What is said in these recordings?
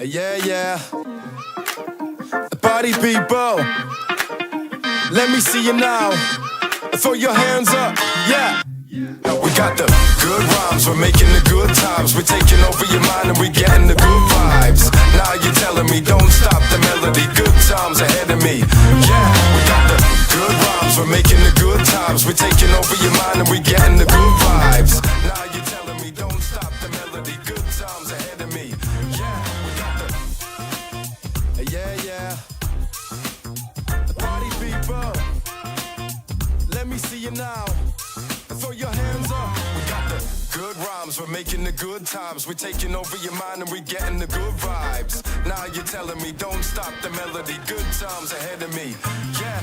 Yeah, yeah. Party people, let me see you now. Throw your hands up, yeah. We got the good rhymes, we're making the good times. We're taking over your mind and we're getting the good vibes. Now you're telling me don't stop the melody. Good times ahead of me, yeah. We got the good rhymes, we're making the good times. We're taking over your mind and we're getting the good vibes. Now you're telling me don't stop the melody. Good times ahead of me, yeah. We got the, yeah, yeah. Party people, let me see you now. Throw your hands up. We got the good rhymes, we're making the good times. We're taking over your mind and we're getting the good vibes. Now you're telling me don't stop the melody. Good times ahead of me, yeah.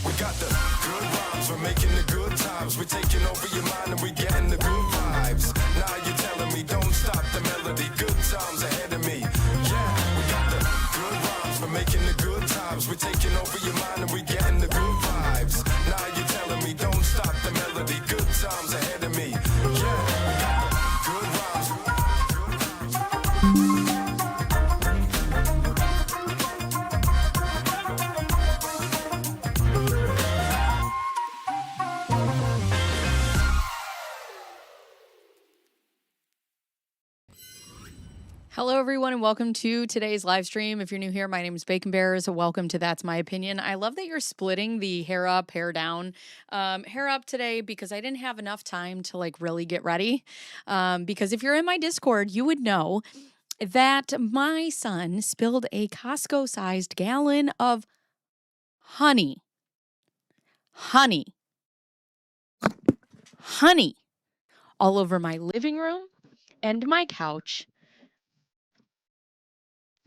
We got the good rhymes, we're making the good times. We're taking over your mind and we're getting the good vibes. Now you're telling me don't stop the melody. Good times ahead of me, yeah. We got the good rhymes, we're making the good times. We're taking over your mind and we're getting the good vibes. Now you're telling me don't stop the melody. Good times ahead of me, yeah. We got the good rhymes. Hello, everyone, and welcome to today's live stream. If you're new here, my name is Bacon Bears. Welcome to That's My Opinion. I love that you're splitting the hair up, hair down. Hair up today because I didn't have enough time to really get ready. Because if you're in my Discord, you would know that my son spilled a Costco-sized gallon of honey all over my living room and my couch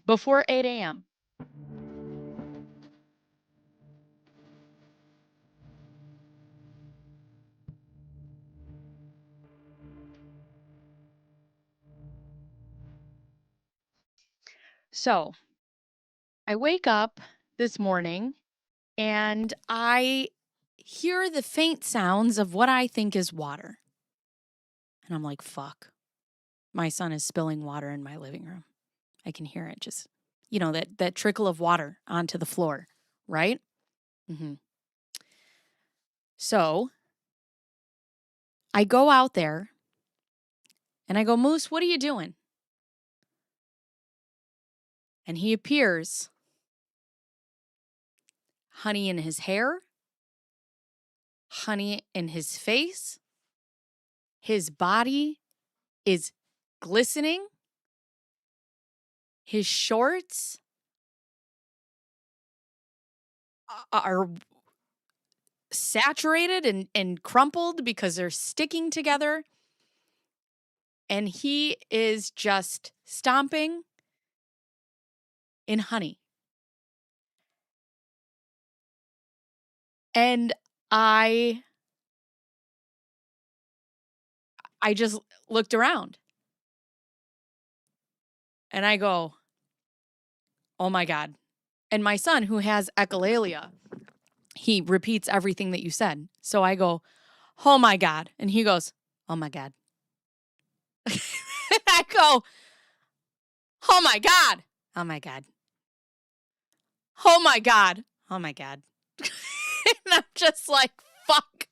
before 8 a.m. So I wake up this morning and I hear the faint sounds of what I think is water. And I'm like, fuck, my son is spilling water in my living room. I can hear it just, that trickle of water onto the floor, right? So I go out there and I go, Moose, what are you doing? And he appears, honey in his hair, honey in his face. His body is glistening. His shorts are saturated and crumpled because they're sticking together. And he is just stomping in honey. And I just looked around. And I go, oh my God. And my son, who has echolalia, he repeats everything that you said. So I go, oh my God. And he goes, oh my God. And I go, oh my God. Oh my God. Oh my God. Oh my God. And I'm just like, fuck.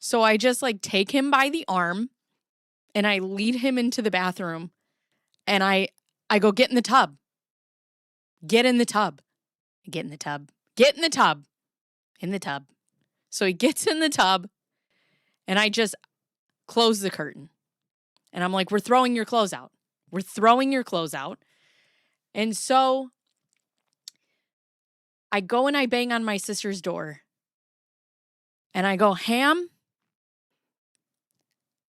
So I just take him by the arm and I lead him into the bathroom and I go, get in the tub. Get in the tub. Get in the tub. Get in the tub. In the tub. So he gets in the tub and I just close the curtain. And I'm like, we're throwing your clothes out. We're throwing your clothes out. And so I go and I bang on my sister's door. And I go, Ham?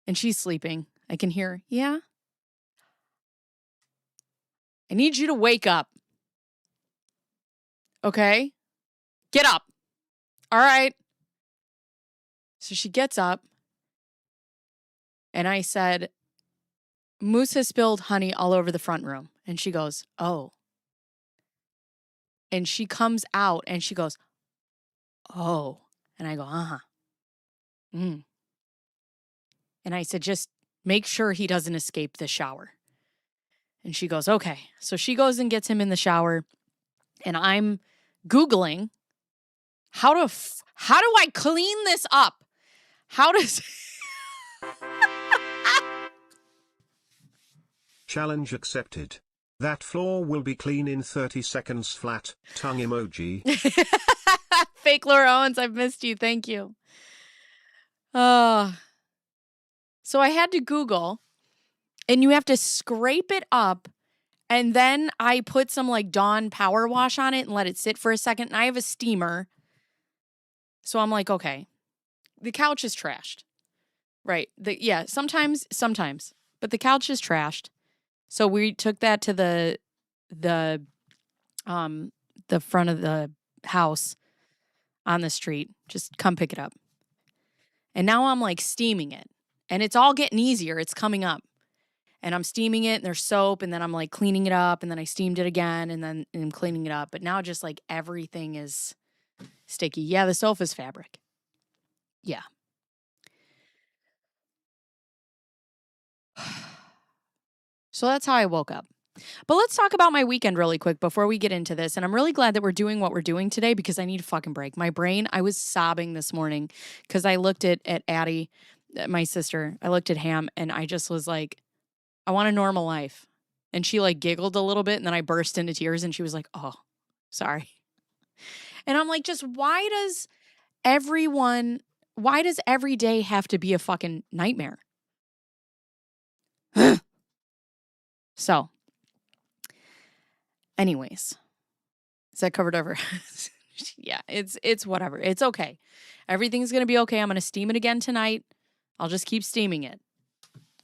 And she's sleeping. I can hear, yeah? I need you to wake up. Okay? Get up. All right. So she gets up. And I said, Moose has spilled honey all over the front room. And she goes, oh. And she comes out and she goes, oh. And I go, uh-huh. And And I said, just make sure he doesn't escape the shower. And she goes, okay. So she goes and gets him in the shower. And I'm Googling how do I clean this up? How does... Challenge accepted. That floor will be clean in 30 seconds flat. Tongue emoji. Fake Laura Owens, I've missed you. Thank you. So I had to Google, and you have to scrape it up, and then I put some like Dawn power wash on it and let it sit for a second, and I have a steamer. So I'm like, okay, the couch is trashed. Right. Sometimes, but the couch is trashed. So we took that to the front of the house on the street. Just come pick it up. And now I'm like steaming it. And it's all getting easier. It's coming up. And I'm steaming it and there's soap, and then I'm like cleaning it up, and then I steamed it again, and then I'm cleaning it up. But now just like everything is sticky. Yeah, the sofa's fabric. Yeah. So that's how I woke up. But let's talk about my weekend really quick before we get into this. And I'm really glad that we're doing what we're doing today because I need a fucking break. My brain, I was sobbing this morning because I looked at Addie, my sister. I looked at Ham, and I just was like, I want a normal life. And she like giggled a little bit, and then I burst into tears, and she was like, oh, sorry. And I'm like, just why does every day have to be a fucking nightmare? So, anyways, is that covered over? Yeah, it's whatever. It's okay. Everything's going to be okay. I'm going to steam it again tonight. I'll just keep steaming it.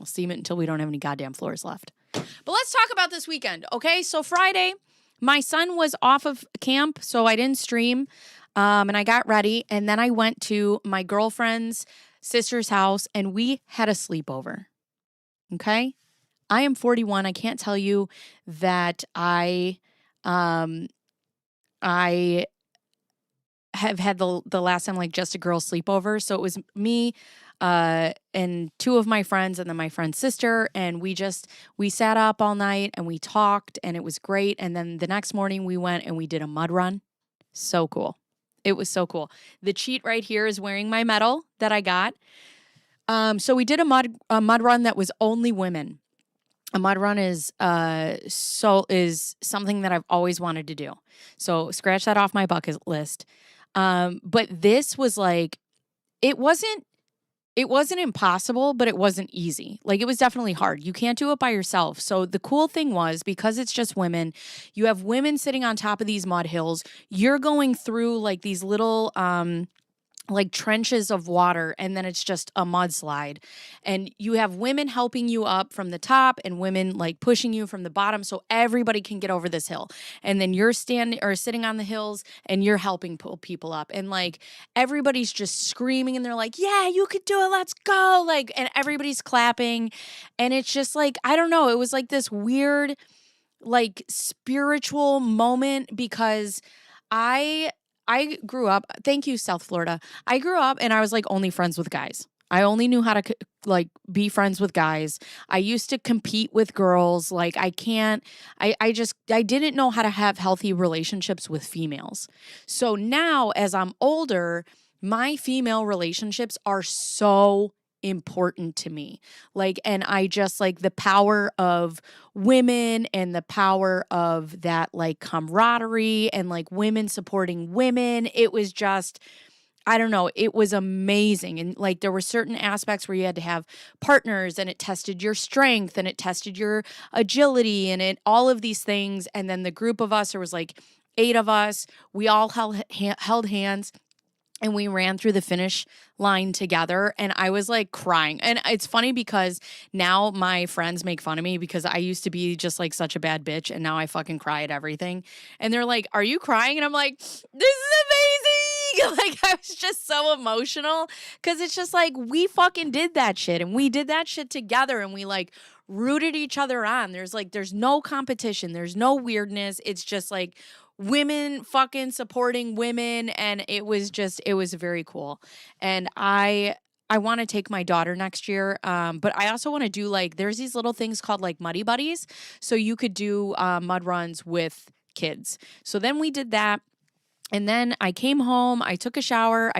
We'll steam it until we don't have any goddamn floors left. But let's talk about this weekend, okay? So Friday, my son was off of camp, so I didn't stream, and I got ready, and then I went to my girlfriend's sister's house, and we had a sleepover, okay? I am 41. I can't tell you that I have had the last time like just a girl sleepover. So it was me and two of my friends and then my friend's sister. And we sat up all night and we talked and it was great. And then the next morning we went and we did a mud run. So cool. It was so cool. The cheat right here is wearing my medal that I got. So we did a mud run that was only women. A mud run is something that I've always wanted to do. So scratch that off my bucket list. But this was like, it wasn't impossible, but it wasn't easy. Like it was definitely hard. You can't do it by yourself. So the cool thing was because it's just women, you have women sitting on top of these mud hills. You're going through like these little, like trenches of water, and then it's just a mudslide. And you have women helping you up from the top and women like pushing you from the bottom so everybody can get over this hill. And then you're standing or sitting on the hills and you're helping pull people up. And like everybody's just screaming and they're like, yeah, you could do it. Let's go. Like, and everybody's clapping. And it's just like, I don't know. It was like this weird, like spiritual moment because I grew up, thank you, South Florida. I grew up and I was like only friends with guys. I only knew how to like be friends with guys. I used to compete with girls. Like I didn't know how to have healthy relationships with females. So now as I'm older, my female relationships are so important to me. Like, and I just like the power of women and the power of that like camaraderie and like women supporting women. It was just, I don't know, it was amazing. And like there were certain aspects where you had to have partners and it tested your strength and it tested your agility and it all of these things. And then the group of us, there was like 8 of us, we all held hands. And we ran through the finish line together and I was like crying. And it's funny because now my friends make fun of me because I used to be just like such a bad bitch and now I fucking cry at everything. And they're like, are you crying? And I'm like, this is amazing. Like I was just so emotional because it's just like we fucking did that shit and we did that shit together and we like rooted each other on. There's no competition. There's no weirdness. It's just like women fucking supporting women. And it was very cool. And I I want to take my daughter next year, but I also want to do like there's these little things called like Muddy Buddies, so you could do mud runs with kids. So then we did that, and then I came home. I took a shower.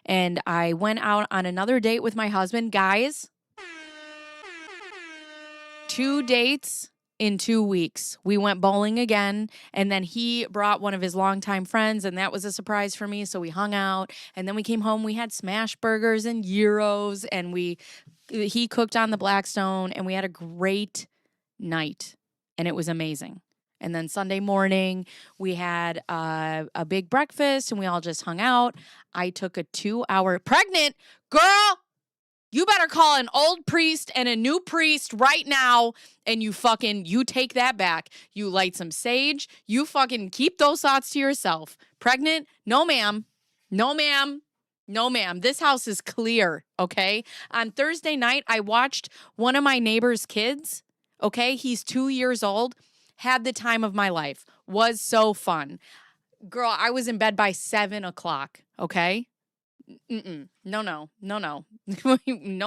And I went out on another date with my husband. Guys, 2 dates in 2 weeks. We went bowling again, and then he brought one of his longtime friends, and that was a surprise for me. So we hung out, and then we came home. We had smash burgers and gyros, and he cooked on the Blackstone, and we had a great night, and it was amazing. And then Sunday morning, we had a big breakfast, and we all just hung out. I took a 2-hour pregnant girl. You better call an old priest and a new priest right now, and you take that back. You light some sage. You fucking keep those thoughts to yourself. Pregnant? No, ma'am. No, ma'am. No, ma'am. This house is clear, okay? On Thursday night, I watched one of my neighbor's kids, okay? He's 2 years old. Had the time of my life. Was so fun. Girl, I was in bed by 7 o'clock, okay? No. No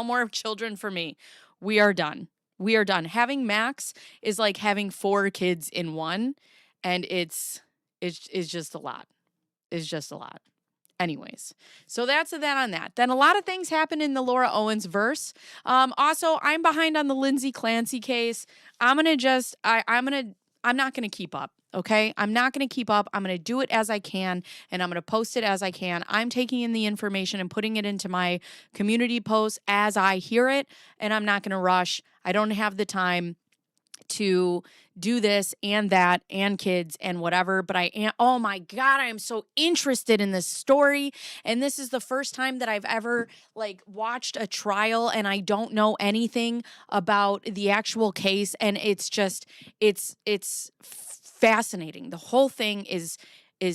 more children for me. We are done. Having Max is like having 4 kids in one, and it's just a lot. It's just a lot. Anyways, so that's that on that. Then a lot of things happen in the Laura Owens verse. Also, I'm behind on the Lindsay Clancy case. I'm not gonna keep up. Okay, I'm not going to keep up. I'm going to do it as I can, and I'm going to post it as I can. I'm taking in the information and putting it into my community posts as I hear it, and I'm not going to rush. I don't have the time to do this and that and kids and whatever, but I am, oh my God, I am so interested in this story. And this is the first time that I've ever like watched a trial, and I don't know anything about the actual case. And it's just, it's fascinating. The whole thing is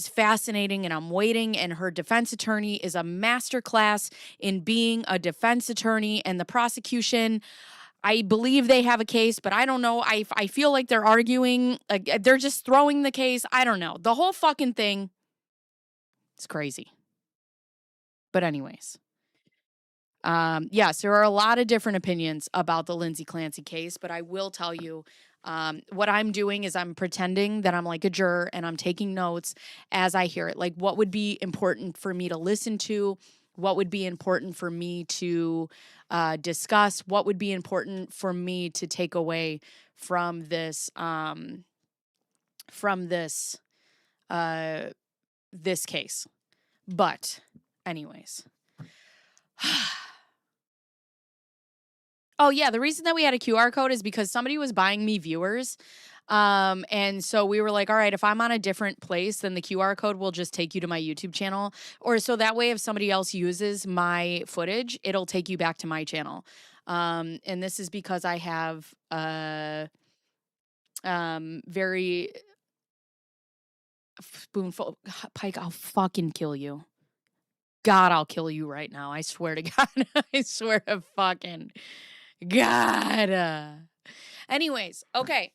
fascinating, and I'm waiting. And her defense attorney is a masterclass in being a defense attorney, and the prosecution, I believe they have a case, but I don't know. I feel like they're arguing, like they're just throwing the case. I don't know. The whole fucking thing, it's crazy. But anyways, yes, there are a lot of different opinions about the Lindsay Clancy case, but I will tell you, what I'm doing is I'm pretending that I'm like a juror, and I'm taking notes as I hear it. Like, what would be important for me to listen to? What would be important for me to discuss? What would be important for me to take away from this this case? But anyways. Oh, yeah. The reason that we had a QR code is because somebody was buying me viewers. And so we were like, all right, if I'm on a different place, then the QR code will just take you to my YouTube channel. Or so that way, if somebody else uses my footage, it'll take you back to my channel. And this is because I have very spoonful. Pike, I'll fucking kill you. God, I'll kill you right now. I swear to God. I swear to fucking God. Anyways, okay.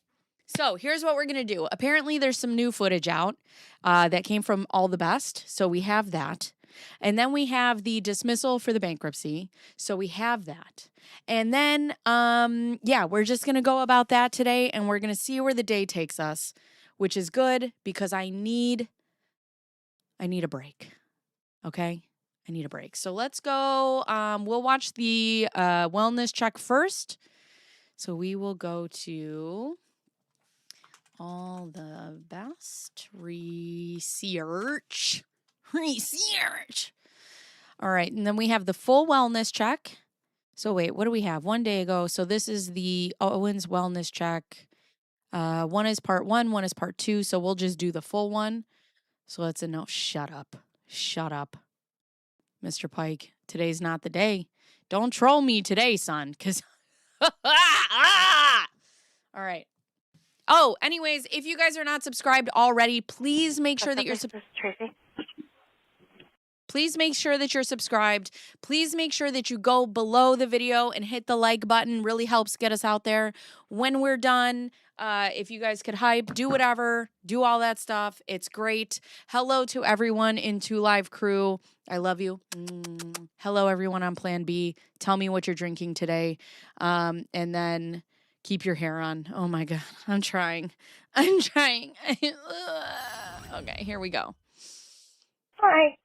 So here's what we're going to do. Apparently, there's some new footage out that came from All the Best. So we have that. And then we have the dismissal for the bankruptcy. So we have that. And then, we're just going to go about that today. And we're going to see where the day takes us, which is good because I need a break. Okay? I need a break. So let's go. We'll watch the wellness check first. So we will go to All the Best research. All right. And then we have the full wellness check. So wait, what do we have? 1 day ago. So this is the Owens wellness check. One is part 1, one is part 2. So we'll just do the full one. So let's no. Shut up. Mr. Pike, today's not the day. Don't troll me today, son, because... All right. Oh, anyways, if you guys are not subscribed already, please make sure that you're... Please make sure that you're subscribed. Please make sure that you go below the video and hit the like button. Really helps get us out there. When we're done, if you guys could hype, do whatever, do all that stuff. It's great. Hello to everyone in 2 Live crew. I love you. Hello, everyone on Plan B. Tell me what you're drinking today. And then keep your hair on. Oh, my God. I'm trying. Okay, here we go. Hi.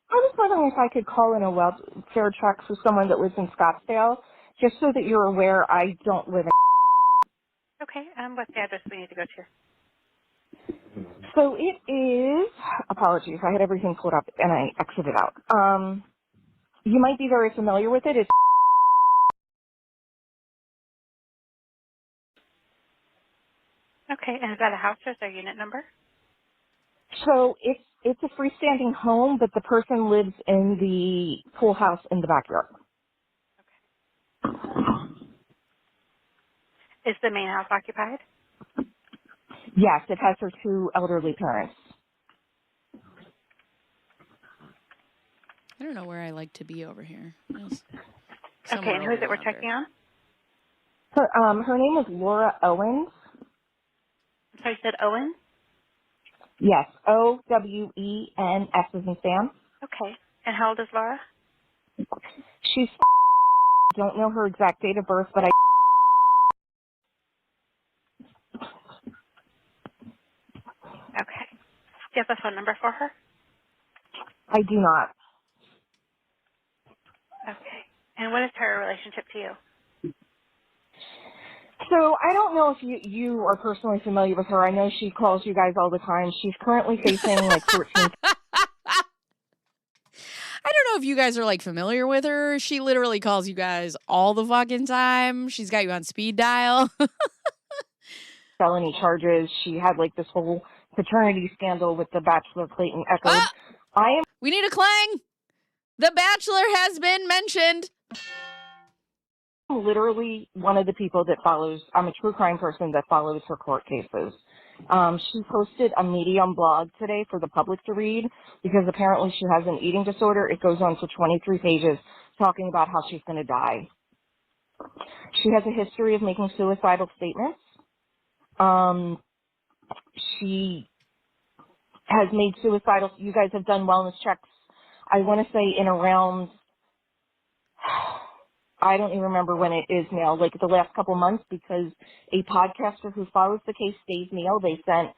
I was wondering if I could call in a welfare check for someone that lives in Scottsdale, just so that you're aware I don't live in. Okay, what's the address we need to go to? So it is, apologies, I had everything pulled up and I exited out. You might be very familiar with it. It's, Okay, and is that a house or is there a unit number? so it's a freestanding home, but the person lives in the pool house in the backyard. Is the main house occupied? Yes, it has her 2 elderly parents. I don't know where I like to be over here. Okay, and who is it we're checking on? Her name is Laura Owens. I'm sorry, you said Owen? Yes, Owen, S as in Sam. Okay, and how old is Laura? She's, don't know her exact date of birth, but Okay. Do you have a phone number for her? I do not. Okay. And what is her relationship to you? So I don't know if you are personally familiar with her. I know she calls you guys all the time. She's currently facing like 14. I don't know if you guys are like familiar with her. She literally calls you guys all the fucking time. She's got you on speed dial. Felony charges. She had like this whole paternity scandal with the Bachelor Clayton Echoed. Ah! We need a clang. The Bachelor has been mentioned. I'm literally one of the people that follows. I'm a true crime person that follows her court cases. She posted a Medium blog today for the public to read because apparently she has an eating disorder. It goes on for 23 pages talking about how she's going to die. She has a history of making suicidal statements. She has made suicidal, you guys have done wellness checks, I want to say in around, I don't even remember when it is now, like the last couple months, because a podcaster who follows the case, Dave Neal, they sent,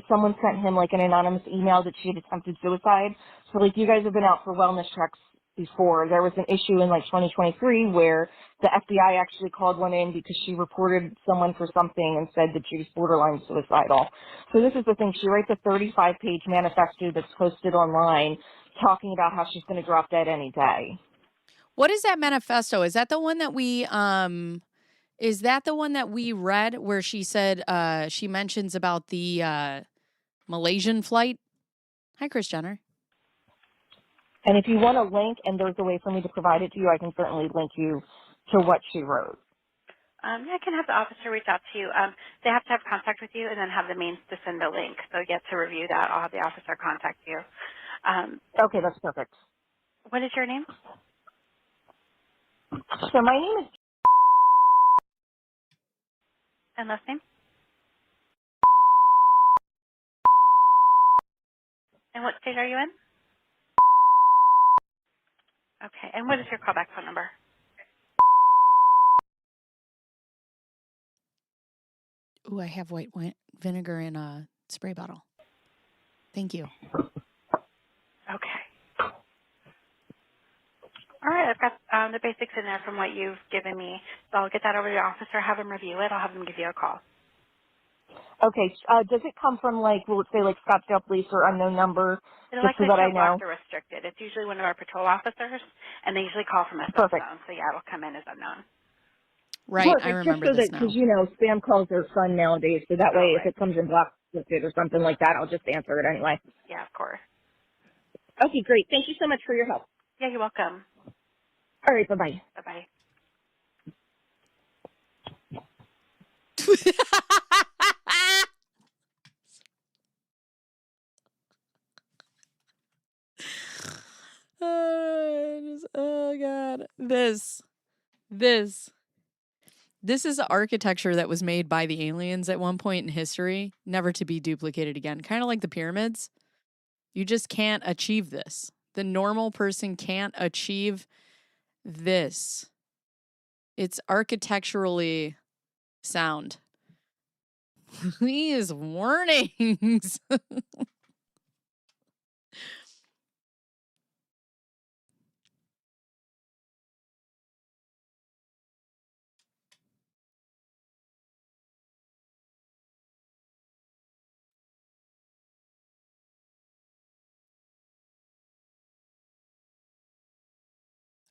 someone sent him like an anonymous email that she had attempted suicide. So like you guys have been out for wellness checks before. There was an issue in like 2023 where the FBI actually called one in because she reported someone for something and said that she was borderline suicidal. So this is the thing. She writes a 35-page manifesto that's posted online talking about how she's going to drop dead any day. What is that manifesto? Is that the one that we read where she said she mentions about the Malaysian flight? Hi, Kris Jenner. And if you want a link and there's a way for me to provide it to you, I can certainly link you to what she wrote. Yeah, I can have the officer reach out to you. They have to have contact with you and then have the means to send a link. So you get to review that. I'll have the officer contact you. Okay, that's perfect. What is your name? So my name is And last name? And what state are you in? Okay, and what is your callback phone number? Ooh, I have white vinegar in a spray bottle. Thank you. Okay. All right, I've got the basics in there from what you've given me. So I'll get that over to the officer, have him review it. I'll have him give you a call. Okay. Does it come from like, will it say like Scottsdale Police or unknown number? It'll Just so likely that I show know. blocked or restricted. It's usually one of our patrol officers, and they usually call from a cell Perfect. phone. So yeah, it'll come in as unknown. Right, Perfect. I remember Just so this that, now. because you know, spam calls are fun nowadays. So that Oh, way, if right. it comes in blocked or something like that, I'll just answer it anyway. Yeah, of course. Okay, great. Thank you so much for your help. Yeah, you're welcome. All right. Bye-bye. Bye-bye. God. This is architecture that was made by the aliens at one point in history, never to be duplicated again. Kind of like the pyramids. You just can't achieve this. The normal person can't achieve this. It's architecturally sound. These warnings.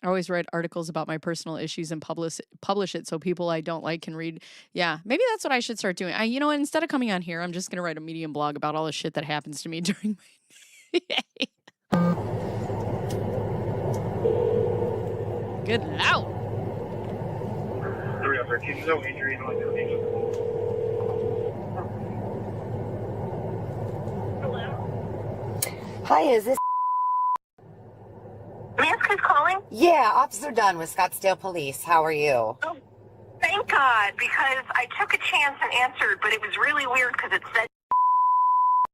I always write articles about my personal issues and publish it so people I don't like can read. Yeah, maybe that's what I should start doing. Instead of coming on here, I'm just going to write a Medium blog about all the shit that happens to me during my day. Good loud. 313, no injury, no injury. Hi, is this? May I ask who's calling? Yeah, Officer Dunn with Scottsdale Police. How are you? Oh, thank God, because I took a chance and answered, but it was really weird because it said...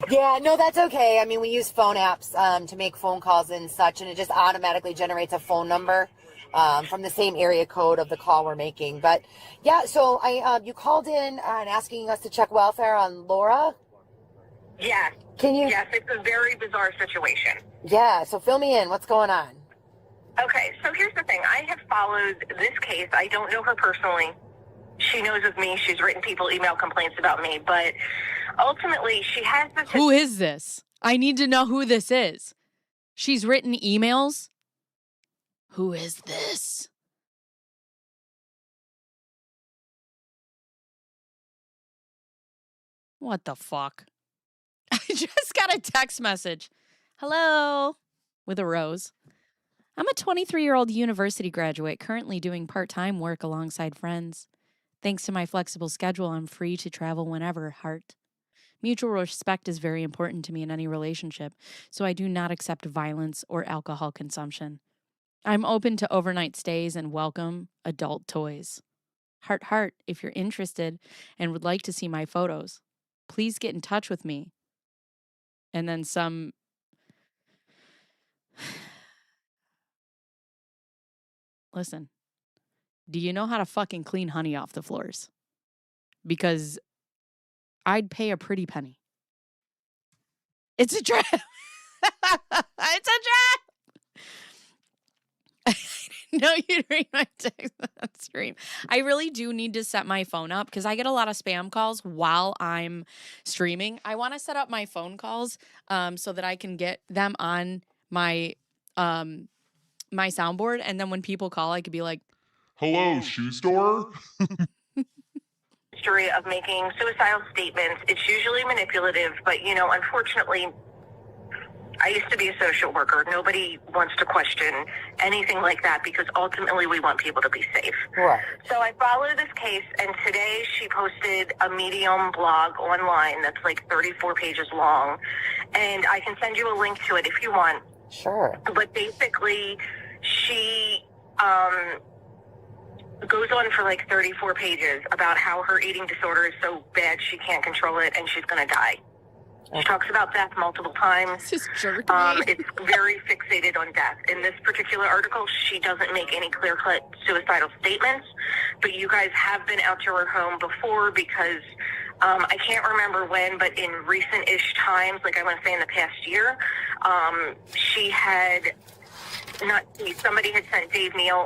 Yeah, no, that's okay. I mean, we use phone apps to make phone calls and such, and it just automatically generates a phone number from the same area code of the call we're making. But yeah, so you called in and asking us to check welfare on Laura? Yes. Yes, it's a very bizarre situation. Yeah, so fill me in. What's going on? Okay, so here's the thing. I have followed this case. I don't know her personally. She knows of me. She's written people email complaints about me. But ultimately, she has this... Who is this? I need to know who this is. She's written emails? Who is this? What the fuck? I just got a text message. Hello. With a rose. I'm a 23-year-old university graduate currently doing part-time work alongside friends. Thanks to my flexible schedule, I'm free to travel whenever, heart. Mutual respect is very important to me in any relationship, so I do not accept violence or alcohol consumption. I'm open to overnight stays and welcome adult toys. Heart, heart, if you're interested and would like to see my photos, please get in touch with me. And then some... Listen, do you know how to fucking clean honey off the floors? Because I'd pay a pretty penny. It's a trap. It's a trap. No, you'd read my text on screen. I really do need to set my phone up because I get a lot of spam calls while I'm streaming. I want to set up my phone calls so that I can get them on my my soundboard, and then when people call, I could be like, Hello, shoe store? history of making suicidal statements. It's usually manipulative, but, unfortunately, I used to be a social worker. Nobody wants to question anything like that because ultimately we want people to be safe. Right. So I follow this case, and today she posted a Medium blog online that's like 34 pages long, and I can send you a link to it if you want. Sure. But basically, she goes on for like 34 pages about how her eating disorder is so bad she can't control it and she's going to die. She talks about death multiple times. This is jerk. It's very fixated on death. In this particular article, she doesn't make any clear-cut suicidal statements, but you guys have been out to her home before because I can't remember when, but in recent-ish times, like I want to say in the past year, she had somebody had sent Dave Neal,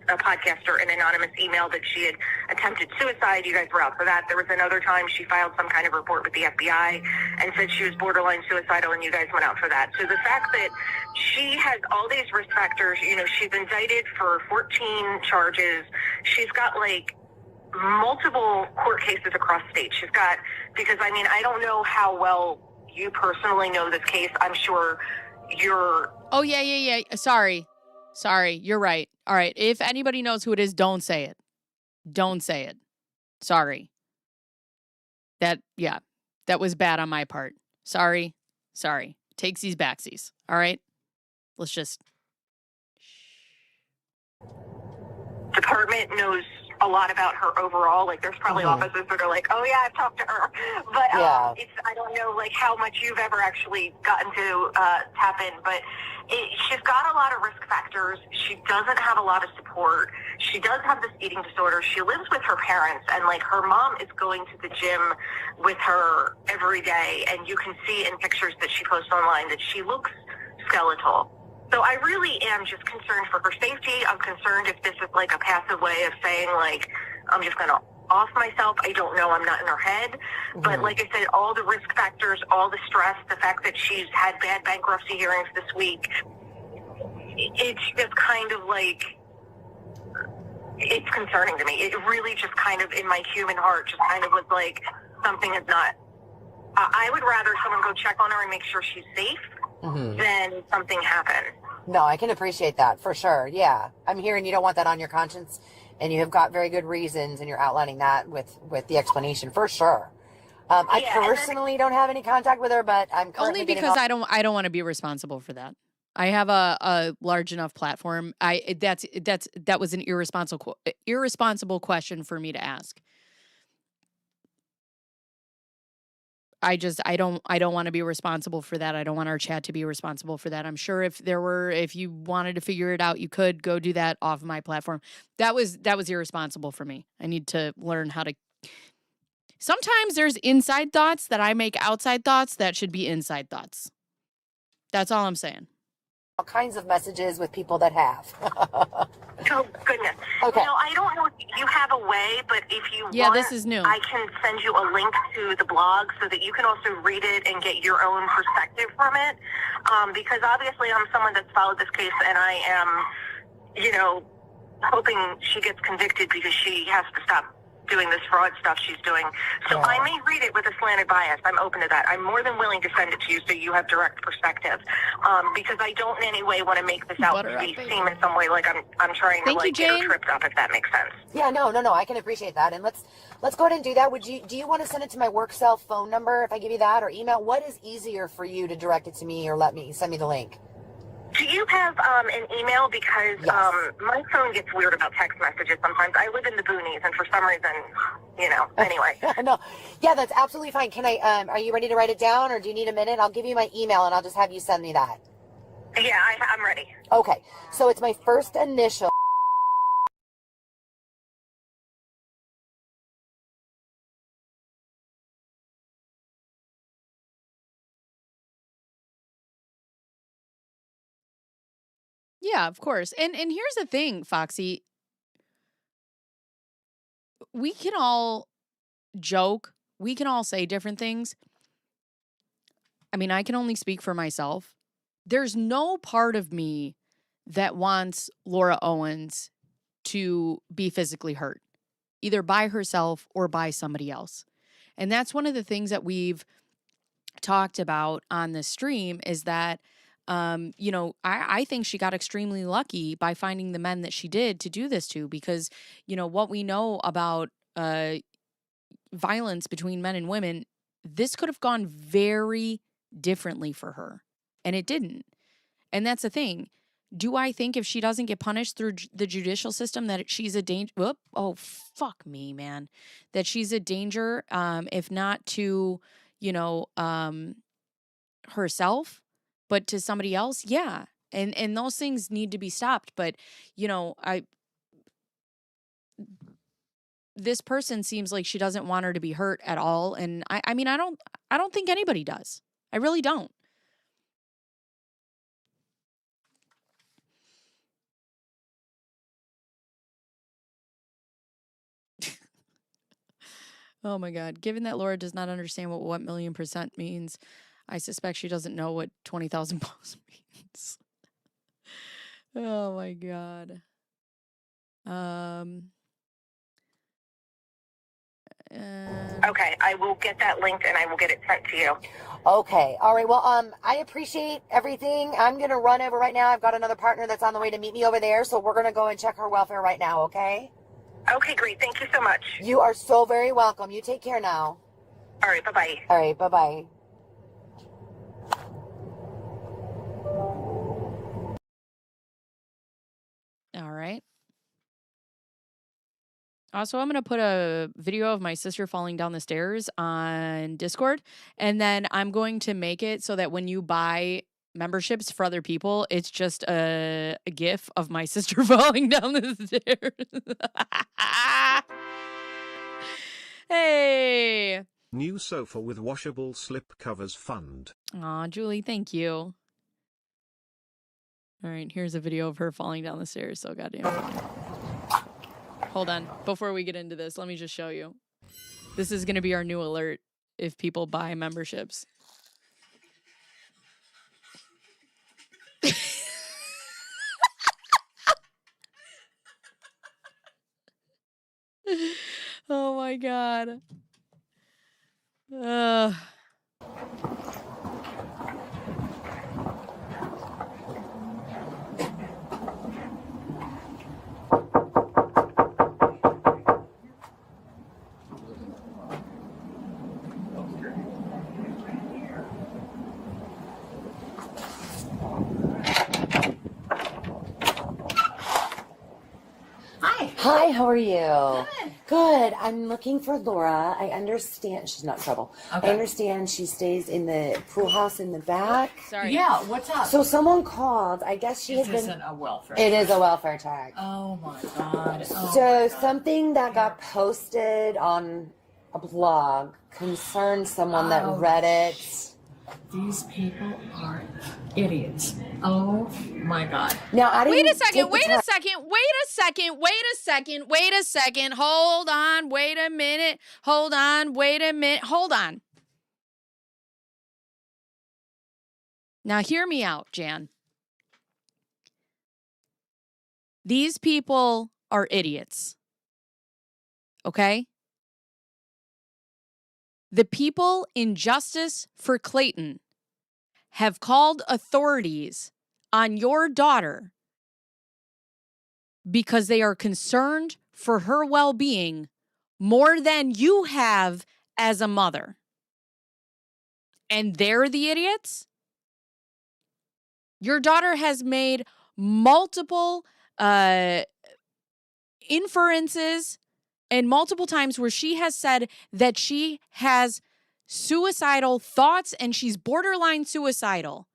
a podcaster, an anonymous email that she had attempted suicide. You guys were out for that. There was another time she filed some kind of report with the FBI and said she was borderline suicidal, and you guys went out for that. So the fact that she has all these risk factors, she's indicted for 14 charges. She's got like multiple court cases across states. She's got, because I don't know how well you personally know this case. I'm sure you're... Oh, yeah. Sorry. You're right. All right. If anybody knows who it is, don't say it. Don't say it. Sorry. That was bad on my part. Sorry. Takesies backsies. All right. Let's just... department knows a lot about her overall. Like, there's probably officers that are like, oh yeah, I've talked to her, but I don't know like how much you've ever actually gotten to tap in, but she's got a lot of risk factors. She doesn't have a lot of support. She does have this eating disorder. She lives with her parents, and like her mom is going to the gym with her every day, and you can see in pictures that she posts online that she looks skeletal. So I really am just concerned for her safety. I'm concerned if this is like a passive way of saying like, I'm just going to off myself. I don't know. I'm not in her head. But like I said, all the risk factors, all the stress, the fact that she's had bad bankruptcy hearings this week, it's just kind of like, it's concerning to me. It really just kind of, in my human heart, just kind of was like, something is not, I would rather someone go check on her and make sure she's safe than something happen. No, I can appreciate that for sure. Yeah. I'm hearing you don't want that on your conscience, and you have got very good reasons, and you're outlining that with the explanation for sure. I personally don't have any contact with her, but I'm currently only because I don't want to be responsible for that. I have a large enough platform. That was an irresponsible question for me to ask. I don't want to be responsible for that. I don't want our chat to be responsible for that. I'm sure if you wanted to figure it out, you could go do that off of my platform. That was irresponsible for me. I need to learn how to. Sometimes there's inside thoughts that I make outside thoughts that should be inside thoughts. That's all I'm saying. All kinds of messages with people that have. Oh, goodness. Okay. You know, I don't know if you have a way, but if you want, this is new. I can send you a link to the blog so that you can also read it and get your own perspective from it. Because obviously I'm someone that's followed this case, and I am, you know, hoping she gets convicted because she has to stop doing this fraud stuff she's doing. So I may read it with a slanted bias. I'm open to that. I'm more than willing to send it to you so you have direct perspective. Because I don't in any way want to make this out to seem in some way like I'm trying to like get her tripped up, if that makes sense. Yeah, no, I can appreciate that. And let's go ahead and do that. Do you want to send it to my work cell phone number if I give you that, or email? What is easier for you to direct it to me, or send me the link? Do you have an email? Because my phone gets weird about text messages sometimes. I live in the boonies, and for some reason, you know, anyway. No. Yeah, that's absolutely fine. Can I, are you ready to write it down, or do you need a minute? I'll give you my email, and I'll just have you send me that. Yeah, I'm ready. Okay. So it's my first initial. Yeah, of course. And here's the thing, Foxy. We can all joke. We can all say different things. I mean, I can only speak for myself. There's no part of me that wants Laura Owens to be physically hurt, either by herself or by somebody else. And that's one of the things that we've talked about on the stream is that you know, I think she got extremely lucky by finding the men that she did to do this to, because, you know, what we know about violence between men and women, this could have gone very differently for her, and it didn't. And that's the thing. Do I think if she doesn't get punished through the judicial system that she's a danger? Oh, fuck me, man. That she's a danger, if not to, you know, herself, but to somebody else, yeah. And those things need to be stopped. But, you know, this person seems like she doesn't want her to be hurt at all. And I mean, I don't think anybody does. I really don't. Oh my God. Given that Laura does not understand what 1,000,000% means, I suspect she doesn't know what 20,000 pounds means. Oh my God. Okay, I will get that linked and I will get it sent to you. Okay. All right. Well, I appreciate everything. I'm going to run over right now. I've got another partner that's on the way to meet me over there. So we're going to go and check her welfare right now. Okay. Okay, great. Thank you so much. You are so very welcome. You take care now. All right. Bye-bye. All right. Bye-bye. All right. Also, I'm going to put a video of my sister falling down the stairs on Discord. And then I'm going to make it so that when you buy memberships for other people, it's just a GIF of my sister falling down the stairs. Hey. New sofa with washable slip covers fund. Aw, Julie, thank you. All right, here's a video of her falling down the stairs. So goddamn funny. Hold on. Before we get into this, let me just show you. This is going to be our new alert if people buy memberships. Oh my God. Hi, how are you? Good. I'm looking for Laura. I understand she's not in trouble. Okay. I understand she stays in the pool house in the back. Sorry. Yeah, what's up? So someone called. I guess she This has been. isn't a welfare. It is a welfare check. Oh my God. Oh So my God. something that got posted on a blog concerned someone that read it. These people are idiots. Oh my God. Now I didn't Wait a second, take the wait time- a second, wait a second, wait a second, wait a second. Hold on, wait a minute. Hold on, wait a minute. Hold on. Now hear me out, Jan. These people are idiots. Okay? The people in Justice for Clayton have called authorities on your daughter because they are concerned for her well-being more than you have as a mother. And they're the idiots? Your daughter has made multiple inferences and multiple times where she has said that she has suicidal thoughts and she's borderline suicidal.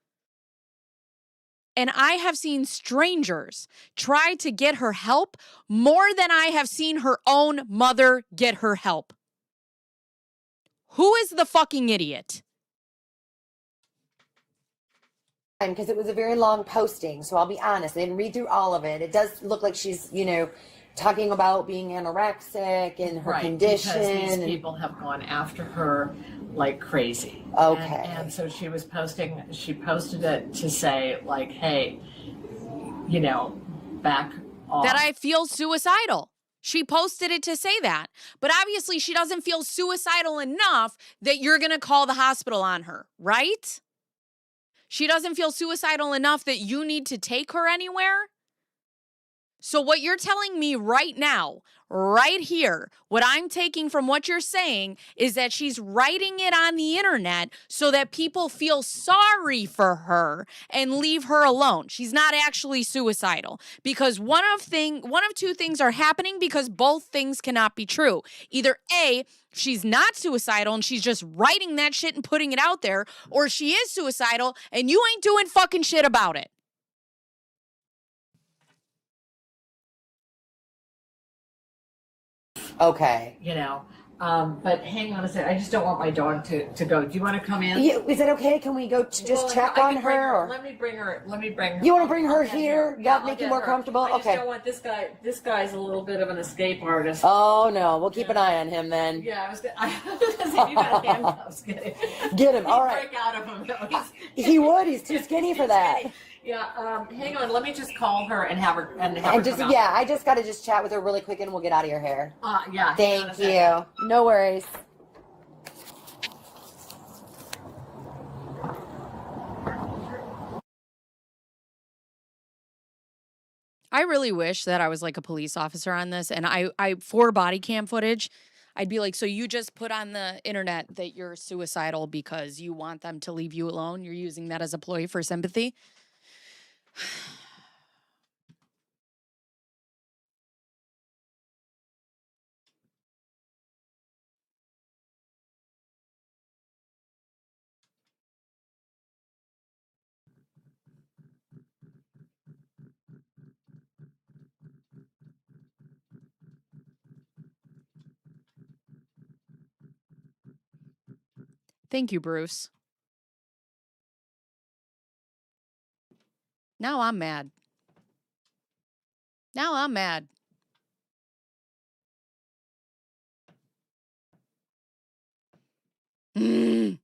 And I have seen strangers try to get her help more than I have seen her own mother get her help. Who is the fucking idiot? because it was a very long posting. So I'll be honest, I didn't read through all of it. It does look like she's, talking about being anorexic and her condition. Because these and- people have gone after her like crazy. Okay. And so she posted it to say like, hey, back off. That I feel suicidal. She posted it to say that. But obviously she doesn't feel suicidal enough that you're going to call the hospital on her, right? She doesn't feel suicidal enough that you need to take her anywhere. So what you're telling me right now, right here, what I'm taking from what you're saying is that she's writing it on the internet so that people feel sorry for her and leave her alone. She's not actually suicidal because one of two things are happening because both things cannot be true. Either A, she's not suicidal and she's just writing that shit and putting it out there, or she is suicidal and you ain't doing fucking shit about it. Okay. But hang on a second. I just don't want my dog to go. Do you want to come in? Yeah, is it okay? Can we go just check on her? Or? Let me bring her. You want to bring her I'll get here? Yeah, Make I'll you get more her. comfortable? I just Okay. don't want this guy. This guy's a little bit of an escape artist. Oh no, we'll keep an eye on him then. Yeah, I was gonna say you got handcuffs. Get him. All He'd right. break out of them. though. He would. He's too skinny for that. Yeah. Hang on. Let me just call her and have her And come just out. I just got to chat with her really quick and we'll get out of your hair. Yeah. hang on a Thank second. you. No worries. I really wish that I was like a police officer on this and I for body cam footage, I'd be like, so you just put on the internet that you're suicidal because you want them to leave you alone. You're using that as a ploy for sympathy. Thank you, Bruce. Now I'm mad. Now I'm mad. Mm.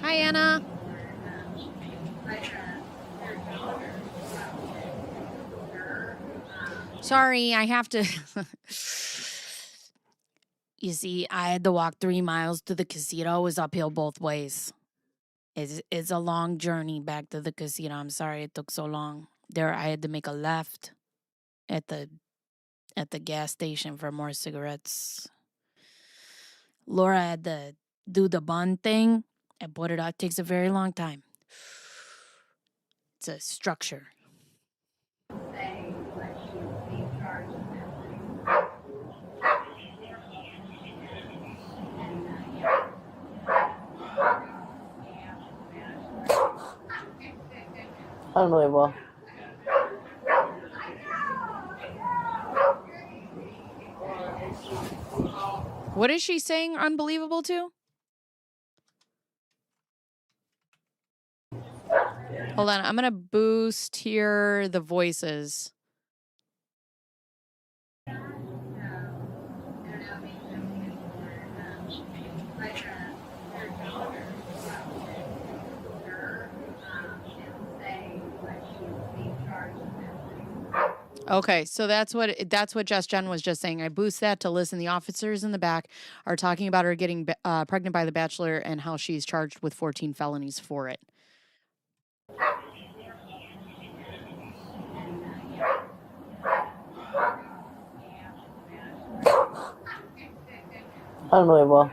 Hi, Anna. Sorry, I have to. You see, I had to walk 3 miles to the casino. It was uphill both ways. It's a long journey back to the casino. I'm sorry it took so long. There, I had to make a left at the gas station for more cigarettes. Laura had to do the bun thing and put it out. It takes a very long time. It's a structure. Unbelievable. What is she saying unbelievable to? Hold on, I'm going to boost here the voices. Okay, so that's what Jess Jen was just saying. I boost that to listen. The officers in the back are talking about her getting pregnant by the bachelor and how she's charged with 14 felonies for it. Unbelievable.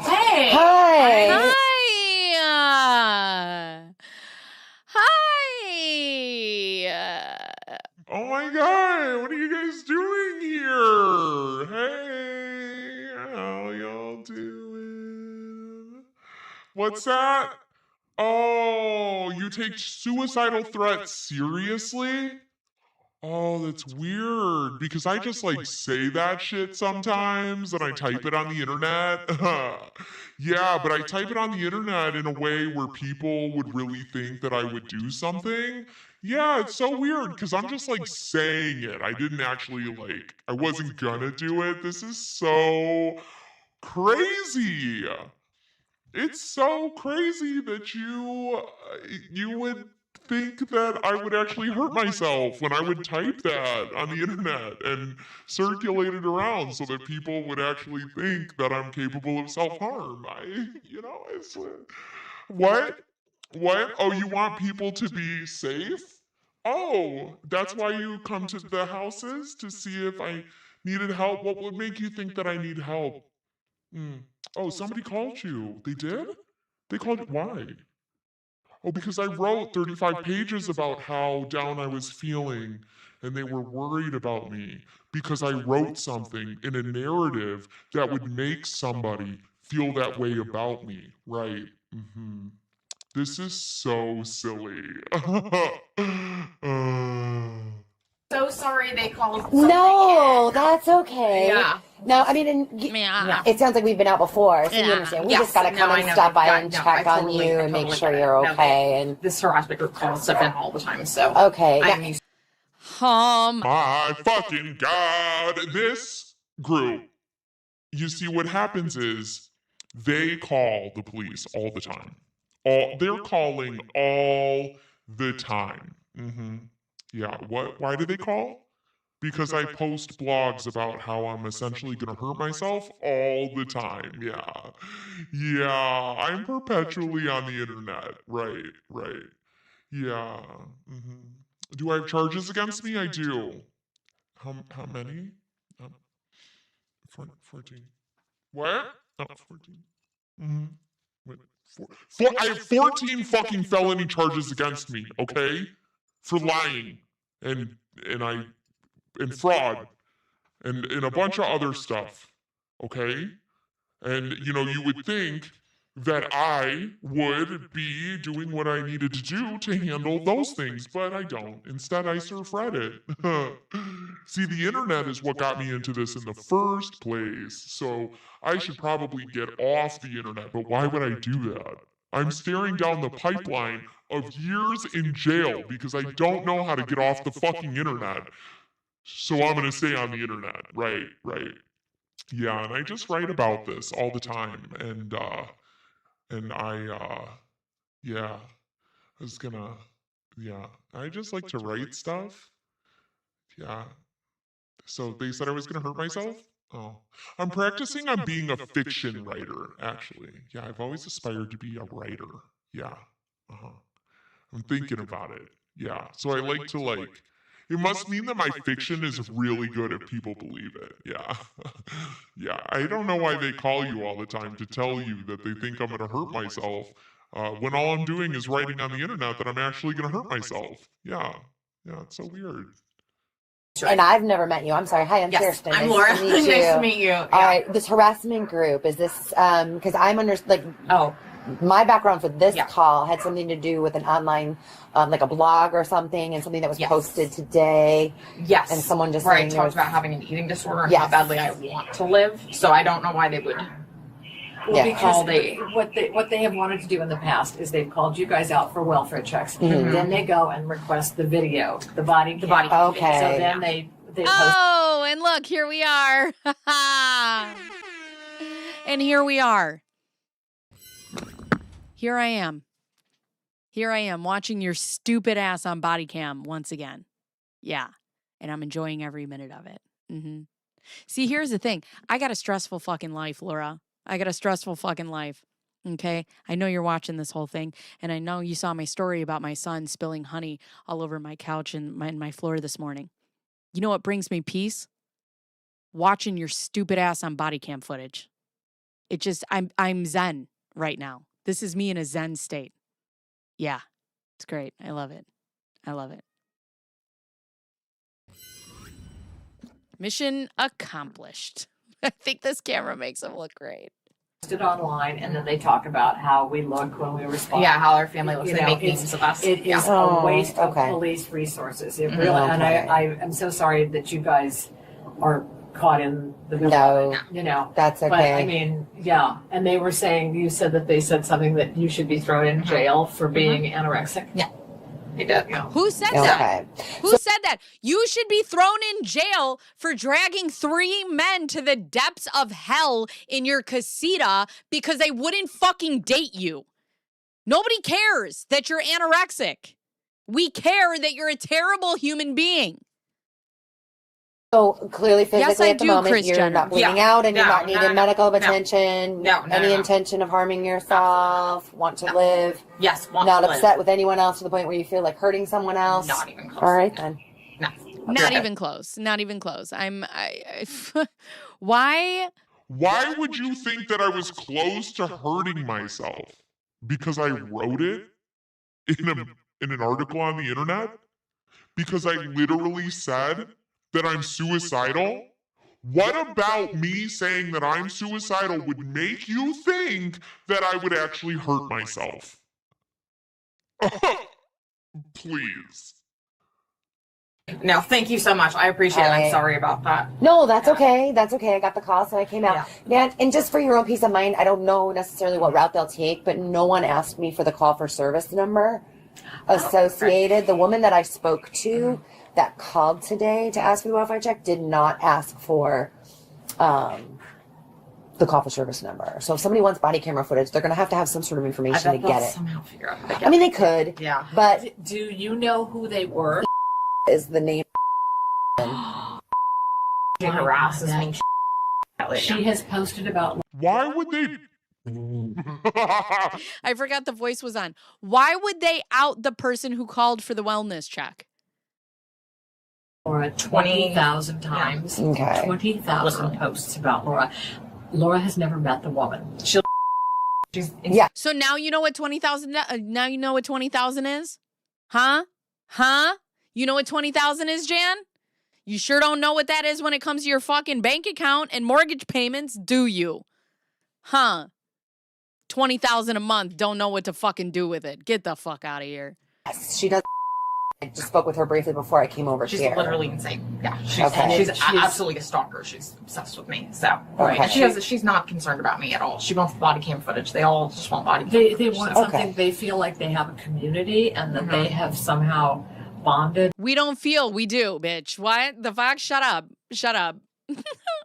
Hey! Hi! Hi! Hi! Oh my god, what are you guys doing here? Hey, how y'all doing? What's that? Oh, you take suicidal threats seriously? Oh, that's weird because I just like say that shit sometimes and I type it on the internet. Yeah, but I type it on the internet in a way where people would really think that I would do something. Yeah, it's so weird because I'm just like saying it. I didn't actually like, I wasn't gonna do it. This is so crazy. It's so crazy that you would think that I would actually hurt myself when I would type that on the internet and circulate it around so that people would actually think that I'm capable of self-harm. It's what? What? Oh, you want people to be safe? Oh, that's why you come to the houses to see if I needed help. What would make you think that I need help? Hmm. Oh, somebody called you. They did? They called you. Why? Oh, because I wrote 35 pages about how down I was feeling and they were worried about me because I wrote something in a narrative that would make somebody feel that way about me. Right. Mm-hmm. This is so silly. So sorry they called. No, that's okay. Yeah. No, I mean, Yeah. it sounds like we've been out before, so you Yeah. understand. We Yes. just gotta No, come I and know. stop by Yeah, and no, check I on totally- you I and make totally sure get it. you're No, okay. And this harassment group calls have been all the time, so okay, yeah. I'm used. My fucking God. This group, you see, what happens is they call the police all the time. They're calling all the time. Yeah. What? Why do they call? Because I post blogs about how I'm essentially going to hurt myself all the time. Yeah. Yeah. I'm perpetually on the internet. Right. Right. Yeah. Do I have charges against me? I do. How many? 14. What? Oh, 14. Mm-hmm. Wait, I have 14 fucking felony charges against me, okay? For lying and fraud and a bunch of other stuff, okay? And, you would think that I would be doing what I needed to do to handle those things, but I don't. Instead, I surf Reddit. See, the internet is what got me into this in the first place, so I should probably get off the internet, but why would I do that? I'm staring down the pipeline of years in jail because I don't know how to get off the fucking internet. So I'm going to stay on the internet. Right. Yeah, and I just write about this all the time, and yeah, I was gonna, yeah, I just like to write stuff. Yeah, so they said I was gonna hurt myself. Oh, I'm practicing on being a fiction writer, actually. Yeah, I've always aspired to be a writer. Yeah, I'm thinking about it. Yeah, so I like to it must mean that my fiction is really good if people believe it. Yeah. Yeah. I don't know why they call you all the time to tell you that they think I'm going to hurt myself when all I'm doing is writing on the internet that I'm actually going to hurt myself. Yeah. Yeah. It's so weird. And I've never met you. I'm sorry. Hi, I'm Kirsten. I'm Laura. Nice Nice to meet you. All right. This harassment group, is this, because I'm my background for this call had something to do with an online, like a blog or something, and something that was posted today. Yes. And someone just I saying talked about having an eating disorder and how badly I want to live. So I don't know why they would. Well, because what they have wanted to do in the past is they've called you guys out for welfare checks. Mm-hmm. Then they go and request the video, the body cam. Okay. So then they post. Oh, and look, here we are. And here we are. Here I am. Here I am watching your stupid ass on body cam once again. Yeah. And I'm enjoying every minute of it. Mm-hmm. See, here's the thing. I got a stressful fucking life, Laura. I got a stressful fucking life. Okay? I know you're watching this whole thing, and I know you saw my story about my son spilling honey all over my couch and my floor this morning. You know what brings me peace? Watching your stupid ass on body cam footage. It just, I'm zen right now. This is me in a zen state. Yeah, it's great. I love it. I love it. Mission accomplished. I think this camera makes him look great. It online, and then they talk about how we look when we respond. Yeah, how our family looks. They make memes of us. It is a waste of police resources. It really, and I am so sorry that you guys are caught in the middle of it, That's okay. But I mean, and they were saying, you said that they said something that you should be thrown in jail for being anorexic. Yeah. They did. Who said that? Who said that? You should be thrown in jail for dragging 3 men to the depths of hell in your casita because they wouldn't fucking date you. Nobody cares that you're anorexic. We care that you're a terrible human being. So clearly, physically at the moment, Kris you're Jenner. not bleeding out and you're not needing medical attention. No. Any intention of harming yourself? Want to live? Yes, Not upset with anyone else to the point where you feel like hurting someone else? Not even close. All right, then. No. Not even close. Not even close. Why? Why would you think that I was close to hurting myself? Because I wrote it in an article on the internet? Because I literally said that I'm suicidal? What about me saying that I'm suicidal would make you think that I would actually hurt myself? Please. No, thank you so much. I appreciate it. I'm sorry about that. No, that's okay. That's okay. I got the call, so I came out. Yeah, and just for your own peace of mind, I don't know necessarily what route they'll take, but no one asked me for the call for service number associated. The woman that I spoke to that called today to ask for the welfare check did not ask for the call for service number. So if somebody wants body camera footage, they're going to have some sort of information to get it. Somehow figure out how to get I mean, they could. Yeah. But do you know who they were? Is the name. She harasses me. She has posted about. Why would they? I forgot the voice was on. Why would they out the person who called for the wellness check? Laura 20,000 times. Okay. 20,000 posts about Laura. Laura has never met the woman. Yeah. So now you know what 20,000 now you know what 20,000 is? Huh? Huh? You know what 20,000 is, Jan? You sure don't know what that is when it comes to your fucking bank account and mortgage payments, do you? Huh? 20,000 a month, don't know what to fucking do with it. Get the fuck out of here. Yes, she does. I just spoke with her briefly before I came over She's here. literally insane. Yeah, Okay. she's absolutely a stalker. She's obsessed with me. So Okay. and she's not concerned about me at all. She wants body cam footage. They all just want body cam They footage. want So- something, they feel like they have a community and that they have somehow bonded. We don't feel, we do, bitch. What the fuck? Shut up. Shut up.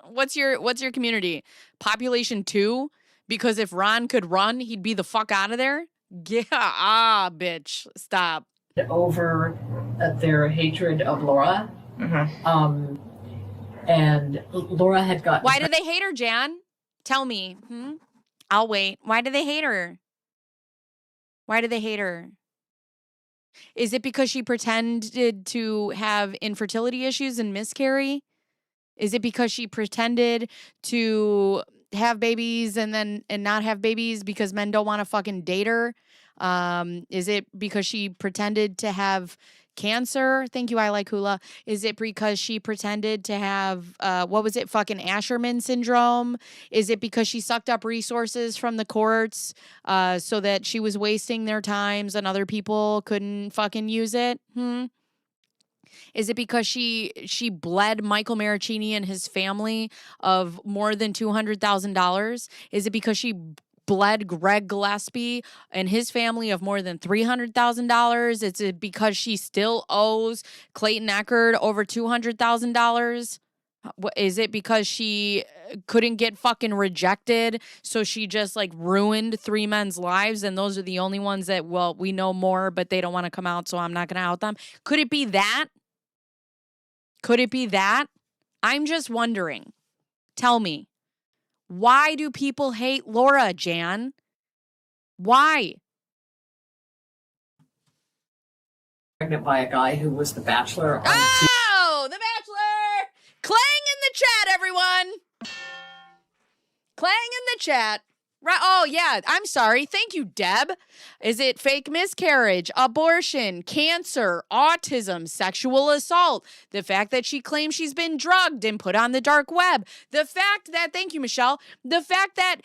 What's your community? Population 2? Because if Ron could run, he'd be the fuck out of there? Yeah, bitch. Stop. Over their hatred of Laura. And Laura had gotten... Why do they hate her, Jan? Tell me. I'll wait. Why do they hate her? Why do they hate her? Is it because she pretended to have infertility issues and miscarry? Is it because she pretended to have babies and not have babies because men don't want to fucking date her? Is it because she pretended to have cancer? Thank you, I like hula. Is it because she pretended to have, what was it, fucking Asherman syndrome? Is it because she sucked up resources from the courts so that she was wasting their times and other people couldn't fucking use it? Is it because she bled Michael Maricini and his family of more than $200,000? Is it because she bled Greg Gillespie and his family of more than $300,000? Is it because she still owes Clayton Eckerd over $200,000? Is it because she couldn't get fucking rejected, so she just like ruined 3 men's lives, and those are the only ones that, well, we know more, but they don't want to come out, so I'm not going to out them? Could it be that? Could it be that? I'm just wondering. Tell me. Why do people hate Laura, Jan? Why? Pregnant by a guy who was the Bachelor on Oh, The Bachelor! Clang in the chat, everyone! Clang in the chat. Right. Oh, yeah. I'm sorry. Thank you, Deb. Is it fake miscarriage, abortion, cancer, autism, sexual assault, the fact that she claims she's been drugged and put on the dark web, the fact that, thank you, Michelle, the fact that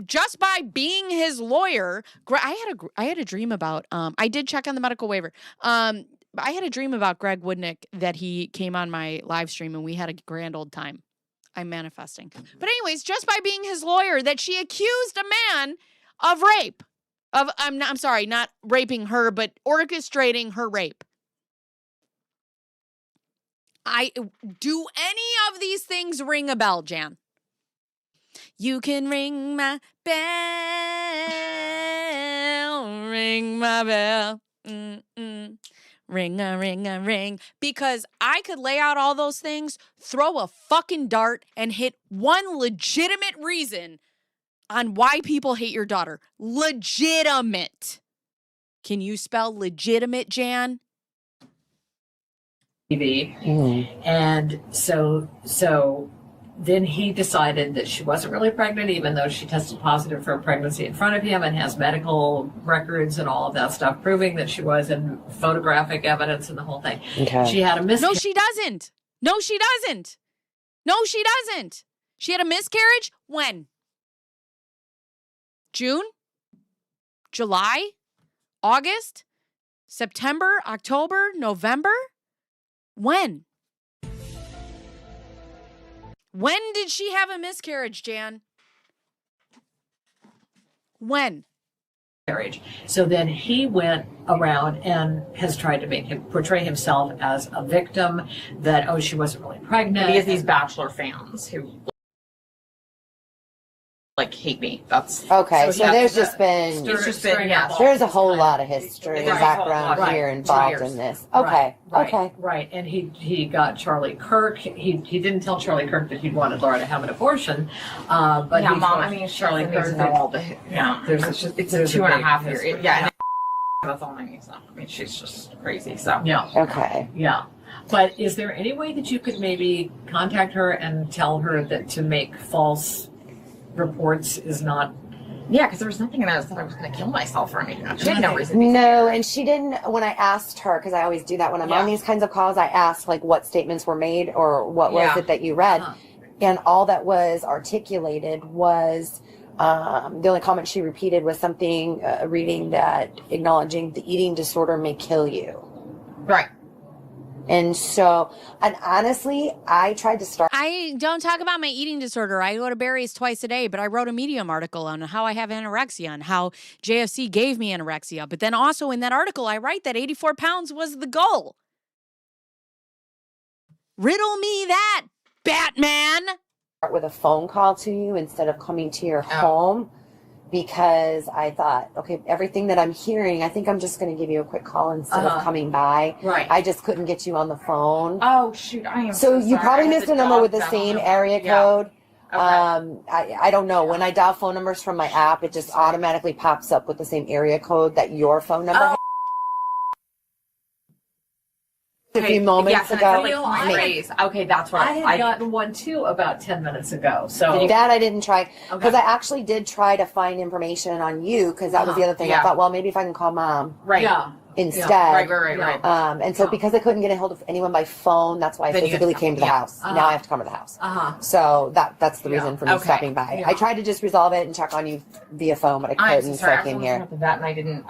just by being his lawyer, I had a dream about, I did check on the medical waiver. I had a dream about Greg Woodnick that he came on my live stream and we had a grand old time. I'm manifesting. But anyways, just by being his lawyer, that she accused a man of rape. I'm sorry, not raping her, but orchestrating her rape. Do any of these things ring a bell, Jan? You can ring my bell, ring my bell. Ring a ring a ring. Because I could lay out all those things, throw a fucking dart, and hit one legitimate reason on why people hate your daughter. Legitimate. Can you spell legitimate, Jan? TV. And so then he decided that she wasn't really pregnant, even though she tested positive for a pregnancy in front of him and has medical records and all of that stuff proving that she was, and photographic evidence and the whole thing. Okay. She had a miscarriage. No, she doesn't. No, she doesn't. No, she doesn't. She had a miscarriage when? June? July? August? September? October? November? When? When did she have a miscarriage, Jan? When? So then he went around and has tried to make him portray himself as a victim, that, oh, she wasn't really pregnant. But he has these Bachelor fans who like hate me. That's Okay, so there's just been, yeah. there's a whole lot of history and Right. background Right. here involved Years. in this. Okay, Right, okay. right. And he got Charlie Kirk. He didn't tell Charlie Kirk that he wanted Laura to have an abortion. But Yeah, he Mom. told I mean, Charlie Charlie needs Kirk to know that- all the. Yeah, There's it's just it's there's a 2.5 big year. history. Yeah, and that's all I need to know. I mean, she's just crazy. So Yeah. Okay. Yeah. But is there any way that you could maybe contact her and tell her that to make false reports is not? Yeah, because there was nothing in there that said I was going to kill myself or anything. She had no reason. No, and she didn't. When I asked her, because I always do that when I'm on these kinds of calls, I ask like what statements were made or what was it that you read, and all that was articulated was the only comment she repeated was something reading that acknowledging the eating disorder may kill you. Right. And so, and honestly, I tried to start. I don't talk about my eating disorder. I go to Barry's twice a day, but I wrote a Medium article on how I have anorexia and how JFC gave me anorexia. But then also in that article, I write that 84 pounds was the goal. Riddle me that, Batman. With a phone call to you instead of coming to your home, because I thought, okay, everything that I'm hearing, I think I'm just going to give you a quick call instead of coming by. Right. I just couldn't get you on the phone. Oh, shoot. I am So you sorry. probably I had missed a number with the dog same down. area Yeah. code. Okay. I don't know. When I dial phone numbers from my app, it just automatically pops up with the same area code that your phone number has. A few moments ago. Okay, that's what I had gotten one too about 10 minutes ago. So That I didn't try, because I actually did try to find information on you, because that was the other thing. I thought, well, maybe if I can call mom instead. Right. And so because I couldn't get a hold of anyone by phone, that's why I physically came to the house. Now I have to come to the house. So that's the reason for me stopping by. I tried to just resolve it and check on you via phone, but I couldn't, so I came here. That and I didn't.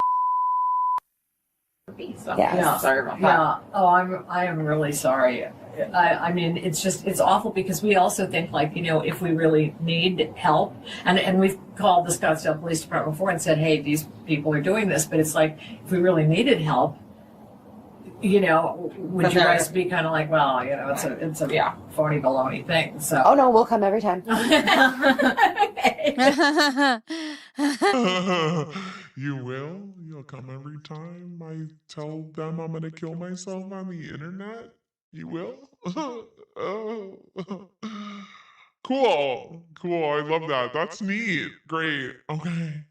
So Yeah. sorry about that. Yeah. Oh, I am really sorry. I mean, it's awful because we also think like, if we really need help, and we've called the Scottsdale Police Department before and said, hey, these people are doing this, but it's like, if we really needed help, would you guys be kind of like, well, it's a phony baloney thing. So. Oh no, we'll come every time. You will? You'll come every time I tell them I'm gonna kill myself on the internet? You will? Oh. Cool. I love that. That's neat. Great. Okay.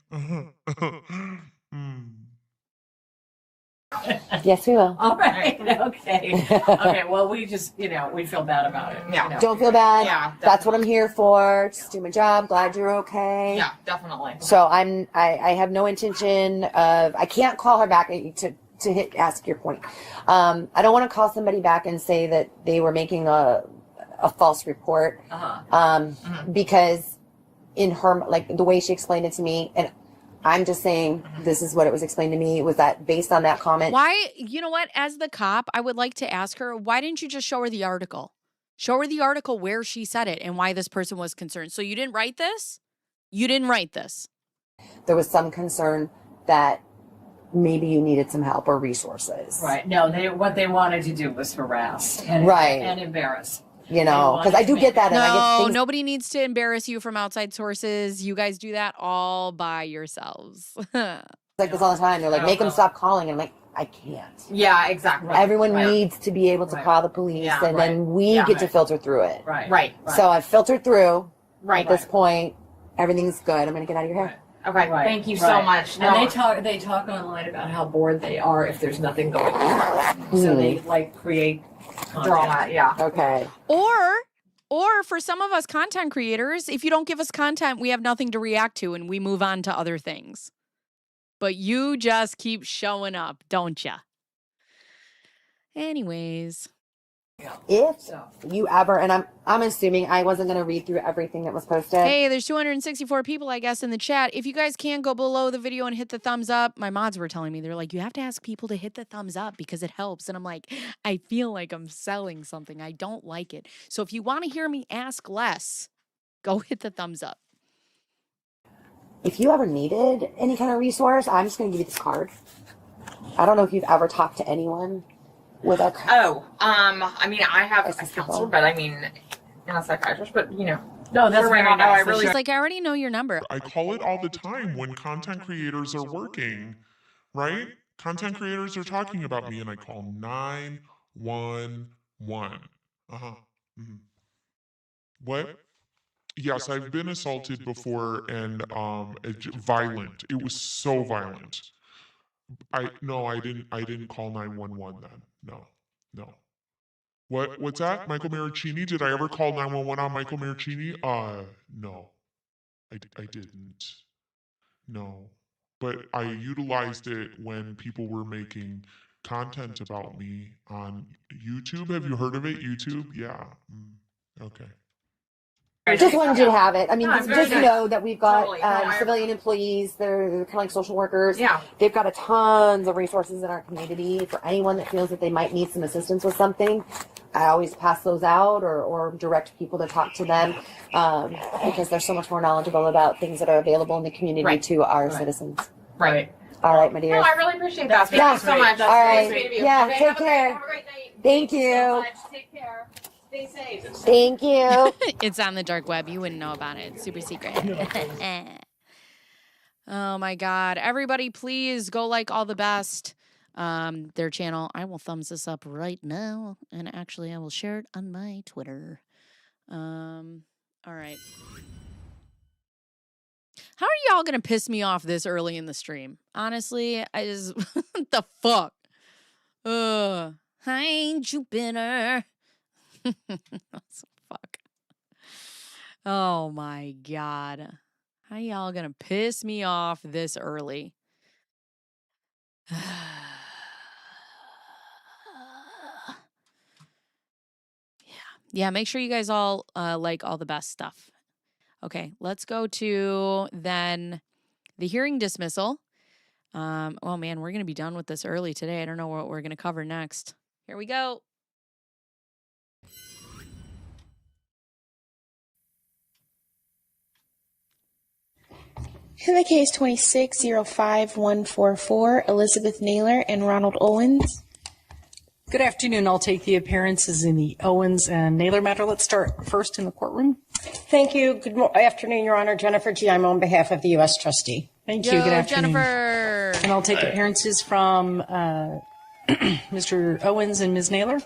Yes, we will. All right. Okay. Okay. Well, we just, we feel bad about it. Yeah. Don't feel bad. Yeah, That's what I'm here for. Just do my job. Glad you're okay. Yeah, definitely. So I have no intention of, I can't call her back to ask your point. I don't want to call somebody back and say that they were making a false report. Because in her, like the way she explained it to me, and I'm just saying this is what it was explained to me, was that based on that comment. Why, you know what, as the cop, I would like to ask her, why didn't you just show her the article? Show her the article where she said it and why this person was concerned. So you didn't write this? You didn't write this. There was some concern that maybe you needed some help or resources. Right. No, what they wanted to do was harass and embarrass. Because I do get that. And I get things. Nobody needs to embarrass you from outside sources. You guys do that all by yourselves. Like this all the time. They're like, make them stop calling. And I'm like, I can't. Yeah, exactly. Everyone needs to be able to call the police, and then we get to filter through it. Right. So I've filtered through. At this point, everything's good. I'm going to get out of your hair. Okay, thank you so much. And they talk online about how bored they are if there's nothing going on. So they create drama. Yeah. Okay. Or for some of us content creators, if you don't give us content, we have nothing to react to and we move on to other things. But you just keep showing up, don't ya? Anyways. If you ever, and I'm assuming I wasn't going to read through everything that was posted. Hey, there's 264 people, I guess, in the chat. If you guys can go below the video and hit the thumbs up, my mods were telling me, they're like, you have to ask people to hit the thumbs up because it helps. And I'm like, I feel like I'm selling something. I don't like it. So if you want to hear me ask less, go hit the thumbs up. If you ever needed any kind of resource, I'm just going to give you this card. I don't know if you've ever talked to anyone with a I mean, I have a counselor, but I mean, not a psychiatrist, but No, that's right very now. I nice. really She's like, I already know your number. I call it all the time when content creators are working, right? Content creators are talking about me and I call 911. What? Yes, I've been assaulted before and violent. It was so violent. I didn't call 911 then. No. What's that? Michael Maricini? Did I ever call 911 on Michael Maricini? No. I didn't. No. But I utilized it when people were making content about me on YouTube. Have you heard of it? YouTube? Yeah. Okay. Just wanted you to have it. I mean, No, just very nice. know that we've got Totally. No, I- civilian employees. They're kind of like social workers. Yeah. They've got a tons of resources in our community for anyone that feels that they might need some assistance with something. I always pass those out or direct people to talk to them because they're so much more knowledgeable about things that are available in the community Right. to our Right. citizens. Right. All right, my dear. No, I really appreciate that. Thank Yeah. you so much. All right. Nice meeting you. Yeah, Okay, take have a care. Have a great night. Thank you. So much. Take care. Stay safe. Thank you. It's on the dark web. You wouldn't know about it. It's super secret. Oh my God. Everybody, please go like All the Best. Their channel. I will thumbs this up right now. And actually, I will share it on my Twitter. All right. How are y'all going to piss me off this early in the stream? Honestly, I just, what the fuck? Hi, Jupiter. Fuck. Oh my God. How y'all gonna piss me off this early? Yeah, make sure you guys all like All the Best stuff. Okay, let's go to then the hearing dismissal. Oh man, we're gonna be done with this early today. I don't know what we're gonna cover next. Here we go. In the case 26-05144, Elizabeth Naylor and Ronald Owens. Good afternoon. I'll take the appearances in the Owens and Naylor matter. Let's start first in the courtroom. Thank you. Good afternoon, Your Honor. Jennifer G. I'm on behalf of the US Trustee. Thank you. Good afternoon. Jennifer. And I'll take appearances from Mr. Owens and Ms. Naylor.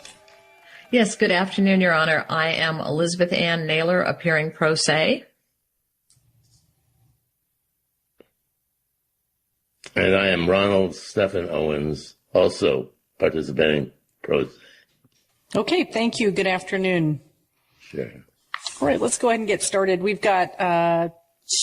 Yes, good afternoon, Your Honor. I am Elizabeth Ann Naylor, appearing pro se. And I am Ronald Stephen Owens, also participating pro se. Okay, thank you. Good afternoon. Sure. All right, let's go ahead and get started. We've got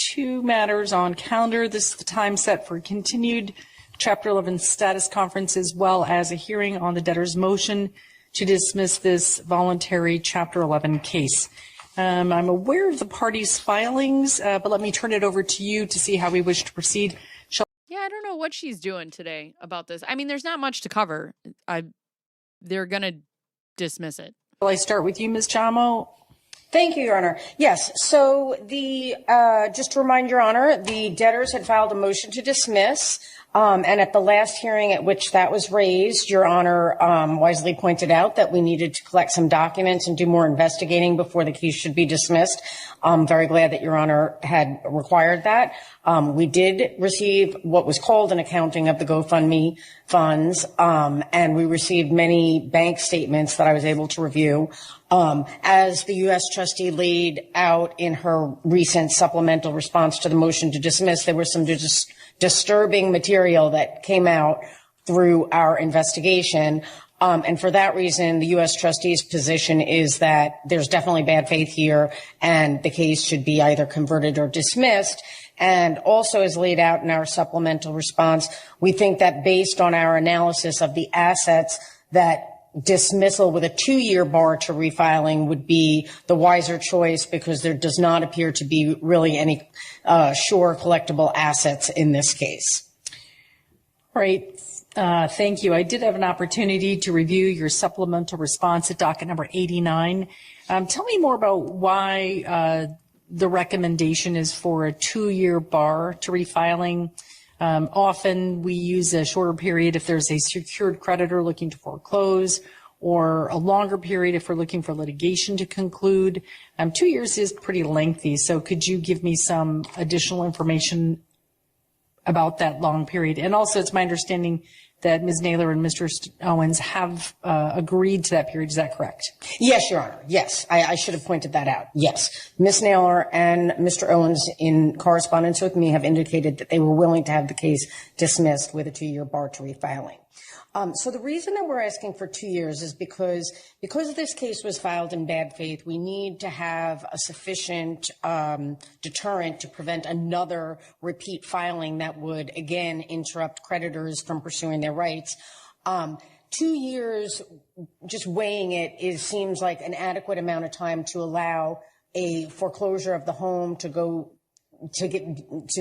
two matters on calendar. This is the time set for continued Chapter 11 status conference, as well as a hearing on the debtor's motion to dismiss this voluntary Chapter 11 case. I'm aware of the parties' filings, but let me turn it over to you to see how we wish to proceed. Yeah, I don't know what she's doing today about this. I mean, there's not much to cover. They're going to dismiss it. Will I start with you, Ms. Chamo? Thank you, Your Honor. Yes, so just to remind Your Honor, the debtors had filed a motion to dismiss, and at the last hearing at which that was raised, Your Honor wisely pointed out that we needed to collect some documents and do more investigating before the case should be dismissed. I'm very glad that Your Honor had required that. We did receive what was called an accounting of the GoFundMe funds, and we received many bank statements that I was able to review. As the U.S. Trustee laid out in her recent supplemental response to the motion to dismiss, there was some disturbing material that came out through our investigation. And for that reason, the U.S. Trustee's position is that there's definitely bad faith here and the case should be either converted or dismissed. And also, as laid out in our supplemental response, we think that based on our analysis of the assets, that dismissal with a 2-year bar to refiling would be the wiser choice because there does not appear to be really any sure collectible assets in this case. All right. Thank you. I did have an opportunity to review your supplemental response at docket number 89. Tell me more about why the recommendation is for a 2-year bar to refiling. Often we use a shorter period if there's a secured creditor looking to foreclose, or a longer period if we're looking for litigation to conclude. 2 years is pretty lengthy, so could you give me some additional information about that long period? And also, it's my understanding that Ms. Naylor and Mr. Owens have agreed to that period. Is that correct? Yes, Your Honor. Yes, I should have pointed that out. Yes. Ms. Naylor and Mr. Owens, in correspondence with me, have indicated that they were willing to have the case dismissed with a 2-year bar to refiling. So the reason that we're asking for 2 years is because this case was filed in bad faith, we need to have a sufficient deterrent to prevent another repeat filing that would, again, interrupt creditors from pursuing their rights. 2 years, just weighing it, seems like an adequate amount of time to allow a foreclosure of the home to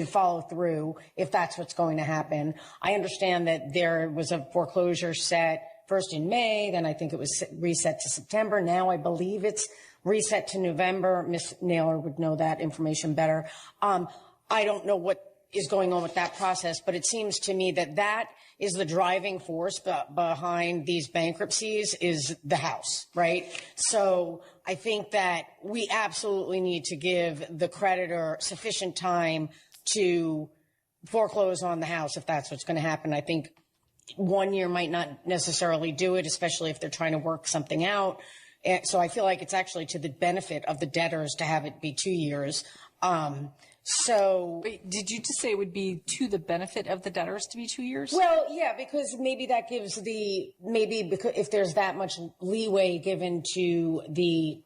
follow through if that's what's going to happen. I understand that there was a foreclosure set first in May, then I think it was reset to September. Now I believe it's reset to November. Ms. Naylor would know that information better. I don't know what is going on with that process, but it seems to me that that is the driving force behind these bankruptcies is the house, right? So I think that we absolutely need to give the creditor sufficient time to foreclose on the house if that's what's going to happen. I think 1 year might not necessarily do it, especially if they're trying to work something out. So I feel like it's actually to the benefit of the debtors to have it be 2 years. So wait, did you just say it would be to the benefit of the debtors to be 2 years? Well, yeah, because maybe that gives because if there's that much leeway given to the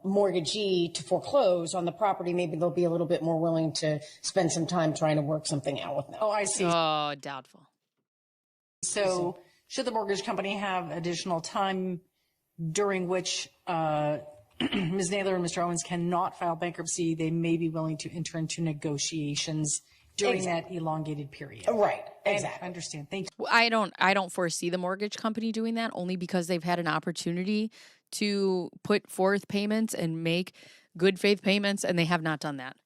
mortgagee to foreclose on the property, maybe they'll be a little bit more willing to spend some time trying to work something out with them. Oh, I see. Oh, doubtful. So should the mortgage company have additional time during which Ms. Naylor and Mr. Owens cannot file bankruptcy, they may be willing to enter into negotiations during that elongated period. Right. Exactly. I understand. Thank you. I don't foresee the mortgage company doing that, only because they've had an opportunity to put forth payments and make good faith payments, and they have not done that.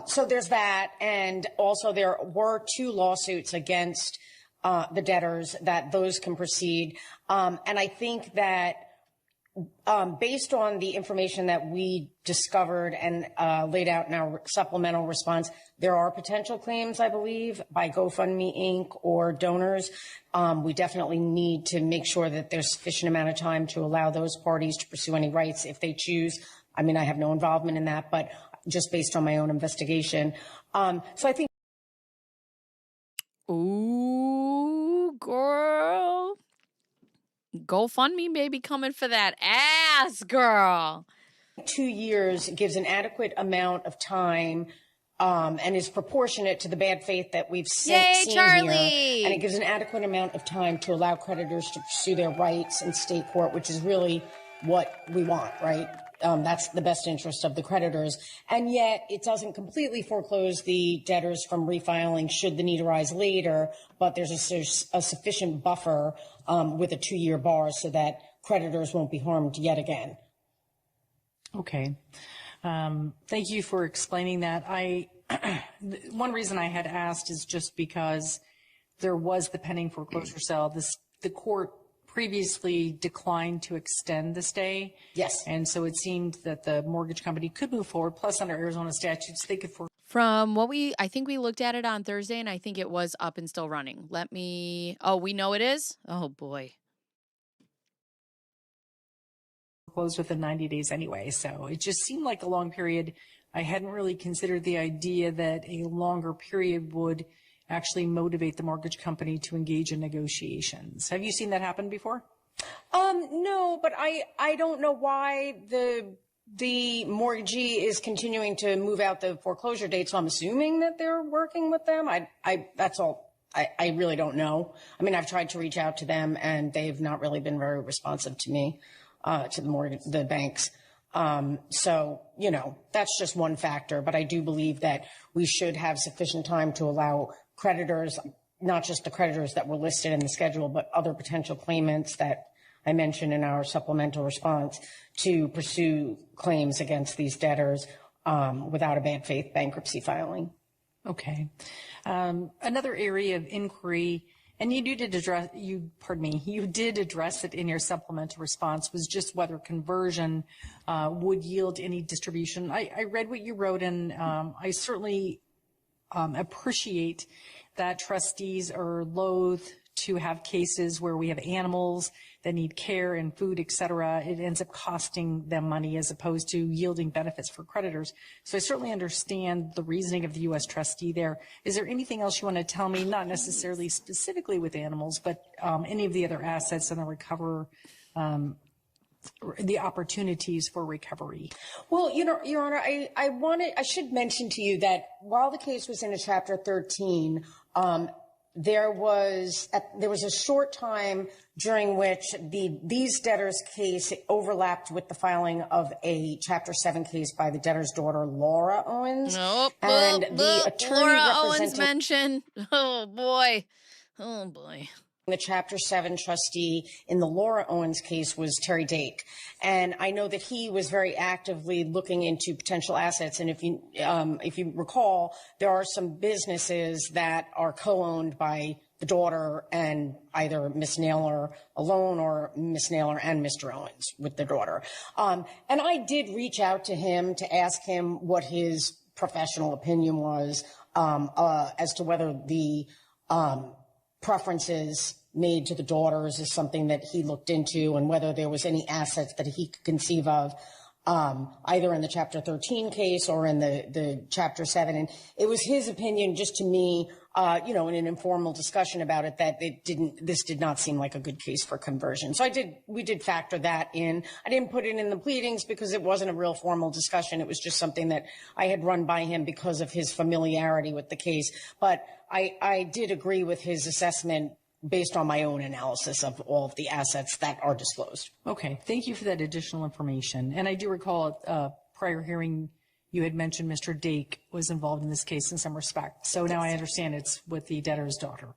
So there's that. And also there were 2 lawsuits against the debtors that those can proceed. And I think that based on the information that we discovered and laid out in our supplemental response, there are potential claims, I believe, by GoFundMe Inc. or donors. We definitely need to make sure that there's sufficient amount of time to allow those parties to pursue any rights if they choose. I mean, I have no involvement in that, but just based on my own investigation. So I think. Ooh, girl. GoFundMe may be coming for that ass, girl. 2 years gives an adequate amount of time and is proportionate to the bad faith that we've seen Charlie! here. And it gives an adequate amount of time to allow creditors to pursue their rights in state court, which is really what we want, right? That's the best interest of the creditors. And yet it doesn't completely foreclose the debtors from refiling should the need arise later, but there's a sufficient buffer with a 2-year bar so that creditors won't be harmed yet again. Okay. Thank you for explaining that. One reason I had asked is just because there was the pending foreclosure sale. The court previously declined to extend the stay. Yes. And so it seemed that the mortgage company could move forward. Plus, under Arizona statutes, they could. From what I think we looked at it on Thursday, and I think it was up and still running. We know it is? Oh, boy. Closed within 90 days anyway. So it just seemed like a long period. I hadn't really considered the idea that a longer period would actually motivate the mortgage company to engage in negotiations. Have you seen that happen before? No, but I don't know why the mortgagee is continuing to move out the foreclosure date. So I'm assuming that they're working with them. That's all. I really don't know. I mean, I've tried to reach out to them and they've not really been very responsive to me, to the banks. So, that's just one factor, but I do believe that we should have sufficient time to allow creditors, not just the creditors that were listed in the schedule, but other potential claimants that I mentioned in our supplemental response to pursue claims against these debtors without a bad faith bankruptcy filing. Okay. Another area of inquiry, and you did address it in your supplemental response, was just whether conversion would yield any distribution. I read what you wrote, and I certainly appreciate that trustees are loath to have cases where we have animals that need care and food, et cetera. It ends up costing them money as opposed to yielding benefits for creditors. So I certainly understand the reasoning of the U.S. trustee there. Is there anything else you want to tell me, not necessarily specifically with animals, but any of the other assets in the the opportunities for recovery? Well, Your Honor, I should mention to you that while the case was in a Chapter 13, there was a short time during which these debtors' case overlapped with the filing of a Chapter 7 case by the debtor's daughter, Laura Owens. And the attorney Laura representing Owens mentioned. Oh boy. the Chapter 7 trustee in the Laura Owens case was Terry Dake. And I know that he was very actively looking into potential assets. And if you recall, there are some businesses that are co-owned by the daughter and either Miss Naylor alone or Miss Naylor and Mr. Owens with the daughter. And I did reach out to him to ask him what his professional opinion was as to whether the preferences made to the daughters is something that he looked into, and whether there was any assets that he could conceive of, either in the Chapter 13 case or in the Chapter 7. And it was his opinion, just to me, in an informal discussion about it, that this did not seem like a good case for conversion. So we did factor that in. I didn't put it in the pleadings because it wasn't a real formal discussion. It was just something that I had run by him because of his familiarity with the case. But I did agree with his assessment based on my own analysis of all of the assets that are disclosed. Okay, thank you for that additional information. And I do recall a prior hearing you had mentioned Mr. Dake was involved in this case in some respect. So now I understand it's with the debtor's daughter.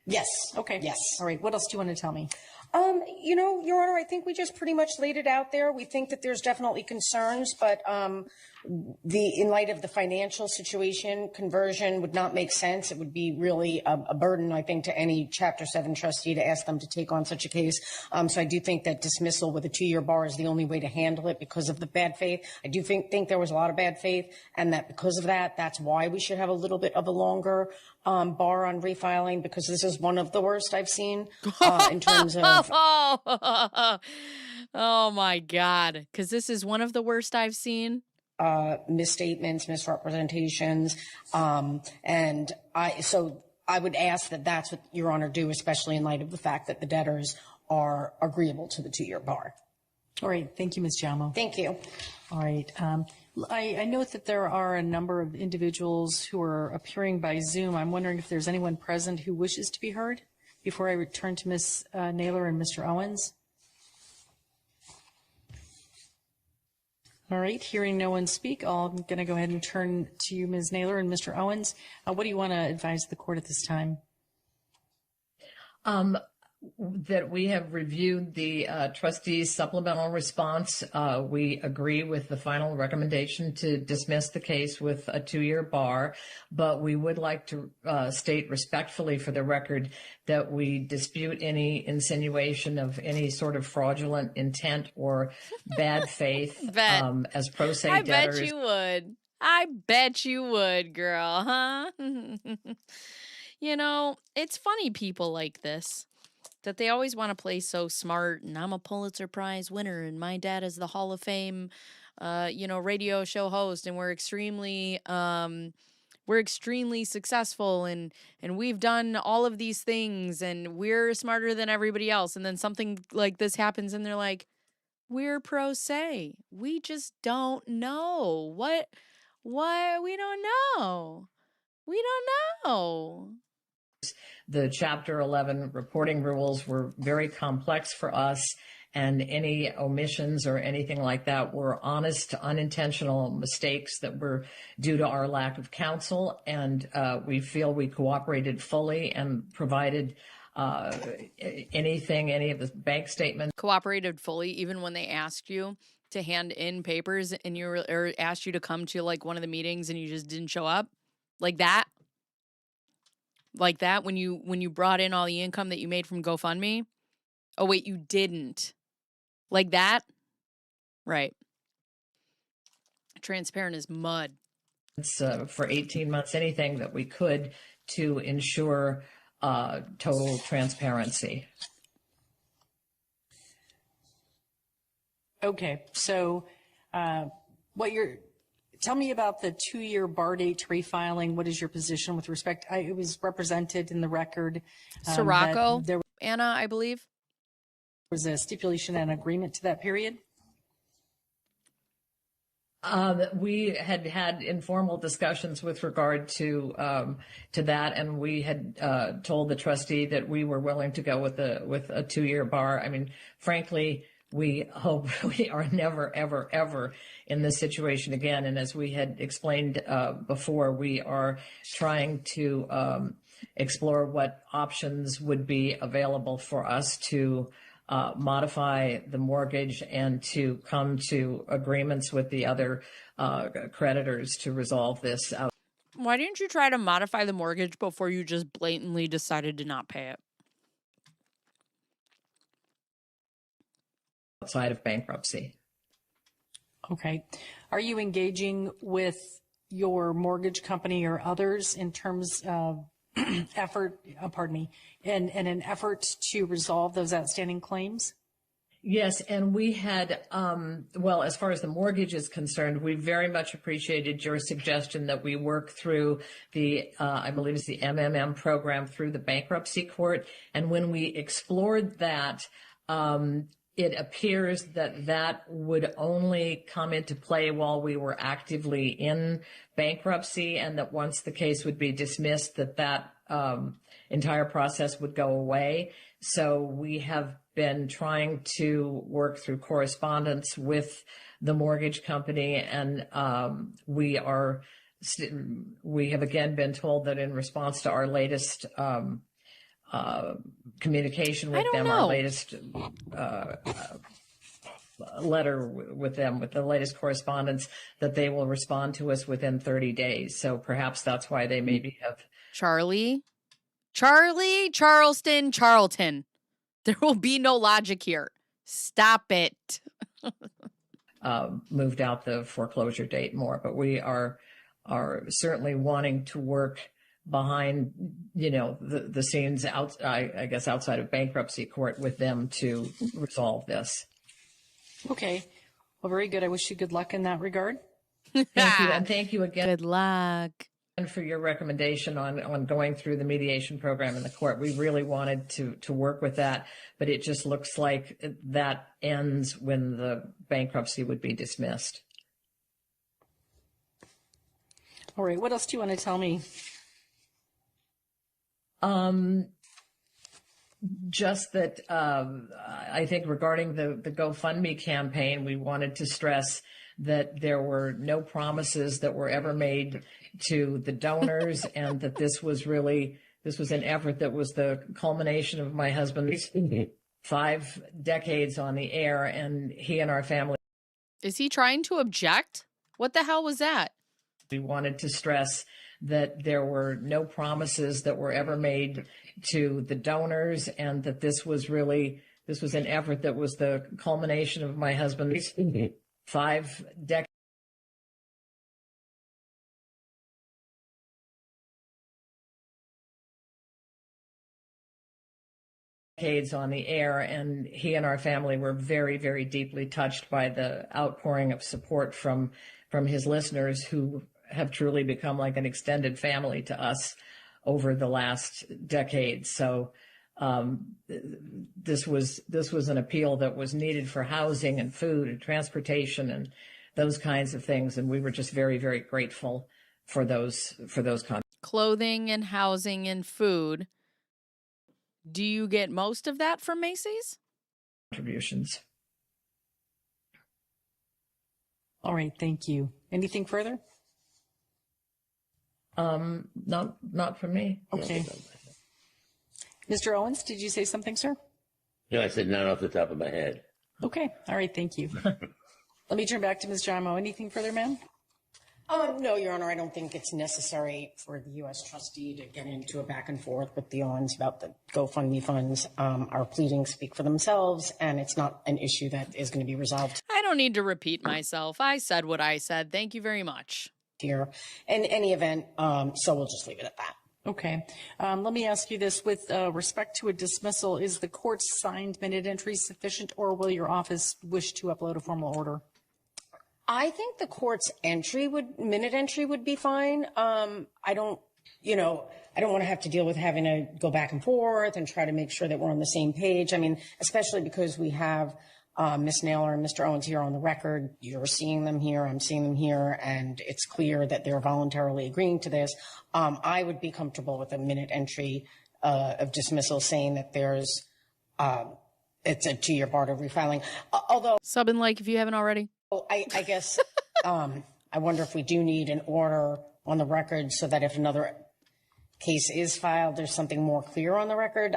Yes. Okay. Yes. All right. What else do you want to tell me? Your Honor, I think we just pretty much laid it out there. We think that there's definitely concerns, but in light of the financial situation, conversion would not make sense. It would be really a burden, I think, to any Chapter 7 trustee to ask them to take on such a case. So I do think that dismissal with a 2-year bar is the only way to handle it because of the bad faith. I do think there was a lot of bad faith, and that because of that, that's why we should have a little bit of a longer bar on refiling, because this is one of the worst I've seen in terms of... Oh my God. Because this is one of the worst I've seen. Misstatements, misrepresentations. And I would ask that that's what Your Honor do, especially in light of the fact that the debtors are agreeable to the 2-year bar. All right. Thank you, Ms. Jamo. Thank you. All right. I note that there are a number of individuals who are appearing by Zoom. I'm wondering if there's anyone present who wishes to be heard before I return to Ms. Naylor and Mr. Owens. All right, hearing no one speak, I'm going to go ahead and turn to you, Ms. Naylor and Mr. Owens. What do you want to advise the court at this time? That we have reviewed the trustee's supplemental response. We agree with the final recommendation to dismiss the case with a 2-year bar, but we would like to state respectfully for the record that we dispute any insinuation of any sort of fraudulent intent or bad faith as pro se debtors. I bet you would, girl, huh? It's funny people like this, that they always want to play so smart, and I'm a Pulitzer Prize winner, and my dad is the Hall of Fame, radio show host, and we're extremely successful, and we've done all of these things, and we're smarter than everybody else. And then something like this happens, and they're like, we're pro se. We just don't know. What? We don't know. We don't know. The Chapter 11 reporting rules were very complex for us, and any omissions or anything like that were honest, unintentional mistakes that were due to our lack of counsel. And we feel we cooperated fully and provided any of the bank statements. Cooperated fully, even when they asked you to hand in papers and or asked you to come to like one of the meetings and you just didn't show up, like that. Like that, when you brought in all the income that you made from GoFundMe. Oh, wait, you didn't. Like that? Right. Transparent as mud. For 18 months, anything that we could to ensure total transparency. Okay, so tell me about the 2-year bar date to refiling. What is your position with respect? It was represented in the record. Sirocco, that there Anna, I believe. was a stipulation and agreement to that period. We had informal discussions with regard to that, and we had told the trustee that we were willing to go with a 2-year bar. I mean, frankly, we hope we are never, ever, ever in this situation again. And as we had explained before, we are trying to explore what options would be available for us to modify the mortgage and to come to agreements with the other creditors to resolve this out. Why didn't you try to modify the mortgage before you just blatantly decided to not pay it? Outside of bankruptcy. Okay. Are you engaging with your mortgage company or others in terms of in an effort to resolve those outstanding claims? Yes, and we had, well, as far as the mortgage is concerned, we very much appreciated your suggestion that we work through the, I believe it's the MMM program through the bankruptcy court. And when we explored that, it appears that that would only come into play while we were actively in bankruptcy, and that once the case would be dismissed, that entire process would go away. So we have been trying to work through correspondence with the mortgage company, and we have again been told that in response to our latest communication with them, our latest letter with them, with the latest correspondence, that they will respond to us within 30 days. So perhaps that's why they maybe have. Charleston, Charlton. There will be no logic here. Stop it. Moved out the foreclosure date more, but we are certainly wanting to work behind, the scenes I guess outside of bankruptcy court with them to resolve this. Okay. Well, very good. I wish you good luck in that regard. Thank you. And thank you again. Good luck. And for your recommendation on going through the mediation program in the court. We really wanted to work with that, but it just looks like that ends when the bankruptcy would be dismissed. All right. What else do you want to tell me? Just that I think regarding the GoFundMe campaign, we wanted to stress that there were no promises that were ever made to the donors, and that this was an effort that was the culmination of my husband's 5 decades on the air, and he and our family. Is he trying to object? What the hell was that? We wanted to stress that there were no promises that were ever made to the donors, and that this was an effort that was the culmination of my husband's 5 decades on the air, and he and our family were very, very deeply touched by the outpouring of support from his listeners, who have truly become like an extended family to us over the last decade. So this was an appeal that was needed for housing and food and transportation and those kinds of things, and we were just very, very grateful for those clothing and housing and food. Do you get most of that from Macy's? Contributions. All right, thank you. Anything further? Not for me. Okay. Mr. Owens, did you say something, sir? No, I said not off the top of my head. Okay. All right. Thank you. Let me turn back to Ms. Jamo. Anything further, ma'am? No, Your Honor, I don't think it's necessary for the U.S. Trustee to get into a back and forth with the Owens about the GoFundMe funds. Our pleadings speak for themselves, and it's not an issue that is going to be resolved. I don't need to repeat myself. I said what I said. Thank you very much. Here, in any event, so we'll just leave it at that. Okay. Let me ask you this. With respect to a dismissal, is the court's signed minute entry sufficient, or will your office wish to upload a formal order? I think the court's minute entry would be fine. I don't want to have to deal with having to go back and forth and try to make sure that we're on the same page. I mean, especially because we have Ms. Naylor and Mr. Owens here on the record. You're seeing them here, I'm seeing them here, and it's clear that they're voluntarily agreeing to this. I would be comfortable with a minute entry of dismissal saying that there's it's a 2-year bar to refiling. Although sub and like if you haven't already. I guess I wonder if we do need an order on the record so that if another case is filed, there's something more clear on the record.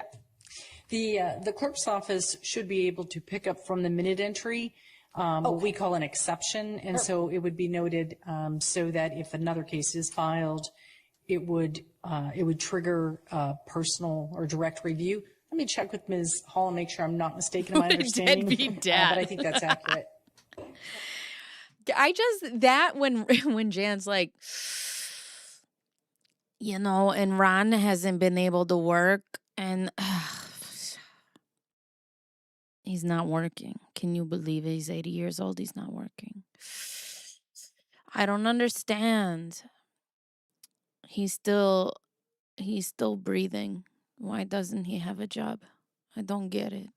The clerk's office should be able to pick up from the minute entry what we call an exception, and so it would be noted so that if another case is filed, it would trigger personal or direct review. Let me check with Ms. Hall and make sure I'm not mistaken in my understanding, but I think that's accurate. When Jan's like, and Ron hasn't been able to work, and he's not working. Can you believe it? He's 80 years old. He's not working. I don't understand. He's still breathing. Why doesn't he have a job? I don't get it.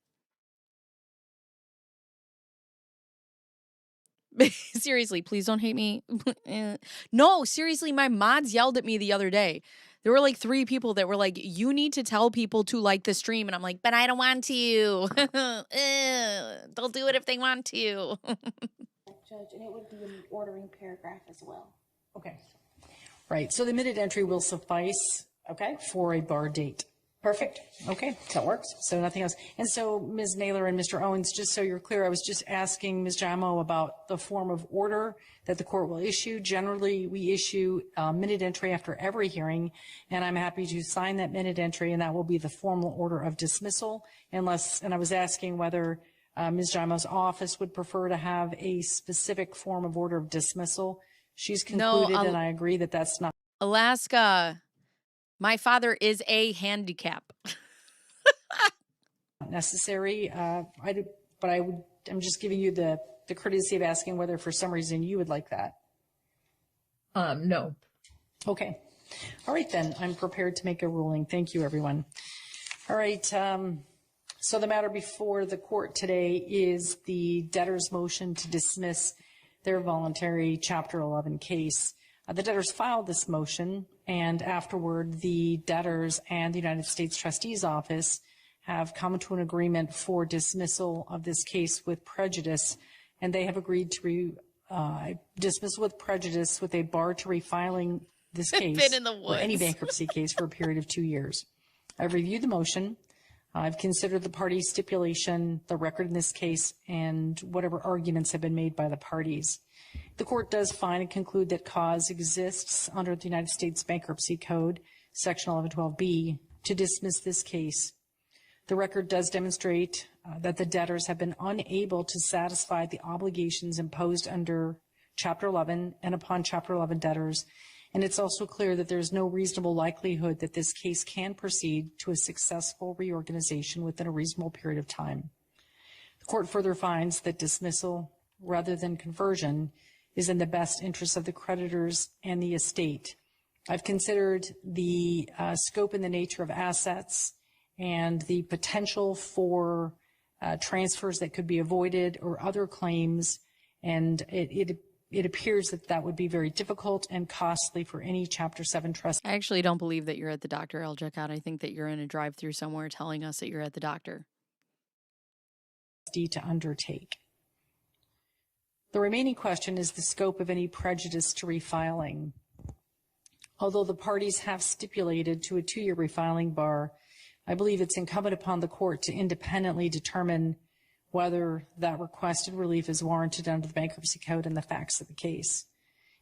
Seriously, please don't hate me. No, seriously, my mods yelled at me the other day. There were like 3 people that were like, you need to tell people to like the stream. And I'm like, but I don't want to. They'll do it if they want to. Judge, and it would be an ordering paragraph as well. Okay. Right. So the minute entry will suffice, okay, for a bar date. Perfect. Okay. That works. So nothing else. And so Ms. Naylor and Mr. Owens, just so you're clear, I was just asking Ms. Jamo about the form of order that the court will issue. Generally, we issue a minute entry after every hearing, and I'm happy to sign that minute entry, and that will be the formal order of dismissal, and I was asking whether Ms. Jamo's office would prefer to have a specific form of order of dismissal. She's concluded, and I agree that that's not. Alaska. My father is a handicap. Necessary. I'm just giving you the courtesy of asking whether for some reason you would like that. No. Okay. All right, then. I'm prepared to make a ruling. Thank you, everyone. All right. So the matter before the court today is the debtor's motion to dismiss their voluntary Chapter 11 case. The debtors filed this motion, and afterward, the debtors and the United States Trustee's Office have come to an agreement for dismissal of this case with prejudice, and they have agreed to dismiss with prejudice with a bar to refiling this case or any bankruptcy case for a period of 2 years. I've reviewed the motion. I've considered the parties' stipulation, the record in this case, and whatever arguments have been made by the parties. The court does find and conclude that cause exists under the United States Bankruptcy Code, Section 1112B, to dismiss this case. The record does demonstrate that the debtors have been unable to satisfy the obligations imposed under Chapter 11 and upon Chapter 11 debtors, and it's also clear that there is no reasonable likelihood that this case can proceed to a successful reorganization within a reasonable period of time. The court further finds that dismissal, rather than conversion, is in the best interest of the creditors and the estate. I've considered the scope and the nature of assets and the potential for transfers that could be avoided or other claims, and it appears that that would be very difficult and costly for any Chapter 7 trustee. I actually don't believe that you're at the doctor, El Jacquard. I think that you're in a drive-through somewhere telling us that you're at the doctor. To undertake. The remaining question is the scope of any prejudice to refiling. Although the parties have stipulated to a 2-year refiling bar, I believe it's incumbent upon the court to independently determine whether that requested relief is warranted under the Bankruptcy Code and the facts of the case.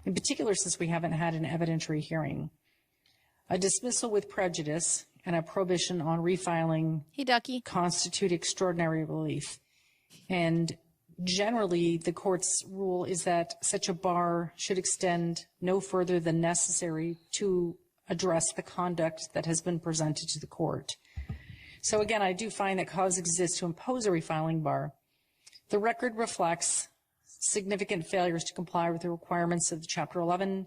In particular, since we haven't had an evidentiary hearing. A dismissal with prejudice and a prohibition on refiling constitute extraordinary relief. And generally, the court's rule is that such a bar should extend no further than necessary to address the conduct that has been presented to the court. So again, I do find that cause exists to impose a refiling bar. The record reflects significant failures to comply with the requirements of Chapter 11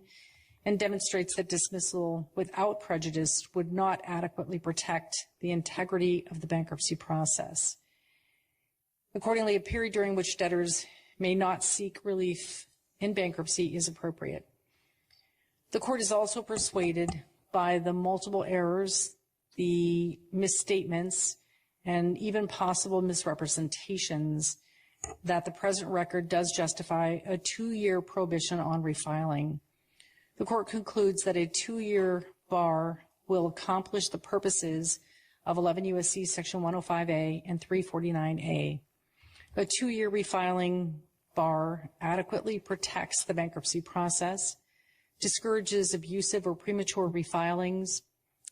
and demonstrates that dismissal without prejudice would not adequately protect the integrity of the bankruptcy process. Accordingly, a period during which debtors may not seek relief in bankruptcy is appropriate. The court is also persuaded by the multiple errors, the misstatements, and even possible misrepresentations that the present record does justify a 2-year prohibition on refiling. The court concludes that a 2-year bar will accomplish the purposes of 11 U.S.C. Section 105A and 349A. A 2-year refiling bar adequately protects the bankruptcy process, discourages abusive or premature refilings,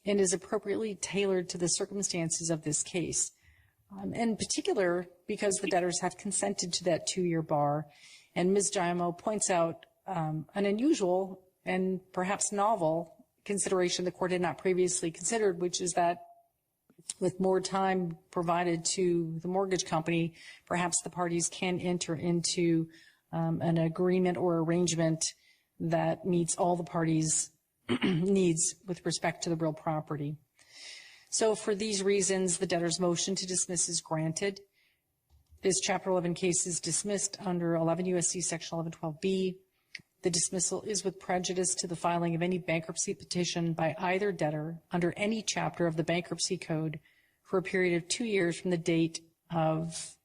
and is appropriately tailored to the circumstances of this case. In particular, because the debtors have consented to that 2-year bar, and Ms. Giamo points out an unusual and perhaps novel consideration the court had not previously considered, which is that with more time provided to the mortgage company, perhaps the parties can enter into an agreement or arrangement that meets all the parties' needs with respect to the real property. So for these reasons, the debtor's motion to dismiss is granted. This Chapter 11 case is dismissed under 11 U.S.C. Section 1112B. The dismissal is with prejudice to the filing of any bankruptcy petition by either debtor under any chapter of the Bankruptcy Code for a period of 2 years from the date of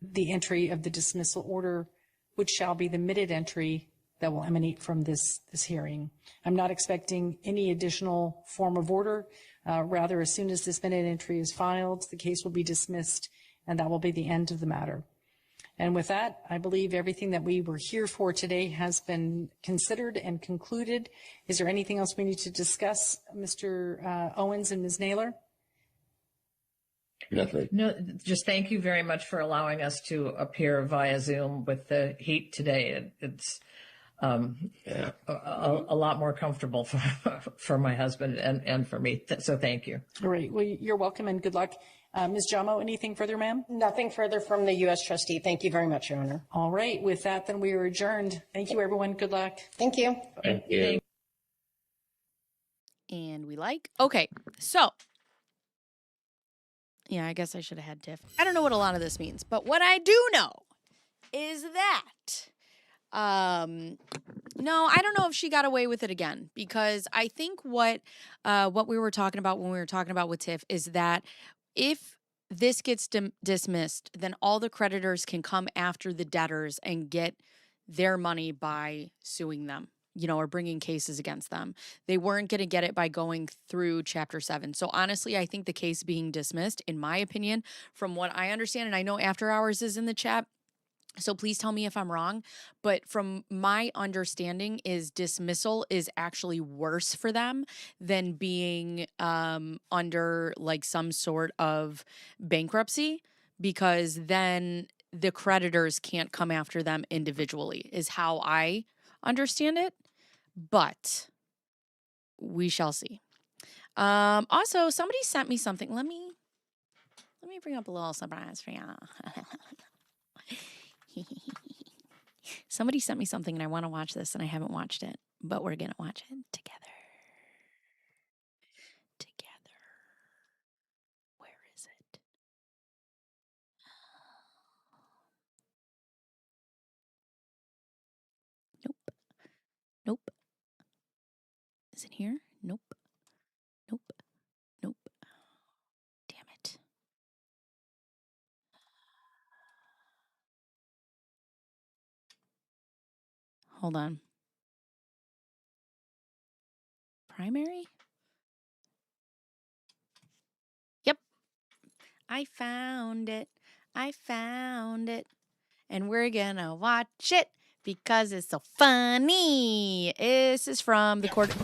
the entry of the dismissal order, which shall be the minute entry that will emanate from this hearing. I'm not expecting any additional form of order. Rather, as soon as this minute entry is filed, the case will be dismissed, and that will be the end of the matter. And with that, I believe everything that we were here for today has been considered and concluded. Is there anything else we need to discuss, Mr. Owens and Ms. Naylor? Nothing. No, just thank you very much for allowing us to appear via Zoom with the heat today. It's a lot more comfortable for my husband and for me. So thank you. All right. Well, you're welcome and good luck. Ms. Giamo, anything further, ma'am? Nothing further from the U.S. Trustee. Thank you very much, Your Honor. All right. With that, then we are adjourned. Thank you, everyone. Good luck. Thank you. Thank you. And we like. Okay, so. Yeah, I guess I should have had Tiff. I don't know what a lot of this means, but what I do know is that, no, I don't know if she got away with it again, because I think what we were talking about when we were talking about with Tiff is that if this gets dismissed, then all the creditors can come after the debtors and get their money by suing them, or bringing cases against them. They weren't going to get it by going through Chapter 7. So honestly, I think the case being dismissed, in my opinion, from what I understand, and I know After Hours is in the chat, so please tell me if I'm wrong, but from my understanding is dismissal is actually worse for them than being under like some sort of bankruptcy, because then the creditors can't come after them individually, is how I understand it. But we shall see. Also, somebody sent me something. Let me bring up a little surprise for you. Somebody sent me something and I want to watch this and I haven't watched it, but we're going to watch it together. Where is it? Nope. Is it here? Nope. Damn it. Hold on. Primary? Yep. I found it. And we're gonna watch it because it's so funny. This is from the Court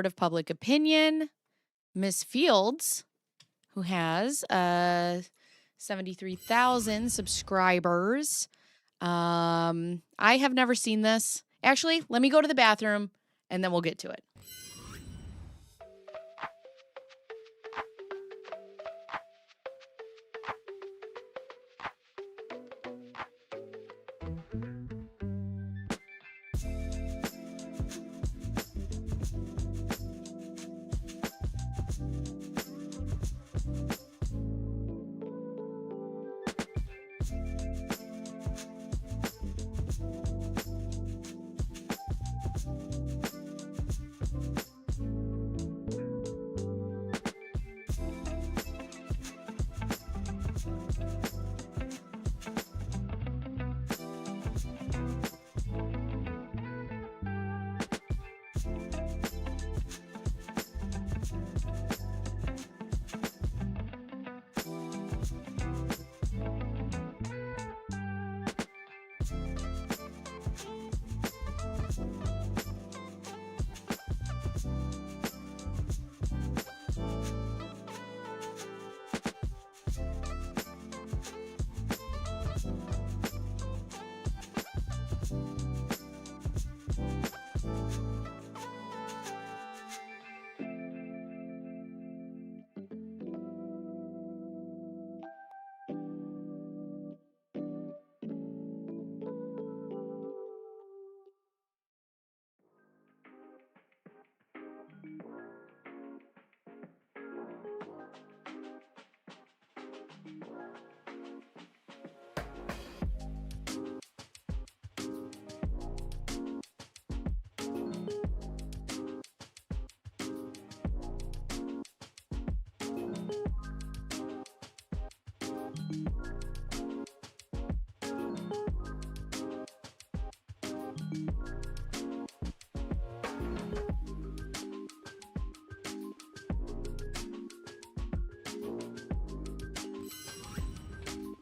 of Public Opinion. Miss Fields, who has 73,000 subscribers. I have never seen this. Actually, let me go to the bathroom and then we'll get to it.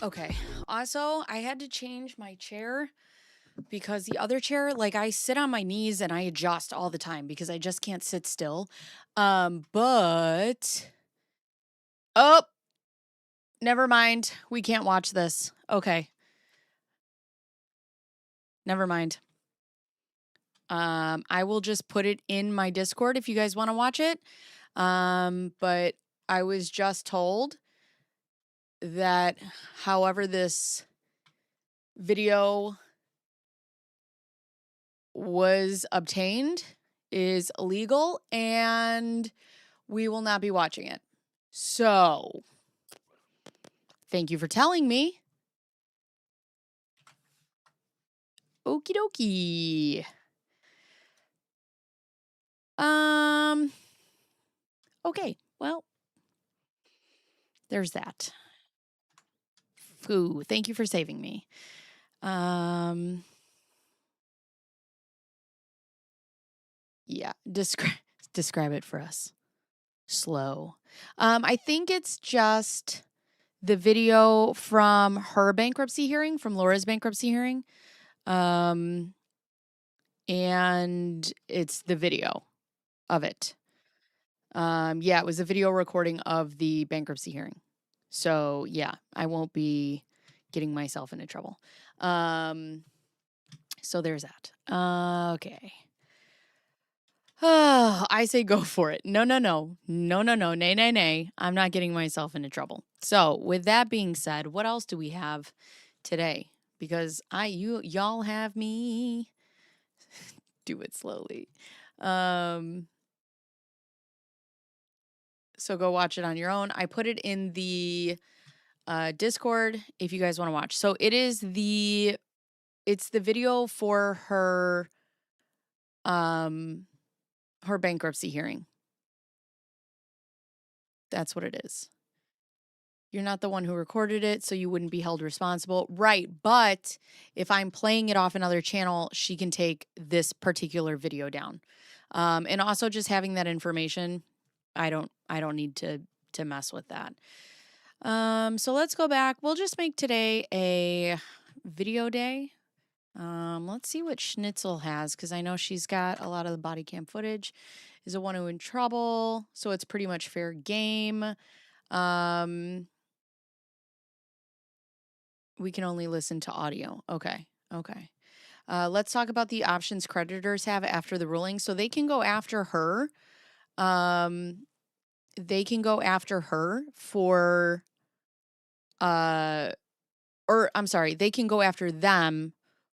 Okay. Also, I had to change my chair because the other chair, like I sit on my knees and I adjust all the time because I just can't sit still. But oh, never mind. We can't watch this. Okay. Never mind. I will just put it in my Discord if you guys want to watch it. But I was just told that however this video was obtained is illegal and we will not be watching it. So, thank you for telling me. Okie dokie. Okay, well, there's that. Ooh, thank you for saving me. Yeah, describe it for us. Slow. I think it's just the video from her bankruptcy hearing, from Laura's bankruptcy hearing. And it's the video of it. Yeah, it was a video recording of the bankruptcy hearing. So, yeah, I won't be getting myself into trouble. So there's that. Okay. I say go for it. No. Nay. I'm not getting myself into trouble. So, with that being said, what else do we have today? Because y'all have me do it slowly. So go watch it on your own. I put it in the Discord if you guys want to watch. So it's the video for her her bankruptcy hearing. That's what it is. You're not the one who recorded it, so you wouldn't be held responsible. Right, but if I'm playing it off another channel, she can take this particular video down. And also just having that information, I don't need to mess with that. So let's go back. We'll just make today a video day. Let's see what Schnitzel has, because I know she's got a lot of the body cam footage. Is a one who in trouble, so it's pretty much fair game. We can only listen to audio. Okay. Let's talk about the options creditors have after the ruling. So they can go after her. They can go after her for they can go after them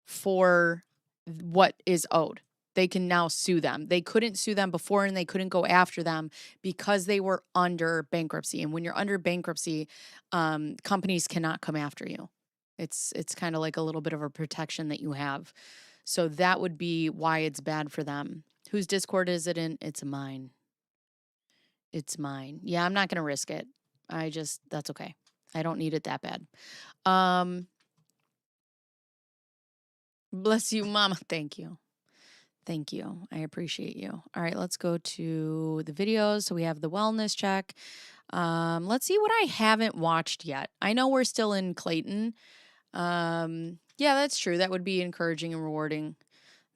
for what is owed. They can now sue them. They couldn't sue them before and they couldn't go after them because they were under bankruptcy. And when you're under bankruptcy, companies cannot come after you. It's kind of like a little bit of a protection that you have. So that would be why it's bad for them. Whose Discord is it in? It's mine. It's mine. Yeah, I'm not going to risk it. That's okay. I don't need it that bad. Bless you, Mama. Thank you. I appreciate you. All right, let's go to the videos. So we have the wellness check. Let's see what I haven't watched yet. I know we're still in Clayton. Yeah, that's true. That would be encouraging and rewarding.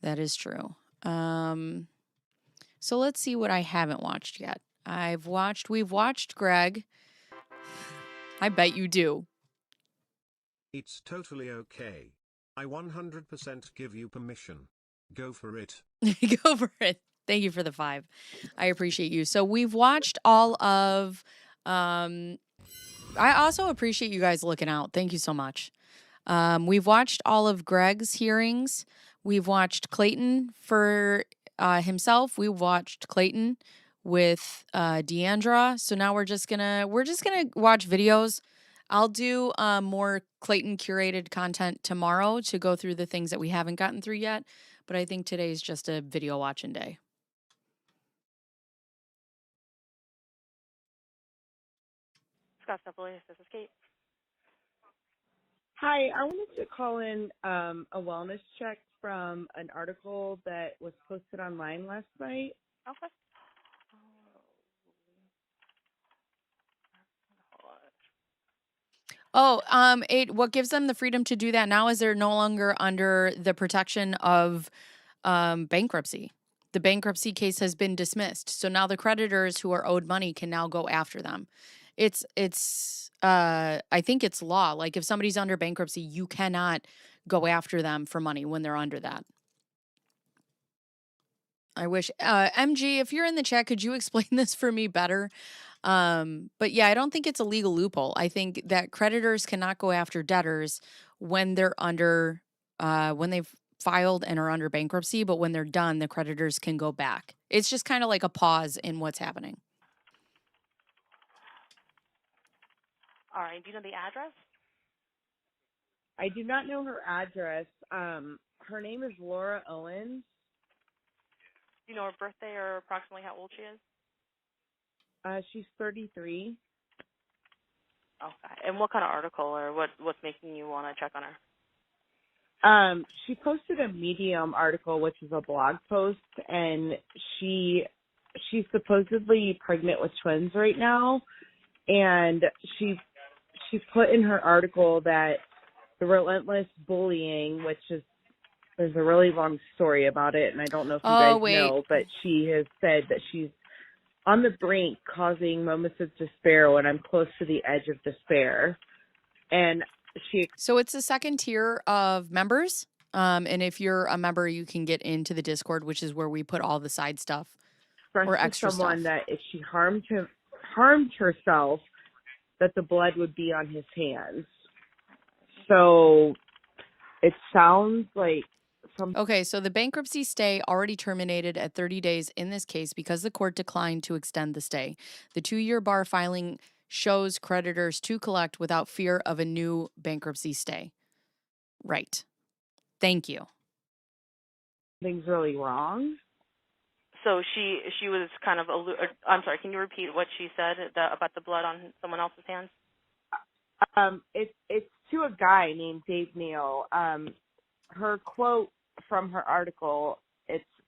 That is true. So let's see what I haven't watched yet. We've watched Greg. I bet you do. It's totally okay. I 100% give you permission. Go for it. Go for it. Thank you for the 5. I appreciate you. So we've watched all of, I also appreciate you guys looking out. Thank you so much. We've watched all of Greg's hearings. We've watched Clayton for himself. We watched Clayton with Deandra. So now we're just gonna watch videos. I'll do more Clayton curated content tomorrow to go through the things that we haven't gotten through yet. But I think today's just a video watching day. Scottsdale Police, this is Kate. Hi, I wanted to call in a wellness check from an article that was posted online last night. Okay. What gives them the freedom to do that now is they're no longer under the protection of bankruptcy. The bankruptcy case has been dismissed. So now the creditors who are owed money can now go after them. I think it's law. Like if somebody's under bankruptcy, you cannot go after them for money when they're under that. I wish MG, if you're in the chat, could you explain this for me better? But yeah, I don't think it's a legal loophole. I think that creditors cannot go after debtors when they're under when they've filed and are under bankruptcy, but when they're done, the creditors can go back. It's just kind of like a pause in what's happening. All right. Do you know the address? I do not know her address. Her name is Laura Owens. Do you know her birthday or approximately how old she is? She's 33. Okay. And what kind of article or what's making you want to check on her? She posted a Medium article, which is a blog post, and she's supposedly pregnant with twins right now, and she put in her article that the relentless bullying, which is there's a really long story about it, and I don't know if you guys know, but she has said that she's on the brink, causing moments of despair when I'm close to the edge of despair, and So it's the second tier of members. And if you're a member, you can get into the Discord, which is where we put all the side stuff or extra someone stuff. that if she harmed herself, that the blood would be on his hands. So it sounds like Okay, so the bankruptcy stay already terminated at 30 days in this case because the court declined to extend the stay. The 2-year bar filing shows creditors to collect without fear of a new bankruptcy stay. Right. Thank you. Something's really wrong. So she was kind of I'm sorry. Can you repeat what she said about the blood on someone else's hands? It's to a guy named Dave Neal. Her quote from her article,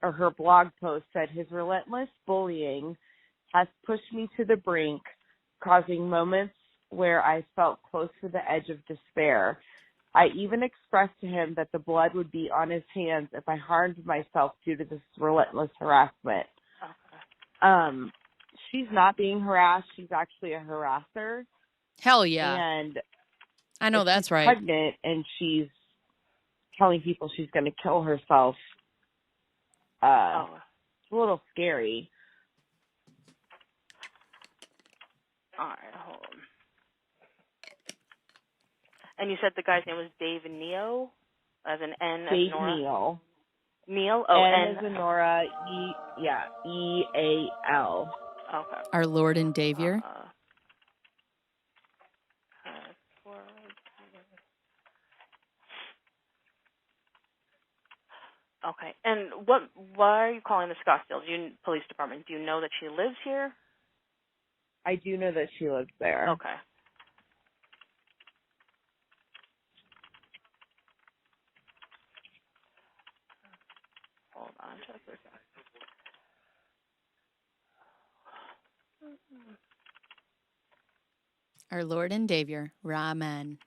her blog post said, "His relentless bullying has pushed me to the brink, causing moments where I felt close to the edge of despair. I even expressed to him that the blood would be on his hands if I harmed myself due to this relentless harassment." Okay. She's not being harassed. She's actually a harasser. Hell yeah. And I know that's she's right. pregnant and she's telling people she's going to kill herself. It's a little scary. All right, hold on. And you said the guy's name was Dave Neo, as an N as Dave Nora? Neal. Neal? Oh, N as in Nora, E-A-L. Okay. Our Lord and Savior. Okay. And why are you calling the Scottsdale Police Department? Do you know that she lives here? I do know that she lives there. Okay. Hold on just a second. Our Lord and Savior. Ramen.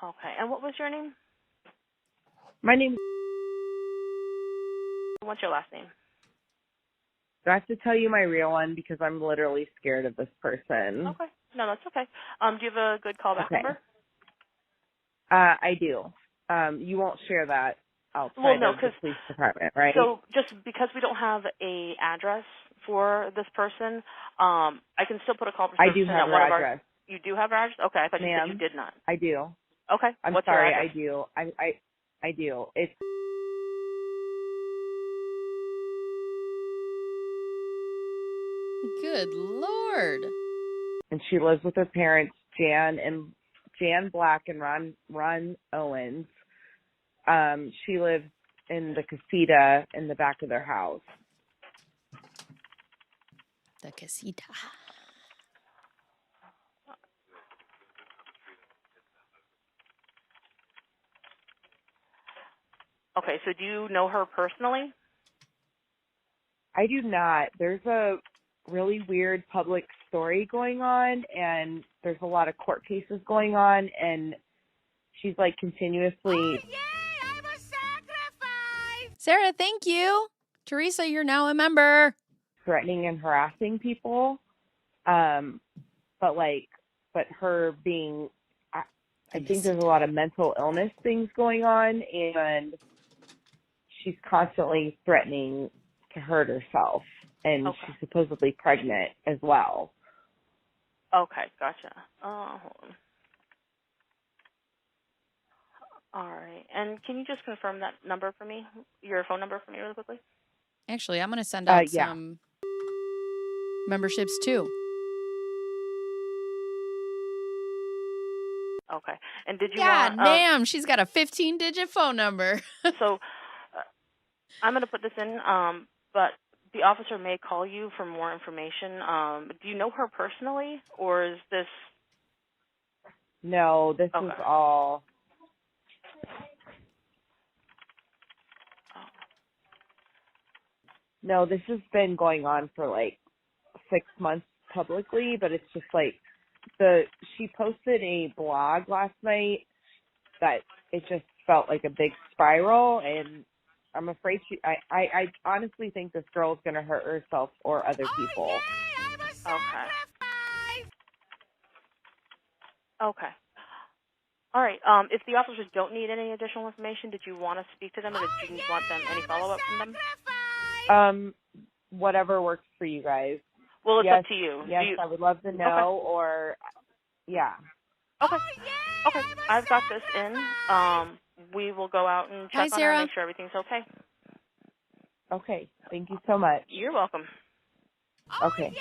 Okay. And what was your name? My name. What's your last name? Do I have to tell you my real one because I'm literally scared of this person? Okay. No, that's okay. Do you have a good callback number? I do. You won't share that outside of the police department, right? So just because we don't have a address for this person, I can still put a call. I do have her address. You do have her address? Okay, I thought you said you did not. I do. Okay. I'm What's sorry, your I address? do. I do. It's Good Lord. And she lives with her parents, Jan Black and Ron Owens. She lives in the casita in the back of their house. The casita. Okay, so do you know her personally? I do not. There's a really weird public story going on, and there's a lot of court cases going on, and she's like continuously. Sarah, thank you. Teresa, you're now a member. Threatening and harassing people. But her being, I think there's a lot of mental illness things going on, and she's constantly threatening to hurt herself, and she's supposedly pregnant as well. Okay, gotcha. Hold on. All right. And can you just confirm that number for me, your phone number for me really quickly? Actually, I'm going to send out some memberships too. Okay. And did you God want... damn, she's got a 15-digit phone number. So I'm going to put this in, but the officer may call you for more information. Do you know her personally, or is this... No, this is all... No, this has been going on for like 6 months publicly, but it's just like she posted a blog last night that it just felt like a big spiral, and I'm afraid I honestly think this girl is going to hurt herself or other people. Okay. All right. If the officers don't need any additional information, did you want to speak to them, or did you want them any follow-up from them? Whatever works for you guys. Well, it's up to you. Yes, I would love to know, or, yeah. Okay. Okay. I've got this in. We will go out and check on her and make sure everything's okay. Okay. Thank you so much. You're welcome. Okay.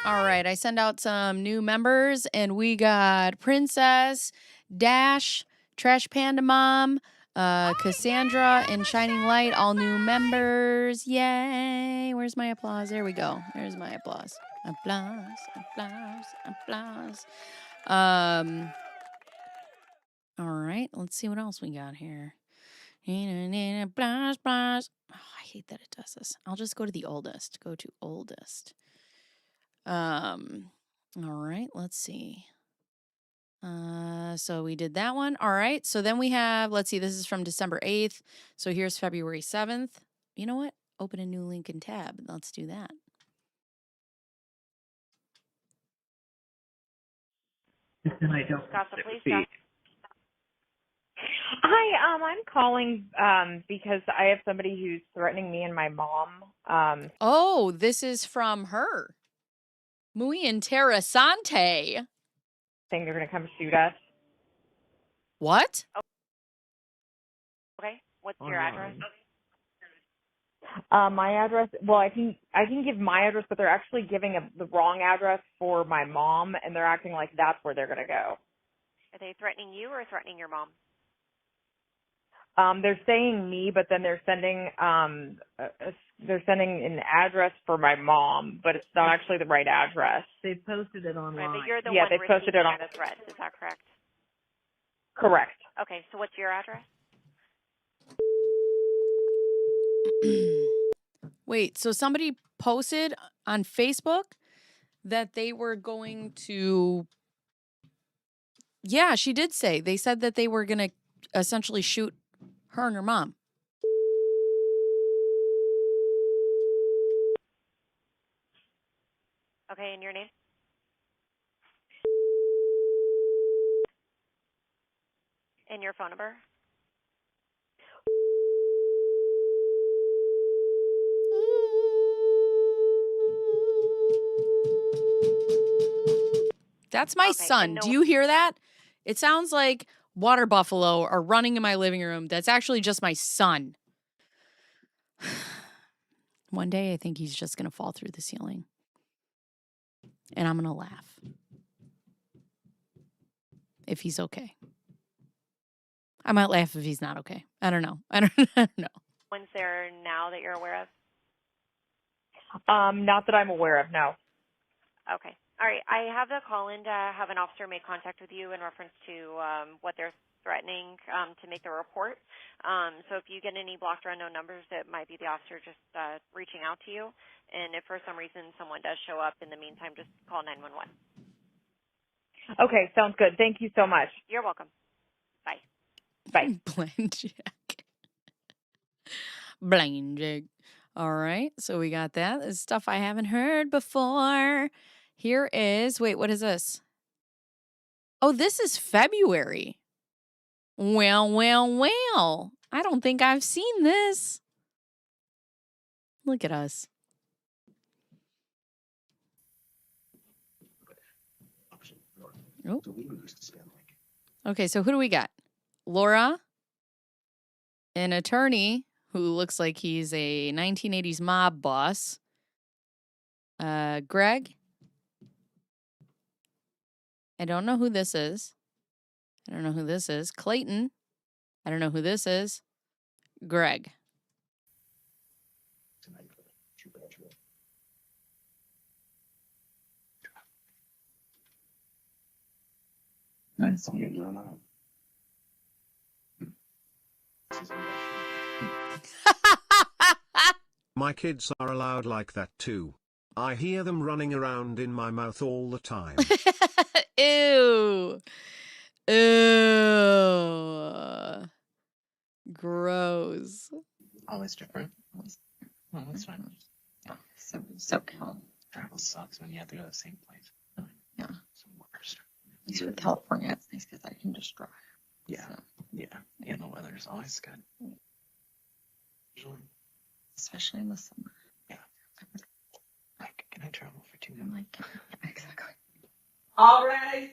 All right, I send out some new members, and we got Princess, Dash, Trash Panda Mom, Cassandra, and Shining Light, all new members. Yay! Where's my applause? There we go. There's my applause. Applause, applause, applause. All right, let's see what else we got here. Applause, applause. Oh, I hate that it does this. I'll just go to the oldest. Go to oldest. All right, let's see. So we did that one. All right. So then we have, let's see, this is from December 8th. So here's February 7th. You know what? Open a new link and tab. Let's do that. Scottsdale Police. Hi, I'm calling because I have somebody who's threatening me and my mom. Oh, this is from her. Muy interesante. Saying they're going to come shoot us. What? Okay. What's your address? My address. Well, I can give my address, but they're actually giving the wrong address for my mom, and they're acting like that's where they're going to go. Are they threatening you or threatening your mom? They're saying me, but then they're sending an address for my mom, but it's not actually the right address. They posted it online. Right, but you're the yeah, one they posted it on the threats. Is that correct? Correct. Okay. So what's your address? Wait, so somebody posted on Facebook that they were going to... Yeah, she did say. They said that they were going to essentially shoot her and her mom. Okay, and your name? And your phone number? That's my son. Do you hear that? It sounds like water buffalo are running in my living room. That's actually just my son. One day I think he's just going to fall through the ceiling. And I'm going to laugh. If he's okay. I might laugh if he's not okay. I don't know. I don't know. One's there now that you're aware of? Not that I'm aware of, no. Okay. All right. I have the call in to have an officer make contact with you in reference to what they're threatening to make the report. So if you get any blocked or unknown numbers, it might be the officer just reaching out to you. And if for some reason someone does show up in the meantime, just call 911. Okay, sounds good. Thank you so much. You're welcome. Bye. Bye. Blackjack. Blackjack. All right, so we got that. This is stuff I haven't heard before. Here is, wait, what is this? Oh, this is February. Well. I don't think I've seen this. Look at us. Oh. Okay, so who do we got? Laura, an attorney who looks like he's a 1980s mob boss. Greg. I don't know who this is. I don't know who this is. Clayton. I don't know who this is. Greg. My kids are allowed like that too. I hear them running around in my mouth all the time. Ew. Ew. Gross. Always different. Well, that's fine. Yeah, so calm. Travel sucks when you have to go to the same place. Yeah. It's the worst. At least with California, it's nice because I can just drive. Yeah. So. Yeah. And the weather's always good. Especially in the summer. Yeah. Like, can I travel for 2 months? Like, exactly. All right.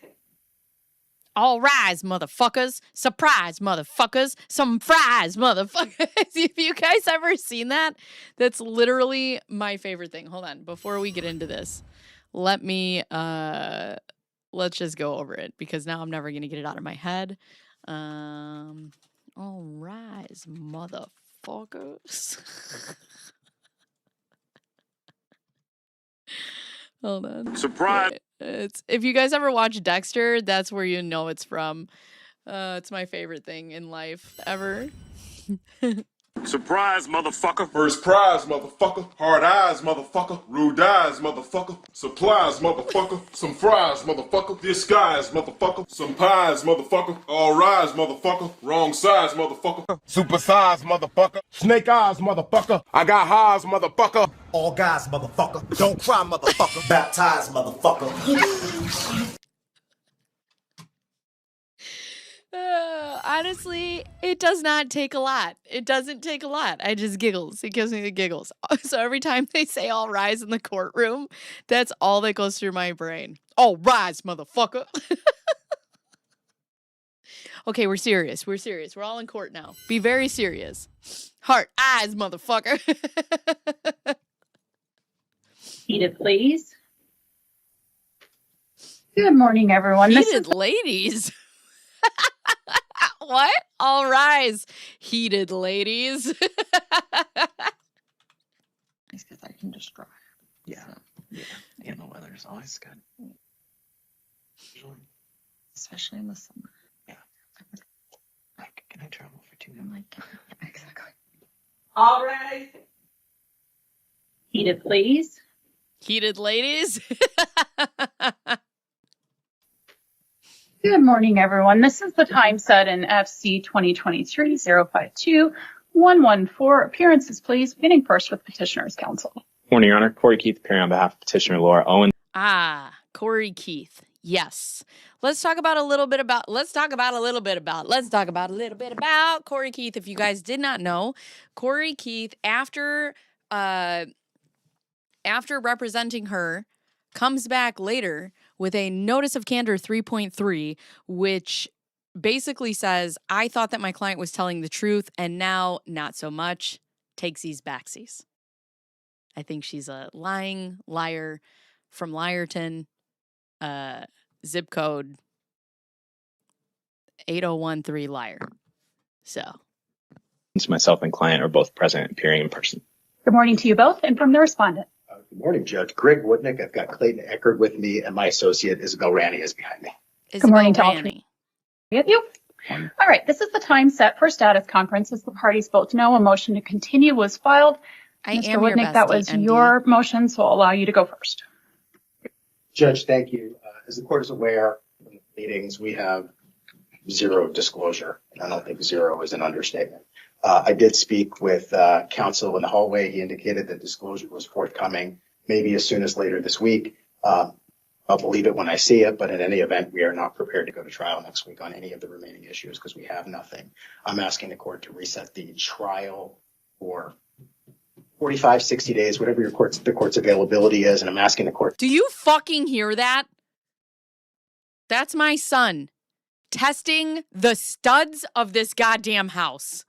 All rise, motherfuckers. Surprise, motherfuckers. Some fries, motherfuckers. Have you guys ever seen that? That's literally my favorite thing. Hold on. Before we get into this, let's just go over it because now I'm never going to get it out of my head. All rise, motherfuckers. Hold on. Surprise. It's if you guys ever watch Dexter, that's where you know it's from. It's my favorite thing in life ever. Surprise, motherfucker. First prize, motherfucker. Hard eyes, motherfucker. Rude eyes, motherfucker. Supplies, motherfucker. Some fries, motherfucker. Disguise, motherfucker. Some pies, motherfucker. All rise, motherfucker. Wrong size, motherfucker. Super size, motherfucker. Snake eyes, motherfucker. I got highs, motherfucker. All guys, motherfucker. Don't cry, motherfucker. Baptized, motherfucker. Honestly, it does not take a lot. It doesn't take a lot. I just giggles. It gives me the giggles. So every time they say all rise in the courtroom, that's all that goes through my brain. All rise, motherfucker. Okay, we're serious. We're serious. We're all in court now. Be very serious. Heart, eyes, motherfucker. Seated, please. Good morning, everyone. Heated ladies. What? All rise, heated ladies. Because I can just drive. Yeah. Yeah. And the weather's always good. Especially in the summer. Yeah. Like, can I travel for 2 months? Like, exactly. All right. Seated, please. Heated ladies. Good morning, everyone. This is the time set in FC 2023-052-114. Appearances, please. Beginning first with Petitioner's Counsel. Morning, Your Honor. Corey Keith appearing on behalf of Petitioner Laura Owens. Corey Keith. Yes. Let's talk about a little bit about Corey Keith. If you guys did not know, Corey Keith, after representing her, comes back later with a notice of candor 3.3, which basically says, I thought that my client was telling the truth, and now not so much. Takesies backsies. I think she's a lying liar from Liarton, zip code 8013 liar. So. Myself and client are both present and appearing in person. Good morning to you both, and from the respondent. Good morning, Judge. Greg Woodnick. I've got Clayton Eckert with me, and my associate Isabel Ranny is behind me. Good morning to all three of you. All right, this is the time set for status conference. As the parties both know, a motion to continue was filed. I Mr. am your Woodnick, that bestie, was MD. your motion, so I'll allow you to go first. Judge, thank you. As the court is aware, in the meetings, we have zero disclosure. And I don't think zero is an understatement. I did speak with counsel in the hallway. He indicated that disclosure was forthcoming, maybe as soon as later this week. I'll believe it when I see it, but in any event, we are not prepared to go to trial next week on any of the remaining issues because we have nothing. I'm asking the court to reset the trial for 45, 60 days, whatever the court's availability is, and I'm asking the court. Do you fucking hear that? That's my son testing the studs of this goddamn house.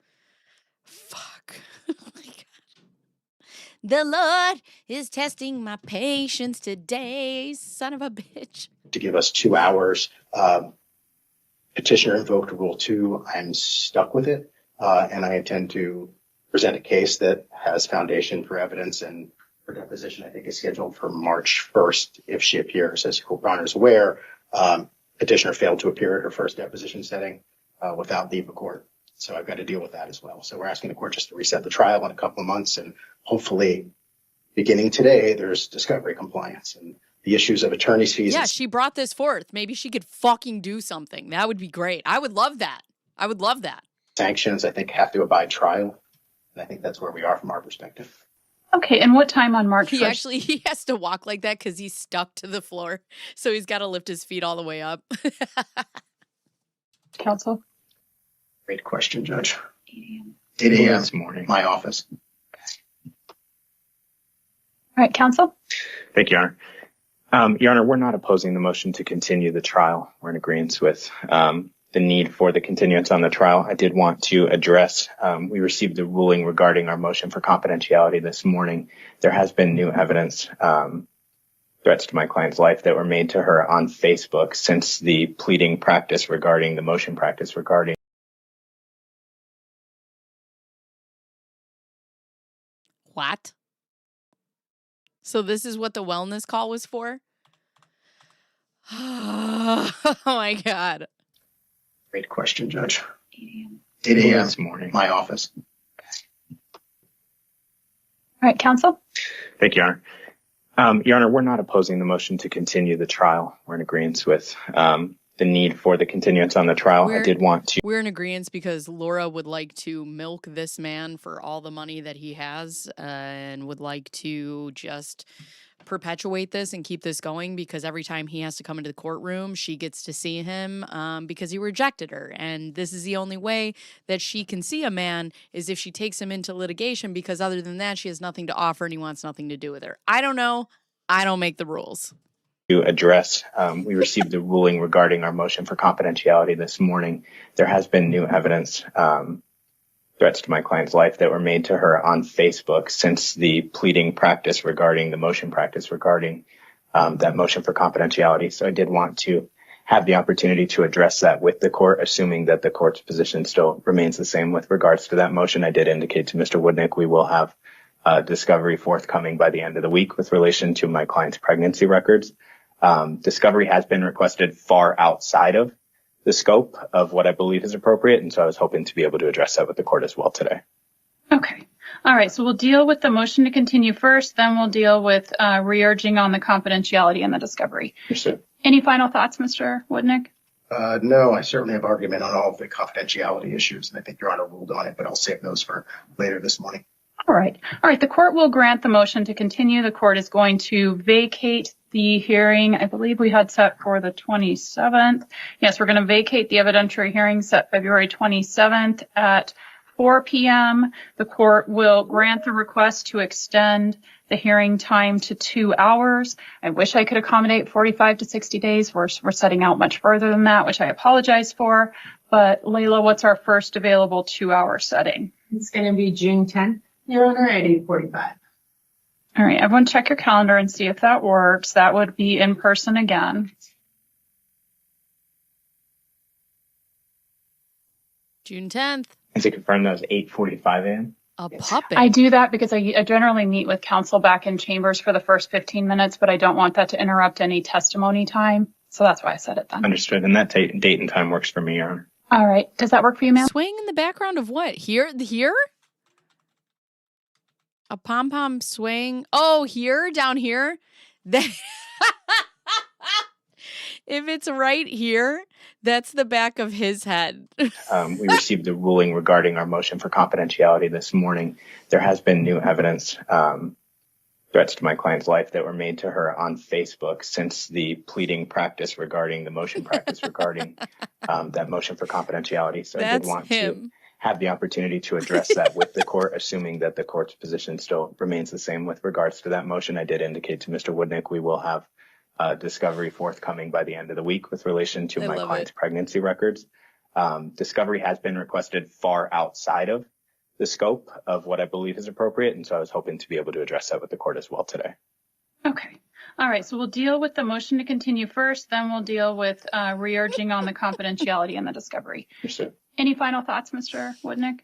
Fuck. Oh my God. The Lord is testing my patience today, son of a bitch. To give us 2 hours. Petitioner invoked Rule 2. I'm stuck with it, and I intend to present a case that has foundation for evidence, and her deposition, I think, is scheduled for March 1st if she appears. As Your Honor is aware, petitioner failed to appear at her first deposition setting without leave of court. So I've got to deal with that as well. So we're asking the court just to reset the trial in a couple of months, and hopefully beginning today, there's discovery compliance and the issues of attorney's fees. Yeah, she brought this forth. Maybe she could fucking do something. That would be great. I would love that. I would love that. Sanctions, I think, have to abide trial. And I think that's where we are from our perspective. Okay, and what time on March 1st? He has to walk like that because he's stuck to the floor. So he's got to lift his feet all the way up. Counsel? Great question, Judge. 8 a.m. this morning, my office. All right, counsel? Thank you, Your Honor. Your Honor, we're not opposing the motion to continue the trial. We're in agreement with the need for the continuance on the trial. I did want to address, we received the ruling regarding our motion for confidentiality this morning. There has been new evidence, threats to my client's life that were made to her on Facebook since the pleading practice regarding the motion practice regarding. What? So this is what the wellness call was for? Oh my God. Great question, Judge. 8 a.m. this morning, my office. All right, counsel? Thank you, Your Honor. Your Honor, we're not opposing the motion to continue the trial. We're in agreement with the need for the continuance on the trial. I did want to. We're in agreement because Laura would like to milk this man for all the money that he has and would like to just perpetuate this and keep this going because every time he has to come into the courtroom, she gets to see him because he rejected her. And this is the only way that she can see a man is if she takes him into litigation because other than that, she has nothing to offer and he wants nothing to do with her. I don't know. I don't make the rules. To address, we received the ruling regarding our motion for confidentiality this morning. There has been new evidence, threats to my client's life that were made to her on Facebook since the pleading practice regarding the motion practice regarding that motion for confidentiality. So I did want to have the opportunity to address that with the court, assuming that the court's position still remains the same with regards to that motion. I did indicate to Mr. Woodnick we will have discovery forthcoming by the end of the week with relation to my client's pregnancy records. Discovery has been requested far outside of the scope of what I believe is appropriate, and so I was hoping to be able to address that with the court as well today. Okay. All right, so we'll deal with the motion to continue first, then we'll deal with re-urging on the confidentiality and the discovery. Understood. Any final thoughts, Mr. Woodnick? No, I certainly have argument on all of the confidentiality issues, and I think Your Honor ruled on it, but I'll save those for later this morning. All right. The court will grant the motion to continue. The court is going to vacate the hearing. I believe we had set for the 27th. Yes, we're going to vacate the evidentiary hearing set February 27th at 4 p.m. The court will grant the request to extend the hearing time to 2 hours. I wish I could accommodate 45 to 60 days. We're setting out much further than that, which I apologize for. But Layla, what's our first available 2-hour setting? It's going to be June 10th, Your Honor, at 8:45. All right, everyone check your calendar and see if that works. That would be in person again. June 10th. And to confirm that was 8:45 a.m.? A puppet. I do that because I generally meet with counsel back in chambers for the first 15 minutes, but I don't want that to interrupt any testimony time. So that's why I said it then. Understood. And that date and time works for me, Your Honor. All right. Does that work for you, ma'am? Swaying in the background of what? Here? A pom-pom swaying. Oh, here? Down here? That if it's right here, that's the back of his head. We received a ruling regarding our motion for confidentiality this morning. There has been new evidence, threats to my client's life that were made to her on Facebook since the pleading practice regarding the motion practice regarding that motion for confidentiality. So I did want to have the opportunity to address that with the court, assuming that the court's position still remains the same with regards to that motion. I did indicate to Mr. Woodnick we will have discovery forthcoming by the end of the week with relation to my client's pregnancy records. Discovery has been requested far outside of the scope of what I believe is appropriate, and so I was hoping to be able to address that with the court as well today. Okay. All right. So we'll deal with the motion to continue first, then we'll deal with re-urging on the confidentiality and the discovery. Yes, sir. Any final thoughts, Mr. Woodnick?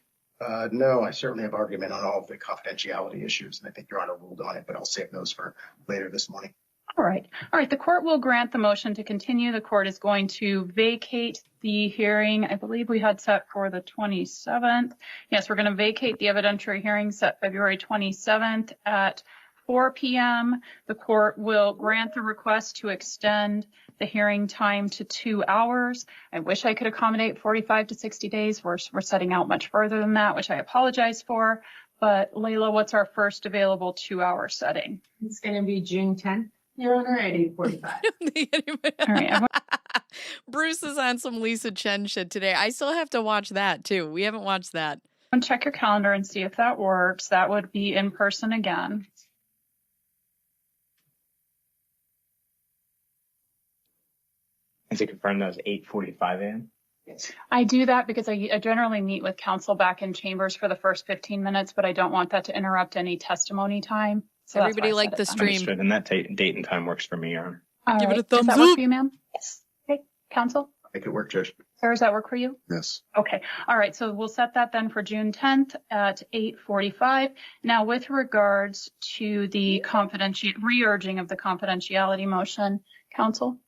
No, I certainly have argument on all of the confidentiality issues, and I think Your Honor ruled on it, but I'll save those for later this morning. All right. All right. The court will grant the motion to continue. The court is going to vacate the hearing. I believe we had set for the 27th. Yes, we're going to vacate the evidentiary hearing set February 27th at 4 p.m. The court will grant the request to extend the hearing time to 2 hours. I wish I could accommodate 45 to 60 days. We're setting out much further than that, which I apologize for. But Layla, what's our first available 2-hour setting? It's going to be June 10th, Your Honor, at 8:45. All right. Bruce is on some Lisa Chen shit today. I still have to watch that too. We haven't watched that. Check your calendar and see if that works. That would be in person again. And to confirm, that was 8:45 a.m.? Yes. I do that because I generally meet with counsel back in chambers for the first 15 minutes, but I don't want that to interrupt any testimony time. So everybody liked the stream. Understood, and that date and time works for me, Your Honor. Give it a thumbs Does that work up. for you, ma'am? Yes. Okay, counsel? Make it work, Judge. Sarah, does that work for you? Yes. Okay. All right. So we'll set that then for June 10th at 8:45. Now, with regards to the re-urging of the confidentiality motion, counsel?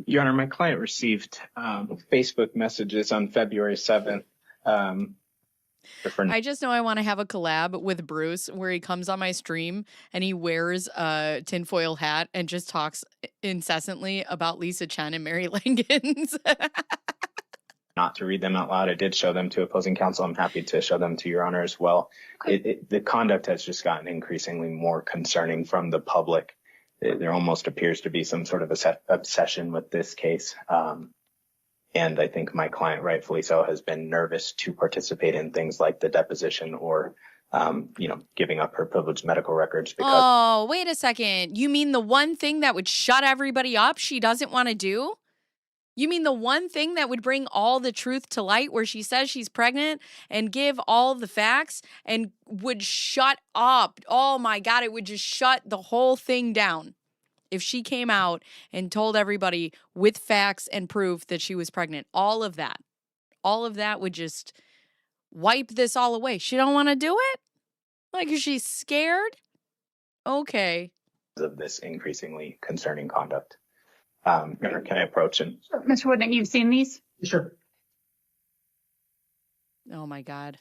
Your Honor, my client received Facebook messages on February 7th. I just know I want to have a collab with Bruce where he comes on my stream and he wears a tinfoil hat and just talks incessantly about Lisa Chen and Mary Langens. Not to read them out loud. I did show them to opposing counsel. I'm happy to show them to Your Honor as well. The conduct has just gotten increasingly more concerning from the public. There almost appears to be some sort of obsession with this case. And I think my client, rightfully so, has been nervous to participate in things like the deposition or, giving up her privileged medical records because. Oh, wait a second. You mean the one thing that would shut everybody up she doesn't want to do? You mean the one thing that would bring all the truth to light where she says she's pregnant and give all the facts and would shut up? Oh my God, it would just shut the whole thing down. If she came out and told everybody with facts and proof that she was pregnant, all of that would just wipe this all away. She don't want to do it? Like, is she scared? Okay. Of this increasingly concerning conduct. Your Honor, can I approach and? Sure. Mr. Woodnick, you've seen these? Sure. Oh my God.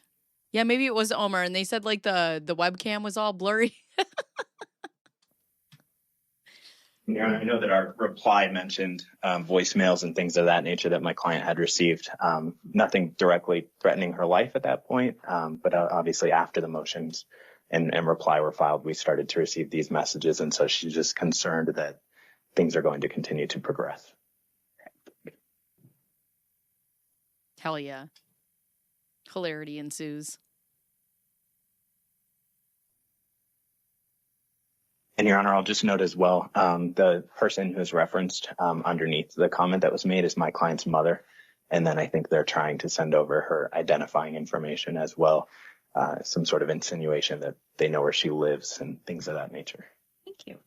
Yeah, maybe it was Omer and they said like the webcam was all blurry. Your Honor, I know that our reply mentioned voicemails and things of that nature that my client had received. Nothing directly threatening her life at that point, but obviously after the motions and reply were filed, we started to receive these messages, and so she's just concerned that things are going to continue to progress. Hell yeah. Hilarity ensues. And Your Honor, I'll just note as well, the person who's referenced underneath the comment that was made is my client's mother. And then I think they're trying to send over her identifying information as well, some sort of insinuation that they know where she lives and things of that nature. Thank you.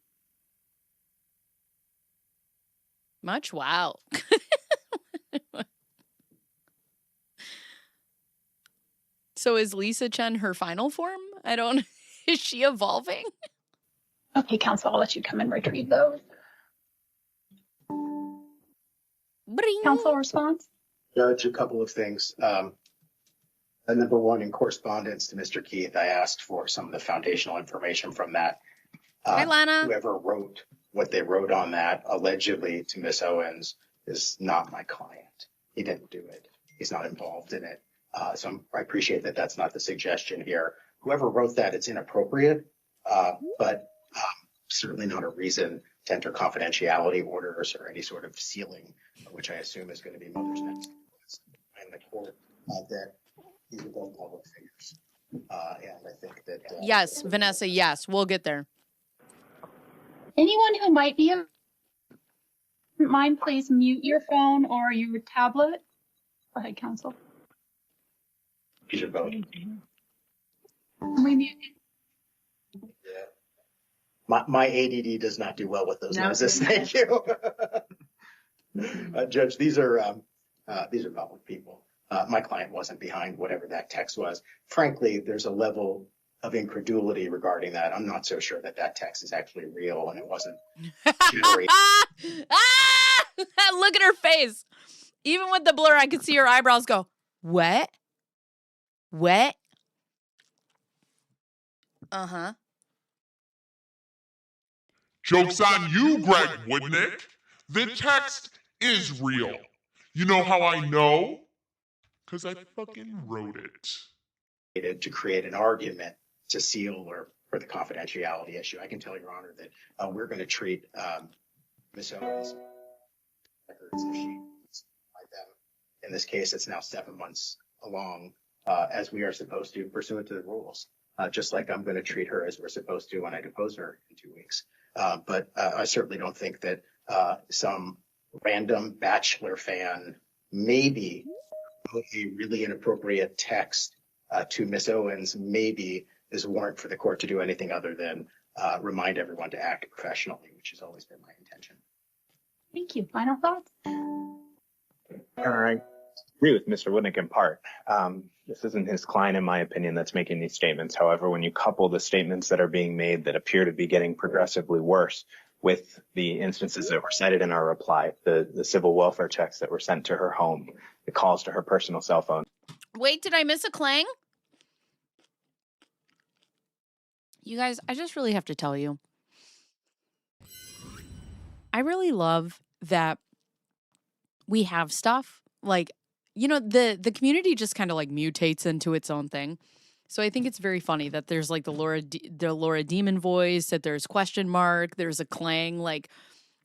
Much wow. So is Lisa Chen her final form? Is she evolving? Okay, counsel, I'll let you come and retrieve those. Bring. Counsel response? Judge, a couple of things. Number one, in correspondence to Mr. Keith, I asked for some of the foundational information from that. Hi, Lana. Whoever wrote what they wrote on that allegedly to Miss Owens is not my client. He didn't do it. He's not involved in it. So I appreciate that that's not the suggestion here. Whoever wrote that, it's inappropriate, but certainly not a reason to enter confidentiality orders or any sort of sealing, which I assume is going to be Mother's next in the court, that these are both public figures. And I think that... Yes, Vanessa, yes. We'll get there. Anyone who might be mind, please mute your phone or your tablet. Go ahead, counsel. You should vote. We mute. My ADD does not do well with those noises. Thank you. Judge, these are public people. My client wasn't behind whatever that text was. Frankly, there's a level of incredulity regarding that. I'm not so sure that that text is actually real and it wasn't generated. Look at her face. Even with the blur, I could see her eyebrows go, what? What? Uh-huh. Joke's on you, Greg, wouldn't it? The text is real. You know how I know? Because I fucking wrote it. To create an argument to seal or for the confidentiality issue. I can tell Your Honor that we're going to treat Ms. Owens records if she by them. In this case, it's now 7 months along as we are supposed to pursuant to the rules. Just like I'm going to treat her as we're supposed to when I depose her in 2 weeks. But I certainly don't think that some random Bachelor fan maybe put a really inappropriate text to Miss Owens maybe is a warrant for the court to do anything other than remind everyone to act professionally, which has always been my intention. Thank you. Final thoughts? All right. I agree with Mr. Woodnick in part. This isn't his client, in my opinion, that's making these statements. However, when you couple the statements that are being made that appear to be getting progressively worse with the instances that were cited in our reply, the civil welfare checks that were sent to her home, the calls to her personal cell phone. Wait, did I miss a clang? You guys, I just really have to tell you. I really love that we have stuff like, you know, the community just kind of like mutates into its own thing. So I think it's very funny that there's like the Laura Demon voice, that there's question mark, there's a clang. Like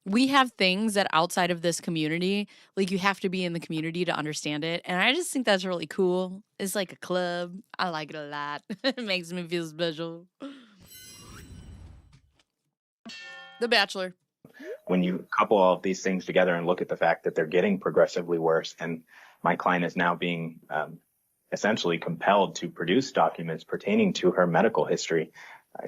we have things that outside of this community, like you have to be in the community to understand it. And I just think that's really cool. It's like a club. I like it a lot. It makes me feel special. The Bachelor. When you couple all of these things together and look at the fact that they're getting progressively worse, and my client is now being essentially compelled to produce documents pertaining to her medical history,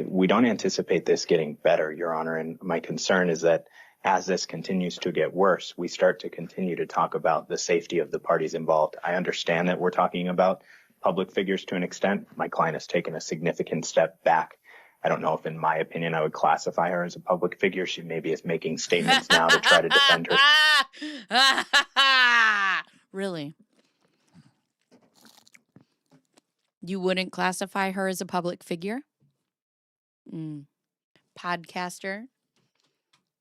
we don't anticipate this getting better, Your Honor. And my concern is that as this continues to get worse, we start to continue to talk about the safety of the parties involved. I understand that we're talking about public figures to an extent. My client has taken a significant step back. I don't know if, in my opinion, I would classify her as a public figure. She maybe is making statements now to try to defend her. Really? You wouldn't classify her as a public figure? Podcaster?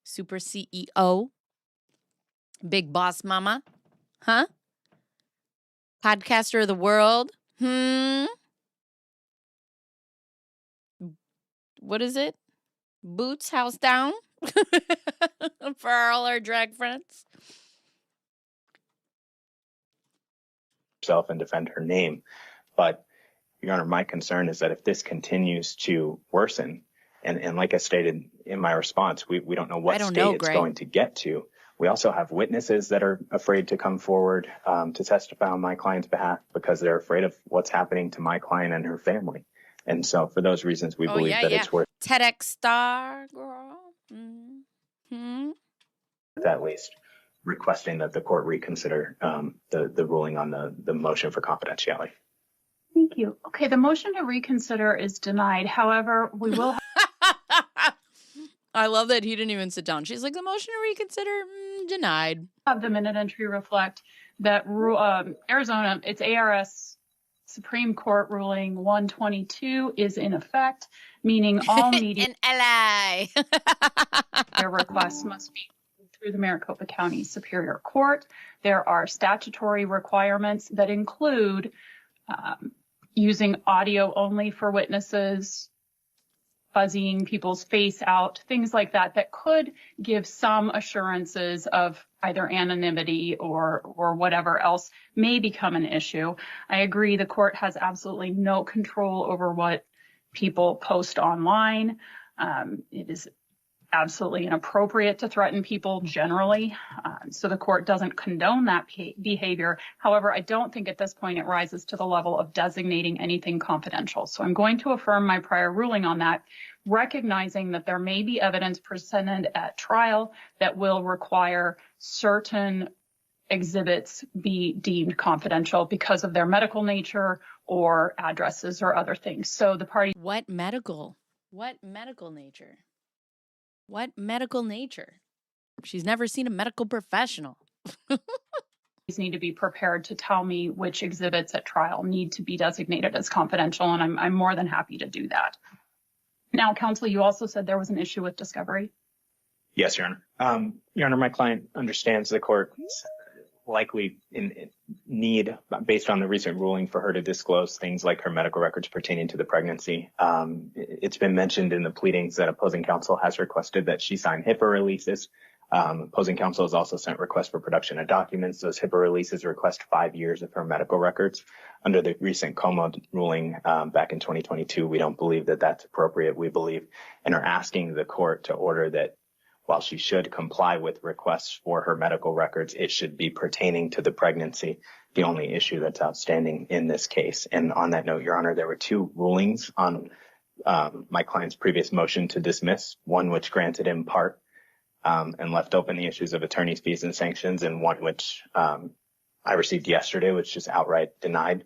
Super CEO? Big boss mama? Huh? Podcaster of the world? What is it? Boots house down? For all our drag friends. Herself and defend her name. But, Your Honor, my concern is that if this continues to worsen, and like I stated in my response, we don't know what state it's going to get to. We also have witnesses that are afraid to come forward to testify on my client's behalf because they're afraid of what's happening to my client and her family. And so for those reasons, we believe that it's worth TEDx star girl. At least requesting that the court reconsider the ruling on the motion for confidentiality. Thank you. Okay, the motion to reconsider is denied. However, we will I love that he didn't even sit down. She's like, the motion to reconsider denied. Have the minute entry reflect that Arizona, it's ARS Supreme Court ruling 122 is in effect, meaning all media In LA. their requests must be through the Maricopa County Superior Court. There are statutory requirements that include using audio only for witnesses, fuzzying people's face out, things like that, that could give some assurances of either anonymity or whatever else may become an issue. I agree the court has absolutely no control over what people post online. It is absolutely inappropriate to threaten people generally. So the court doesn't condone that behavior. However, I don't think at this point it rises to the level of designating anything confidential. So I'm going to affirm my prior ruling on that, recognizing that there may be evidence presented at trial that will require certain exhibits be deemed confidential because of their medical nature or addresses or other things. So the party. What medical nature? What medical nature? She's never seen a medical professional. Need to be prepared to tell me which exhibits at trial need to be designated as confidential, and I'm more than happy to do that. Now, counsel, you also said there was an issue with discovery. Yes, Your Honor. Your Honor, my client understands the court likely in need, based on the recent ruling, for her to disclose things like her medical records pertaining to the pregnancy. It's been mentioned in the pleadings that opposing counsel has requested that she sign HIPAA releases. Opposing counsel has also sent requests for production of documents. Those HIPAA releases request 5 years of her medical records. Under the recent Como ruling back in 2022, we don't believe that that's appropriate. We believe and are asking the court to order that while she should comply with requests for her medical records, it should be pertaining to the pregnancy, the only issue that's outstanding in this case. And on that note, Your Honor, there were two rulings on my client's previous motion to dismiss, one which granted in part and left open the issues of attorney's fees and sanctions, and one which I received yesterday, which just outright denied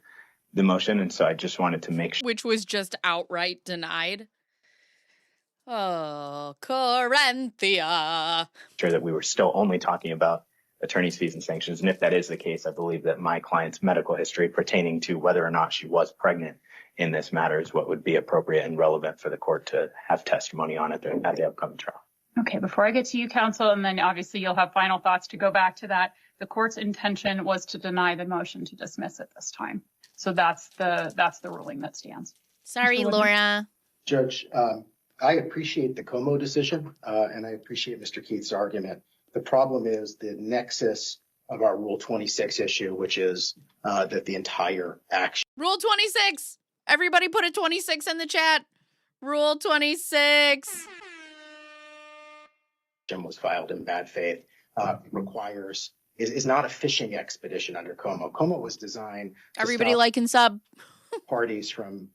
the motion. And so I just wanted to make sure. Which was just outright denied. Oh, Corinthia. Sure that we were still only talking about attorney's fees and sanctions. And if that is the case, I believe that my client's medical history pertaining to whether or not she was pregnant in this matter is what would be appropriate and relevant for the court to have testimony on at the upcoming trial. Okay, before I get to you, counsel, and then obviously you'll have final thoughts to go back to that, the court's intention was to deny the motion to dismiss at this time. So that's the ruling that stands. Sorry, Laura. Judge, I appreciate the Como decision, and I appreciate Mr. Keith's argument. The problem is the nexus of our Rule 26 issue, which is that the entire action. Rule 26. Everybody put a 26 in the chat. Rule 26. Was filed in bad faith, is not a fishing expedition under Como. Como was designed to everybody stop like and sub parties from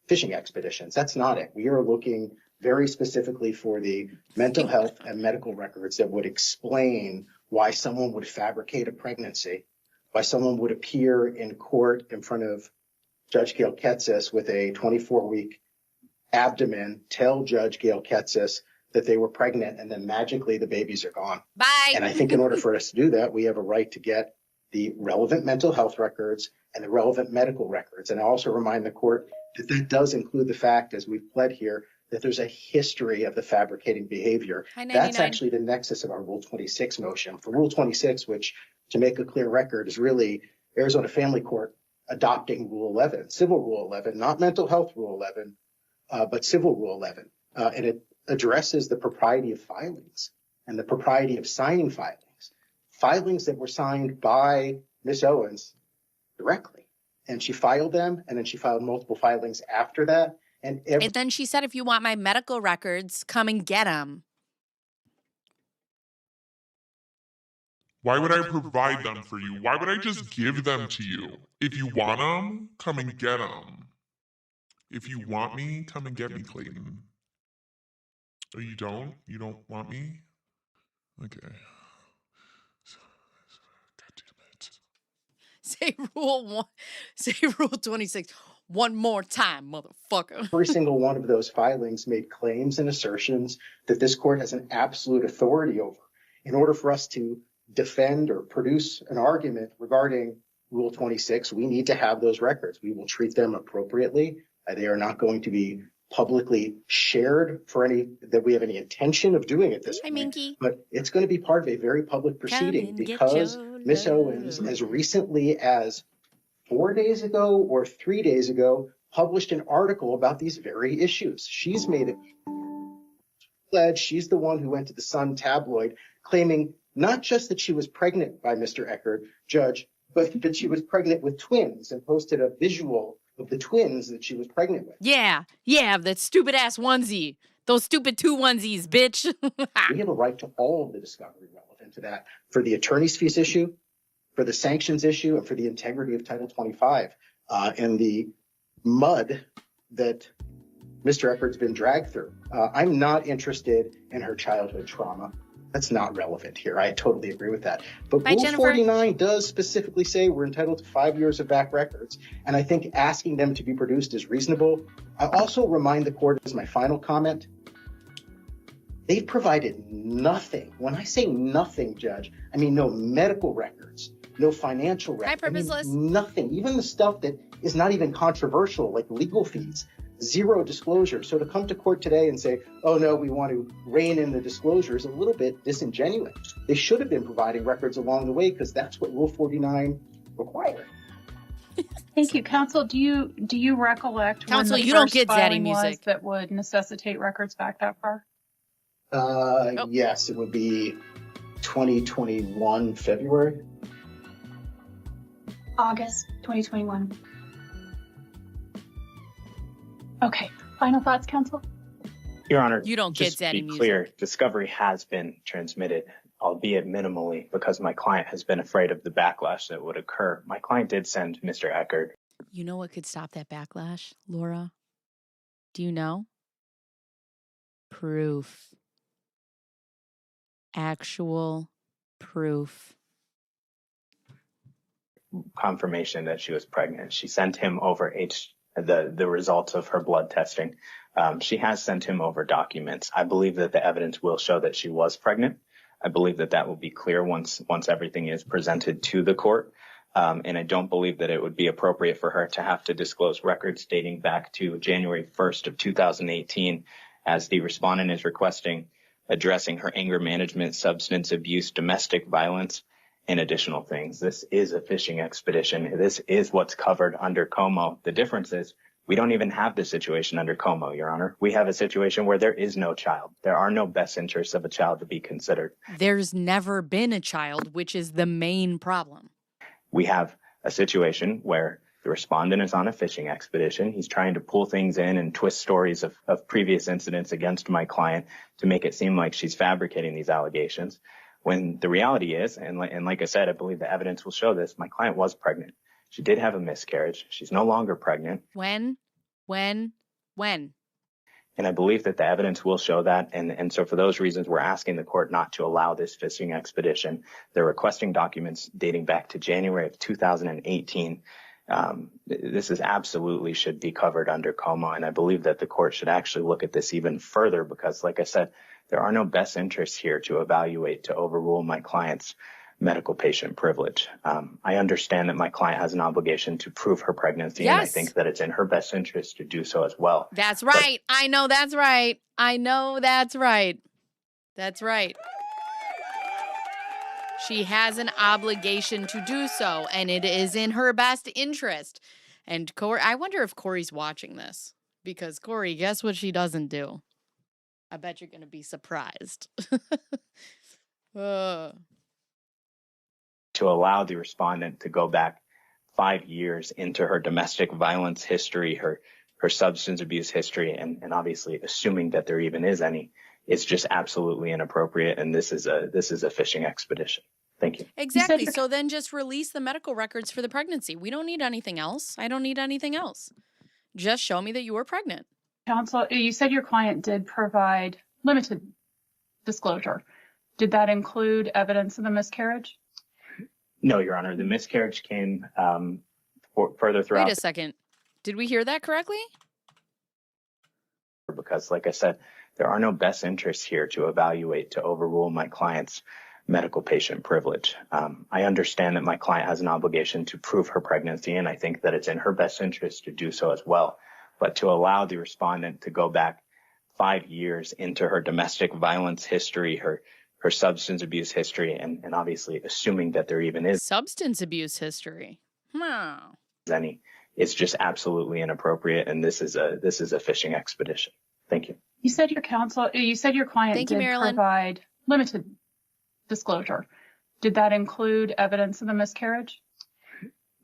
fishing expeditions. That's not it. We are looking very specifically for the mental health and medical records that would explain why someone would fabricate a pregnancy, why someone would appear in court in front of Judge Gail Ketsis with a 24-week abdomen, tell Judge Gail Ketsis that they were pregnant, and then magically the babies are gone. Bye. And I think in order for us to do that, we have a right to get the relevant mental health records and the relevant medical records. And I also remind the court that that does include the fact, as we've pled here, that there's a history of the fabricating behavior. That's actually the nexus of our Rule 26 motion. For Rule 26, which, to make a clear record, is really Arizona Family Court adopting Rule 11, Civil Rule 11, not Mental Health Rule 11, but Civil Rule 11. And it addresses the propriety of filings and the propriety of signing filings that were signed by Ms. Owens directly. And she filed them, and then she filed multiple filings after that. And then she said, if you want my medical records, come and get them. Why would I provide them for you? Why would I just give them to you? If you want them, come and get them. If you want me, come and get me, Clayton. Oh, you don't? You don't want me? Okay. God damn it. Say Rule 26. One more time, motherfucker. Every single one of those filings made claims and assertions that this court has an absolute authority over. In order for us to defend or produce an argument regarding Rule 26, we need to have those records. We will treat them appropriately. They are not going to be publicly shared for any that we have any intention of doing at this point. Minky. But it's going to be part of a very public proceeding because Ms. Owens, as recently as 4 days ago or 3 days ago, published an article about these very issues. She's made it pledge. She's the one who went to the Sun tabloid claiming not just that she was pregnant by Mr. Eckert, Judge, but that she was pregnant with twins and posted a visual of the twins that she was pregnant with. Yeah, that stupid ass onesie. Those stupid 2 onesies, bitch. We have a right to all of the discovery relevant to that for the attorney's fees issue, for the sanctions issue, and for the integrity of Title 25 and the mud that Mr. Eckert's been dragged through. I'm not interested in her childhood trauma. That's not relevant here. I totally agree with that. But Bye, Rule Jennifer. 49 does specifically say we're entitled to 5 years of back records. And I think asking them to be produced is reasonable. I also remind the court as my final comment, they've provided nothing. When I say nothing, Judge, I mean no medical records, no financial records. Hi, purposeless. Nothing. Even the stuff that is not even controversial, like legal fees. Zero disclosure. So to come to court today and say, oh no, we want to rein in the disclosure is a little bit disingenuous. They should have been providing records along the way because that's what Rule 49 required. Thank you, counsel. Do you recollect Counsel, when the you don't first get zaddy filing was music. that would necessitate records back that far? Yes, it would be 2021 February. August 2021. Okay. Final thoughts, counsel? Your Honor, You don't get just to zaddy be music. clear, discovery has been transmitted, albeit minimally, because my client has been afraid of the backlash that would occur. My client did send Mr. Eckert. You know what could stop that backlash, Laura? Do you know? Proof. Actual proof. Confirmation that she was pregnant. She sent him over the results of her blood testing. She has sent him over documents. I believe that the evidence will show that she was pregnant. I believe that that will be clear once everything is presented to the court. And I don't believe that it would be appropriate for her to have to disclose records dating back to January 1st of 2018, as the respondent is requesting, addressing her anger management, substance abuse, domestic violence, and additional things. This is a fishing expedition. This is what's covered under COMO. The difference is we don't even have this situation under COMO, Your Honor. We have a situation where there is no child. There are no best interests of a child to be considered. There's never been a child, which is the main problem. We have a situation where the respondent is on a fishing expedition. He's trying to pull things in and twist stories of previous incidents against my client to make it seem like she's fabricating these allegations. When the reality is, and like I said, I believe the evidence will show this, my client was pregnant. She did have a miscarriage. She's no longer pregnant. When? And I believe that the evidence will show that. And so for those reasons, we're asking the court not to allow this fishing expedition. They're requesting documents dating back to January of 2018. This is absolutely should be covered under COMO. And I believe that the court should actually look at this even further because, like I said, there are no best interests here to evaluate, to overrule my client's medical patient privilege. I understand that my client has an obligation to prove her pregnancy, and I think that it's in her best interest to do so as well. That's right. I know that's right. That's right. She has an obligation to do so, and it is in her best interest. And Corey, I wonder if Corey's watching this, because Corey, guess what she doesn't do? I bet you're going to be surprised. To allow the respondent to go back 5 years into her domestic violence history, her substance abuse history, and obviously assuming that there even is any, it's just absolutely inappropriate. And this is a fishing expedition. Thank you. Exactly. So then just release the medical records for the pregnancy. We don't need anything else. I don't need anything else. Just show me that you were pregnant. Counsel, you said your client did provide limited disclosure. Did that include evidence of the miscarriage? No, Your Honor. The miscarriage came further throughout. Wait a second. Did we hear that correctly? Because, like I said, there are no best interests here to evaluate to overrule my client's medical patient privilege. I understand that my client has an obligation to prove her pregnancy, and I think that it's in her best interest to do so as well. But to allow the respondent to go back 5 years into her domestic violence history, her substance abuse history, and obviously assuming that there even is substance abuse history. any, it's just absolutely inappropriate, and this is a fishing expedition. Thank you. You said your client Thank you, did Marilyn. provide limited disclosure. Did that include evidence of the miscarriage?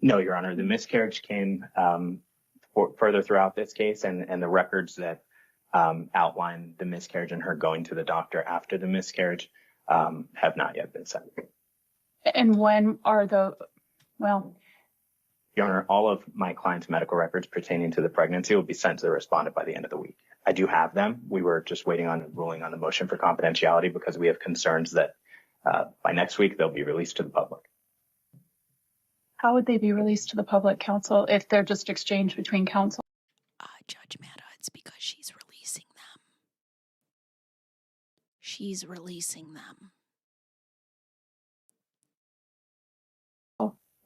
No, Your Honor. The miscarriage came further throughout this case, and the records that outline the miscarriage and her going to the doctor after the miscarriage have not yet been sent. And when are Your Honor, all of my client's medical records pertaining to the pregnancy will be sent to the respondent by the end of the week. I do have them. We were just waiting on ruling on the motion for confidentiality because we have concerns that by next week they'll be released to the public. how would they be released to the public, counsel, if they're just exchanged between counsel? Judge Mata, it's because she's releasing them. She's releasing them.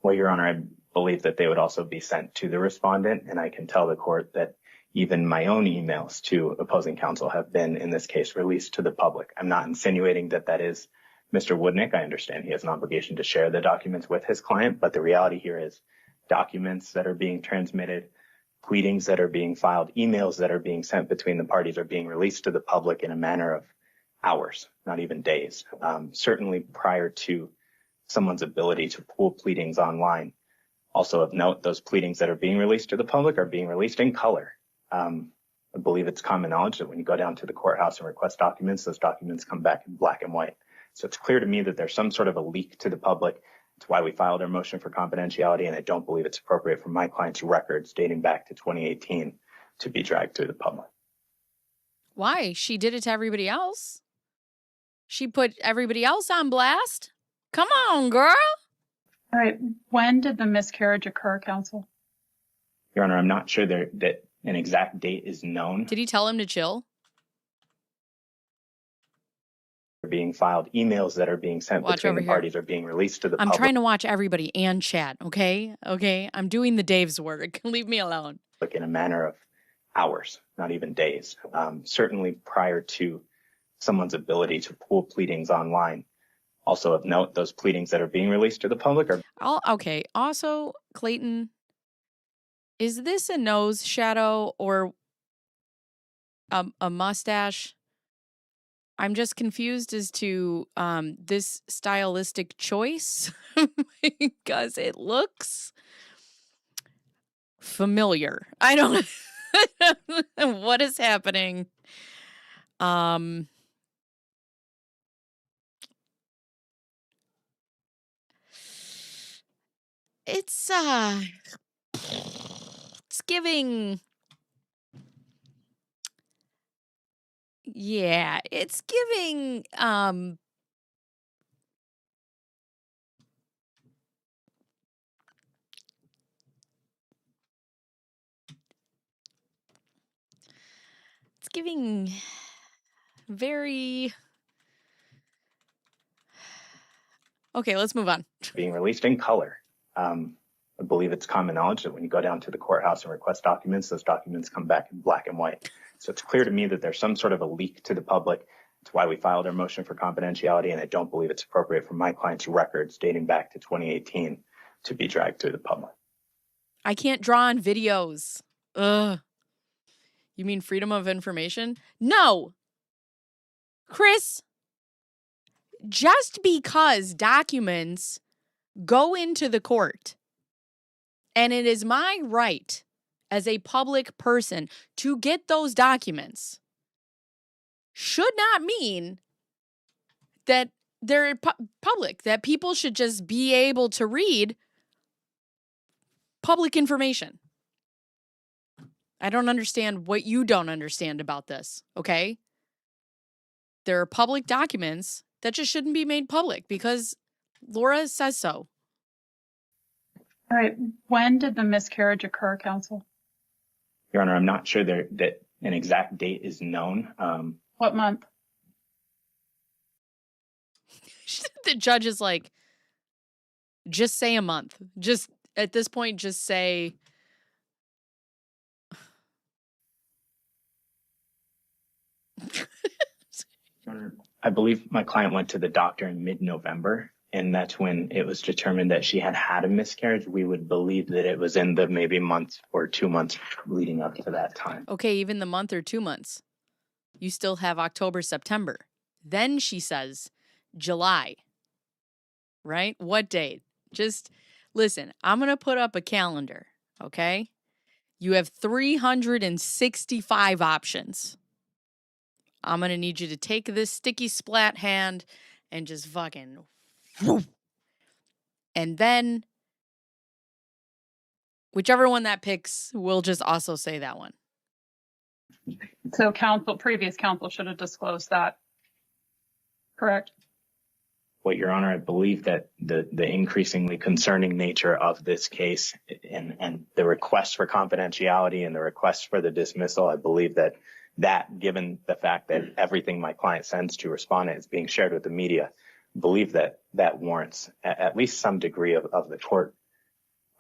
Well, Your Honor, I believe that they would also be sent to the respondent, and I can tell the court that even my own emails to opposing counsel have been, in this case, released to the public. I'm not insinuating that that is Mr. Woodnick. I understand he has an obligation to share the documents with his client, but the reality here is documents that are being transmitted, pleadings that are being filed, emails that are being sent between the parties are being released to the public in a manner of hours, not even days. Certainly prior to someone's ability to pull pleadings online. Also of note, those pleadings that are being released to the public are being released in color. I believe it's common knowledge that when you go down to the courthouse and request documents, those documents come back in black and white. So it's clear to me that there's some sort of a leak to the public. It's why we filed our motion for confidentiality, and I don't believe it's appropriate for my client's records dating back to 2018 to be dragged through the public. Why? She did it to everybody else. She put everybody else on blast. Come on, girl. All right. When did the miscarriage occur, counsel? Your Honor, I'm not sure that an exact date is known. Did he tell him to chill? Being filed, emails that are being sent between the parties are being released to the public. I'm trying to watch everybody and chat, okay? Okay? I'm doing the Dave's work. Leave me alone. In a manner of hours, not even days. Certainly prior to someone's ability to pull pleadings online. Also of note, those pleadings that are being released to the public are... Okay. Also, Clayton, is this a nose shadow or a mustache? I'm just confused as to this stylistic choice because it looks familiar. I don't know what is happening. It's giving. Yeah, it's giving it's giving very. Okay, let's move on. Being released in color. I believe it's common knowledge that when you go down to the courthouse and request documents, those documents come back in black and white. So it's clear to me that there's some sort of a leak to the public. It's why we filed our motion for confidentiality, and I don't believe it's appropriate for my client's records dating back to 2018 to be dragged through the public. I can't draw on videos. Ugh. You mean freedom of information? No. Chris, just because documents go into the court, and it is my right as a public person to get those documents, should not mean that they're public, that people should just be able to read public information. I don't understand what you don't understand about this, okay? There are public documents that just shouldn't be made public because Laura says so. All right. When did the miscarriage occur, counsel? Your Honor, I'm not sure that an exact date is known. What month? The judge is like, just say a month. Just at this point, just say. I believe my client went to the doctor in mid-November, and that's when it was determined that she had had a miscarriage. We would believe that it was in the maybe month or 2 months leading up to that time. Okay, even the month or 2 months. You still have October, September. Then she says July. Right? What date? Just listen, I'm going to put up a calendar, okay? You have 365 options. I'm going to need you to take this sticky splat hand and just fucking whoosh. And then whichever one that picks, we'll just also say that one. So previous counsel should have disclosed that. Correct? Well, Your Honor, I believe that the increasingly concerning nature of this case and the request for confidentiality and the request for the dismissal, I believe that given the fact that everything my client sends to respondent is being shared with the media, believe that warrants at least some degree of the court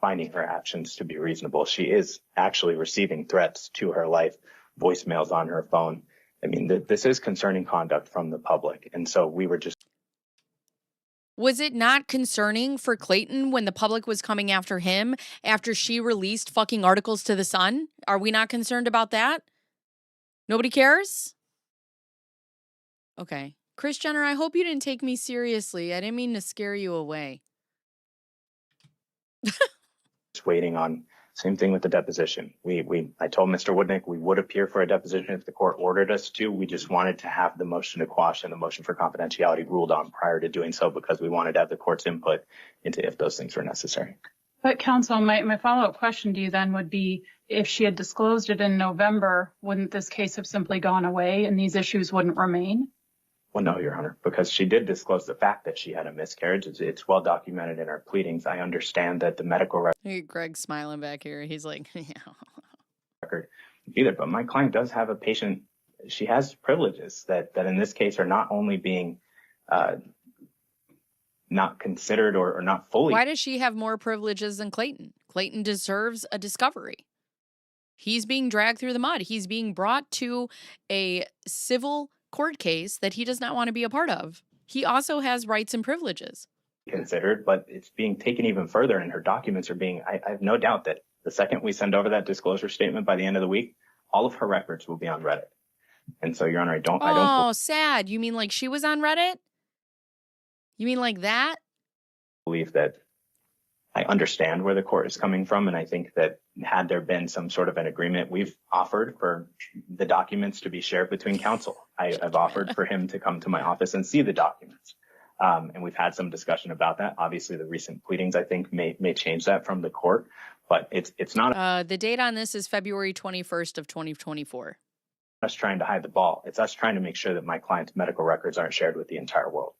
finding her actions to be reasonable. She is actually receiving threats to her life, voicemails on her phone. I mean, this is concerning conduct from the public. And so we were just. Was it not concerning for Clayton when the public was coming after him after she released fucking articles to the Sun? Are we not concerned about that? Nobody cares? Okay. Kris Jenner, I hope you didn't take me seriously. I didn't mean to scare you away. Just waiting on same thing with the deposition. I told Mr. Woodnick we would appear for a deposition if the court ordered us to. We just wanted to have the motion to quash and the motion for confidentiality ruled on prior to doing so because we wanted to have the court's input into if those things were necessary. But counsel, my follow-up question to you then would be, if she had disclosed it in November, wouldn't this case have simply gone away and these issues wouldn't remain? Well, no, Your Honor, because she did disclose the fact that she had a miscarriage. It's well documented in her pleadings. I understand that the medical record. Greg's smiling back here. He's like, yeah. Either, but my client does have a patient. She has privileges that in this case are not only being not considered or not fully. Why does she have more privileges than Clayton? Clayton deserves a discovery. He's being dragged through the mud. He's being brought to a civil court case that he does not want to be a part of. He also has rights and privileges. Considered, but it's being taken even further, and her documents are being. I have no doubt that the second we send over that disclosure statement by the end of the week, all of her records will be on Reddit. And so, Your Honor, I don't. Oh, sad. You mean like she was on Reddit? You mean like that? Believe that I understand where the court is coming from, and I think that had there been some sort of an agreement, we've offered for the documents to be shared between counsel. I've offered for him to come to my office and see the documents. And we've had some discussion about that. Obviously, the recent pleadings, I think, may change that from the court, but it's not. The date on this is February 21st of 2024. Us trying to hide the ball. It's us trying to make sure that my client's medical records aren't shared with the entire world.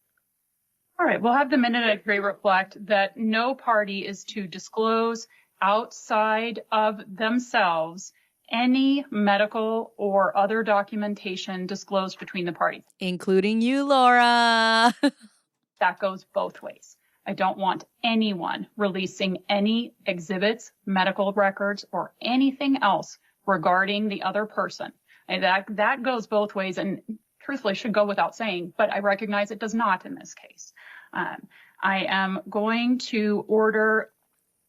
All right, we'll have the minute at Gray reflect that no party is to disclose outside of themselves any medical or other documentation disclosed between the parties. Including you, Laura. That goes both ways. I don't want anyone releasing any exhibits, medical records, or anything else regarding the other person. And that goes both ways and truthfully should go without saying, but I recognize it does not in this case. I am going to order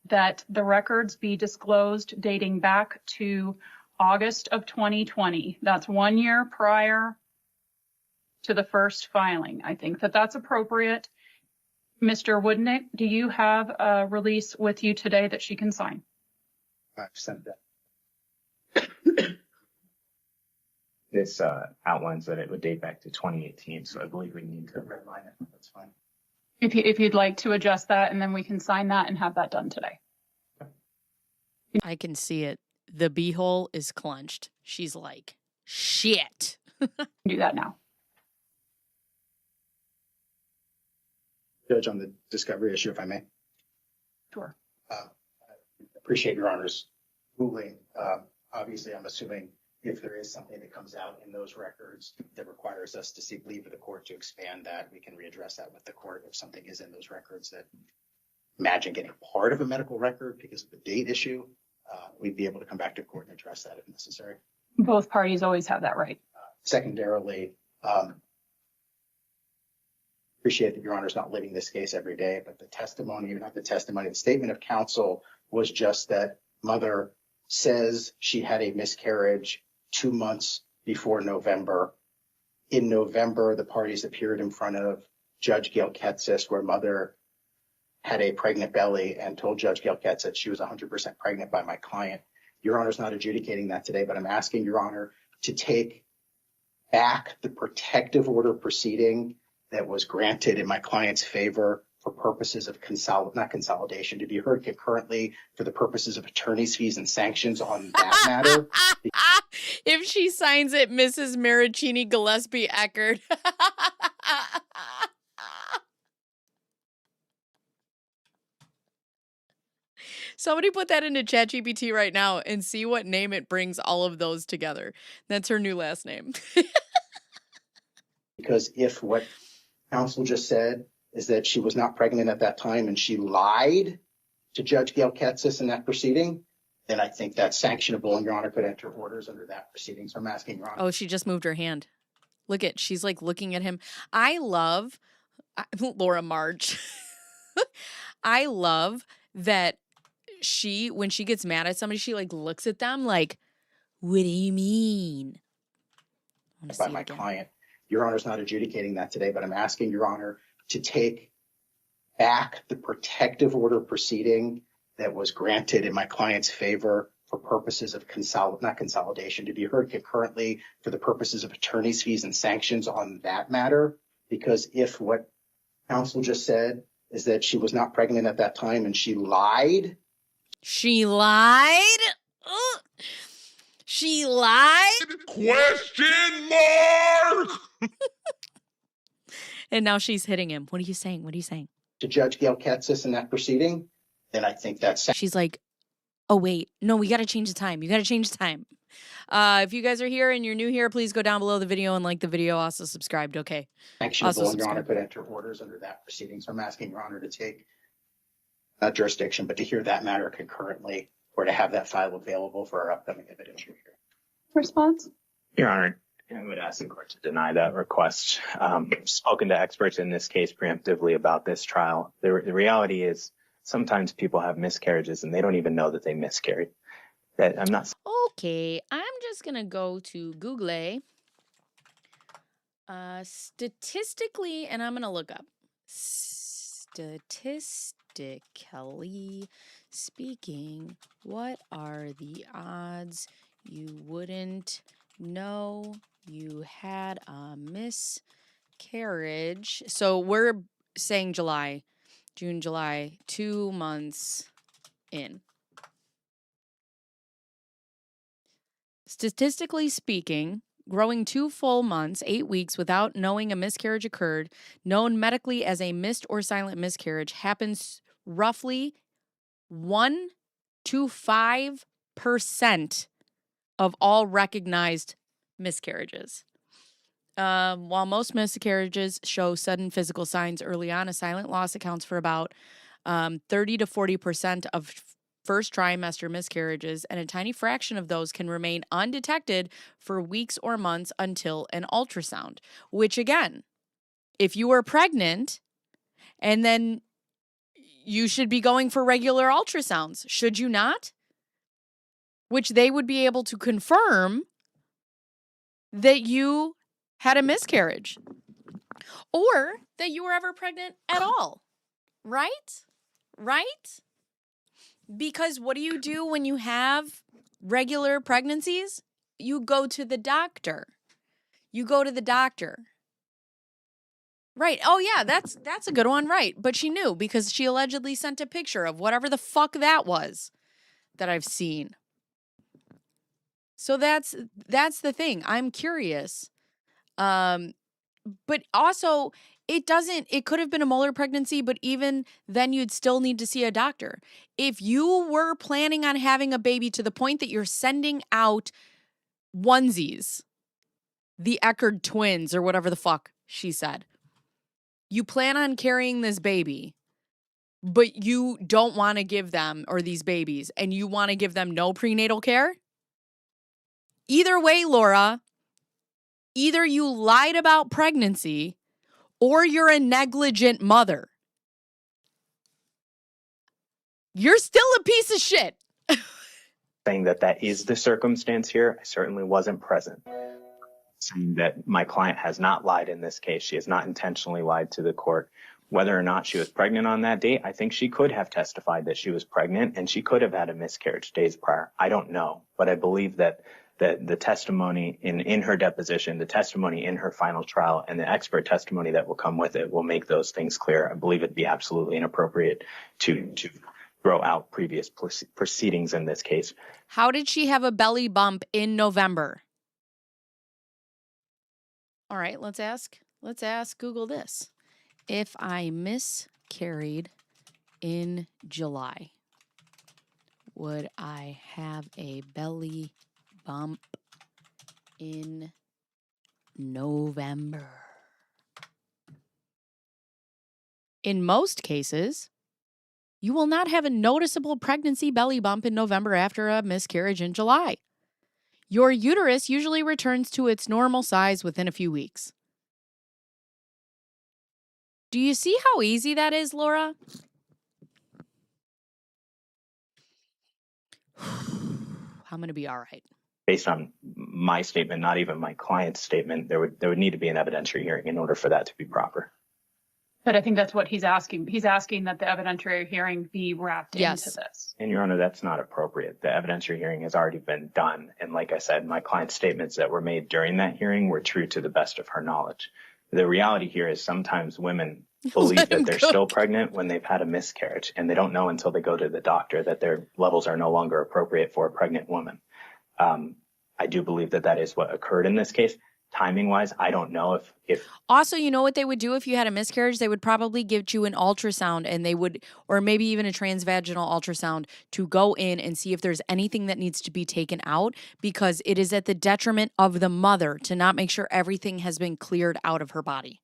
that the records be disclosed dating back to August of 2020. That's 1 year prior to the first filing. I think that that's appropriate. Mr. Woodnick, do you have a release with you today that she can sign? I've sent that. This outlines that it would date back to 2018, so I believe we need to redline it. That's fine. If you'd like to adjust that, and then we can sign that and have that done today. I can see it. The beehole is clenched. She's like, shit. Do that now. Judge, on the discovery issue, if I may. Sure. Appreciate Your Honor's ruling Obviously, I'm assuming if there is something that comes out in those records that requires us to seek leave of the court to expand that, we can readdress that with the court. If something is in those records that imagine getting part of a medical record because of the date issue, we'd be able to come back to court and address that if necessary. Both parties always have that right. Secondarily, appreciate that Your Honor's not living this case every day, but the testimony, not the testimony, the statement of counsel was just that mother says she had a miscarriage 2 months before November. In November, the parties appeared in front of Judge Gail Ketsis, where mother had a pregnant belly and told Judge Gail Ketsis she was 100% pregnant by my client. Your Honor's not adjudicating that today, but I'm asking Your Honor to take back the protective order proceeding that was granted in my client's favor for purposes of not consolidation, to be heard concurrently for the purposes of attorney's fees and sanctions on that matter. If she signs it, Mrs. Maricini Gillespie Eckert. Somebody put that into ChatGPT right now and see what name it brings all of those together. That's her new last name. Because if what counsel just said is that she was not pregnant at that time and she lied to Judge Gail Ketsis in that proceeding, then I think that's sanctionable and Your Honor could enter orders under that proceeding. So I'm asking Your Honor. Oh, she just moved her hand. Look at, she's like looking at him. I love Laura Marge. I love that when she gets mad at somebody, she like looks at them like, what do you mean? By my client. Your Honor's not adjudicating that today, but I'm asking Your Honor to take back the protective order proceeding that was granted in my client's favor for purposes of not consolidation, to be heard concurrently for the purposes of attorney's fees and sanctions on that matter. Because if what counsel just said is that she was not pregnant at that time and she lied. She lied? Ugh. She lied? Question mark! And now she's hitting him. What are you saying? What are you saying? To Judge Gail Ketsis in that proceeding, then I think that's... She's like, oh, wait. No, we got to change the time. You got to change the time. If you guys are here and you're new here, please go down below the video and like the video. Also subscribed. Okay. Sanctionable, and Your Honor could enter orders under that proceeding. So I'm asking Your Honor to take not jurisdiction, but to hear that matter concurrently or to have that file available for our upcoming evidentiary hearing. Response? Your Honor, I would ask the court to deny that request. I've spoken to experts in this case preemptively about this trial. The reality is sometimes people have miscarriages and they don't even know that they miscarried. That I'm not. Okay, I'm just going to go to Google. Statistically, and I'm going to look up. Statistically speaking, what are the odds you wouldn't know you had a miscarriage? So we're saying June, July, 2 months in. Statistically speaking, growing 2 full months, 8 weeks without knowing a miscarriage occurred, known medically as a missed or silent miscarriage, happens roughly 1 to 5% of all recognized miscarriages. While most miscarriages show sudden physical signs early on, a silent loss accounts for about 30 to 40% of first trimester miscarriages, and a tiny fraction of those can remain undetected for weeks or months until an ultrasound, which again, if you were pregnant and then you should be going for regular ultrasounds, should you not? Which they would be able to confirm that you had a miscarriage or that you were ever pregnant at all, right? Right? Because what do you do when you have regular pregnancies? You go to the doctor. You go to the doctor. Right. Oh, yeah, that's a good one. Right. But she knew because she allegedly sent a picture of whatever the fuck that was that I've seen. So that's the thing. I'm curious. But also, it could have been a molar pregnancy, but even then you'd still need to see a doctor. If you were planning on having a baby to the point that you're sending out onesies, the Eckerd twins or whatever the fuck she said, you plan on carrying this baby, but you don't want to give them, or these babies, and you want to give them no prenatal care? Either way, Laura, either you lied about pregnancy or you're a negligent mother. You're still a piece of shit. Saying that is the circumstance here. I certainly wasn't present. Saying that my client has not lied in this case. She has not intentionally lied to the court. Whether or not she was pregnant on that date, I think she could have testified that she was pregnant and she could have had a miscarriage days prior. I don't know, but I believe that the testimony in her deposition, the testimony in her final trial, and the expert testimony that will come with it will make those things clear. I believe it'd be absolutely inappropriate to throw out previous proceedings in this case. How did she have a belly bump in November? All right, let's ask Google this. If I miscarried in July, would I have a belly bump in November? In most cases, you will not have a noticeable pregnancy belly bump in November after a miscarriage in July. Your uterus usually returns to its normal size within a few weeks. Do you see how easy that is, Laura? I'm going to be all right. Based on my statement, not even my client's statement, there would need to be an evidentiary hearing in order for that to be proper. But I think that's what he's asking. He's asking that the evidentiary hearing be wrapped into this. And Your Honor, that's not appropriate. The evidentiary hearing has already been done. And like I said, my client's statements that were made during that hearing were true to the best of her knowledge. The reality here is sometimes women believe that they're still pregnant when they've had a miscarriage, and they don't know until they go to the doctor that their levels are no longer appropriate for a pregnant woman. I do believe that is what occurred in this case. Timing wise, I don't know if also, you know what they would do if you had a miscarriage? They would probably give you an ultrasound, and they would, or maybe even a transvaginal ultrasound, to go in and see if there's anything that needs to be taken out, because it is at the detriment of the mother to not make sure everything has been cleared out of her body.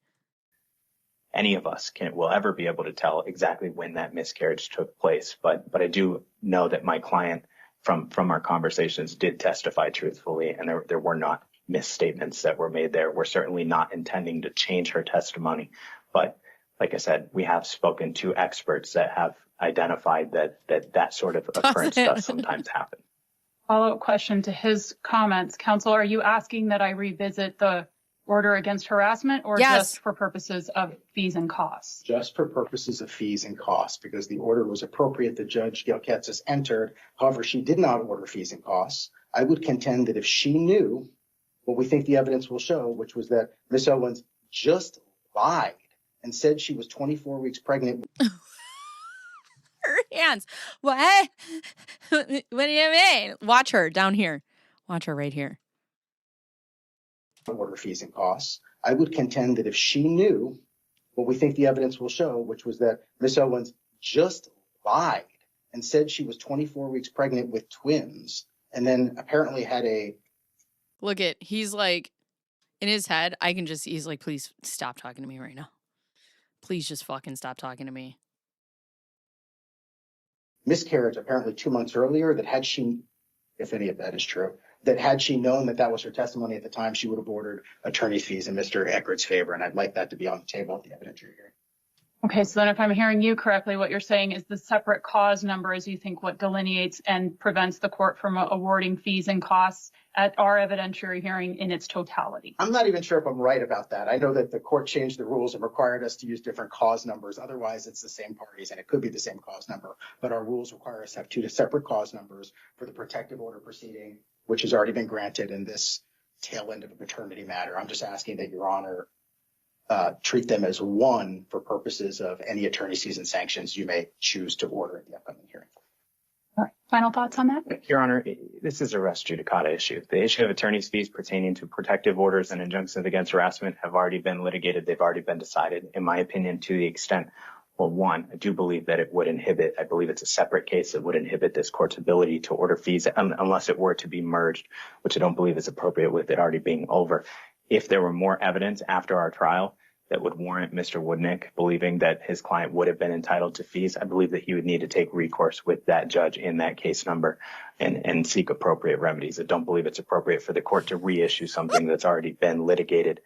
any of us will ever be able to tell exactly when that miscarriage took place. But I do know that my client from our conversations did testify truthfully, and there were not misstatements that were made there. We're certainly not intending to change her testimony. But like I said, we have spoken to experts that have identified that sort of occurrence does sometimes happen. Follow-up question to his comments. Counsel, are you asking that I revisit the order against harassment, or just for purposes of fees and costs? Just for purposes of fees and costs, because the order was appropriate that Judge Gelkatzis entered. However, she did not order fees and costs. I would contend that if she knew what we think the evidence will show, which was that Ms. Owens just lied and said she was 24 weeks pregnant. Her hands. What? What do you mean? Watch her down here. Watch her right here. Order fees and costs. I would contend that if she knew what we think the evidence will show, which was that Ms. Owens just lied and said she was 24 weeks pregnant with twins, and then apparently had a... Look at, he's like, in his head, he's like, please stop talking to me right now. Please just fucking stop talking to me. Miscarriage apparently 2 months earlier, that had she, if any of that is true, that had she known that was her testimony at the time, she would have ordered attorney's fees in Mr. Eckerd's favor. And I'd like that to be on the table at the evidentiary hearing. Okay, so then if I'm hearing you correctly, what you're saying is the separate cause number is, you think, what delineates and prevents the court from awarding fees and costs at our evidentiary hearing in its totality. I'm not even sure if I'm right about that. I know that the court changed the rules and required us to use different cause numbers. Otherwise, it's the same parties, and it could be the same cause number. But our rules require us to have two separate cause numbers for the protective order proceeding, which has already been granted in this tail end of a paternity matter. I'm just asking that Your Honor treat them as one for purposes of any attorney's fees and sanctions you may choose to order at the upcoming hearing. All right. Final thoughts on that? Your Honor, this is a res judicata issue. The issue of attorney's fees pertaining to protective orders and injunctions against harassment have already been litigated. They've already been decided. In my opinion, to the extent, well, one, I do believe that it would inhibit, I believe it's a separate case that would inhibit this court's ability to order fees unless it were to be merged, which I don't believe is appropriate with it already being over. If there were more evidence after our trial that would warrant Mr. Woodnick believing that his client would have been entitled to fees, I believe that he would need to take recourse with that judge in that case number and seek appropriate remedies. I don't believe it's appropriate for the court to reissue something that's already been litigated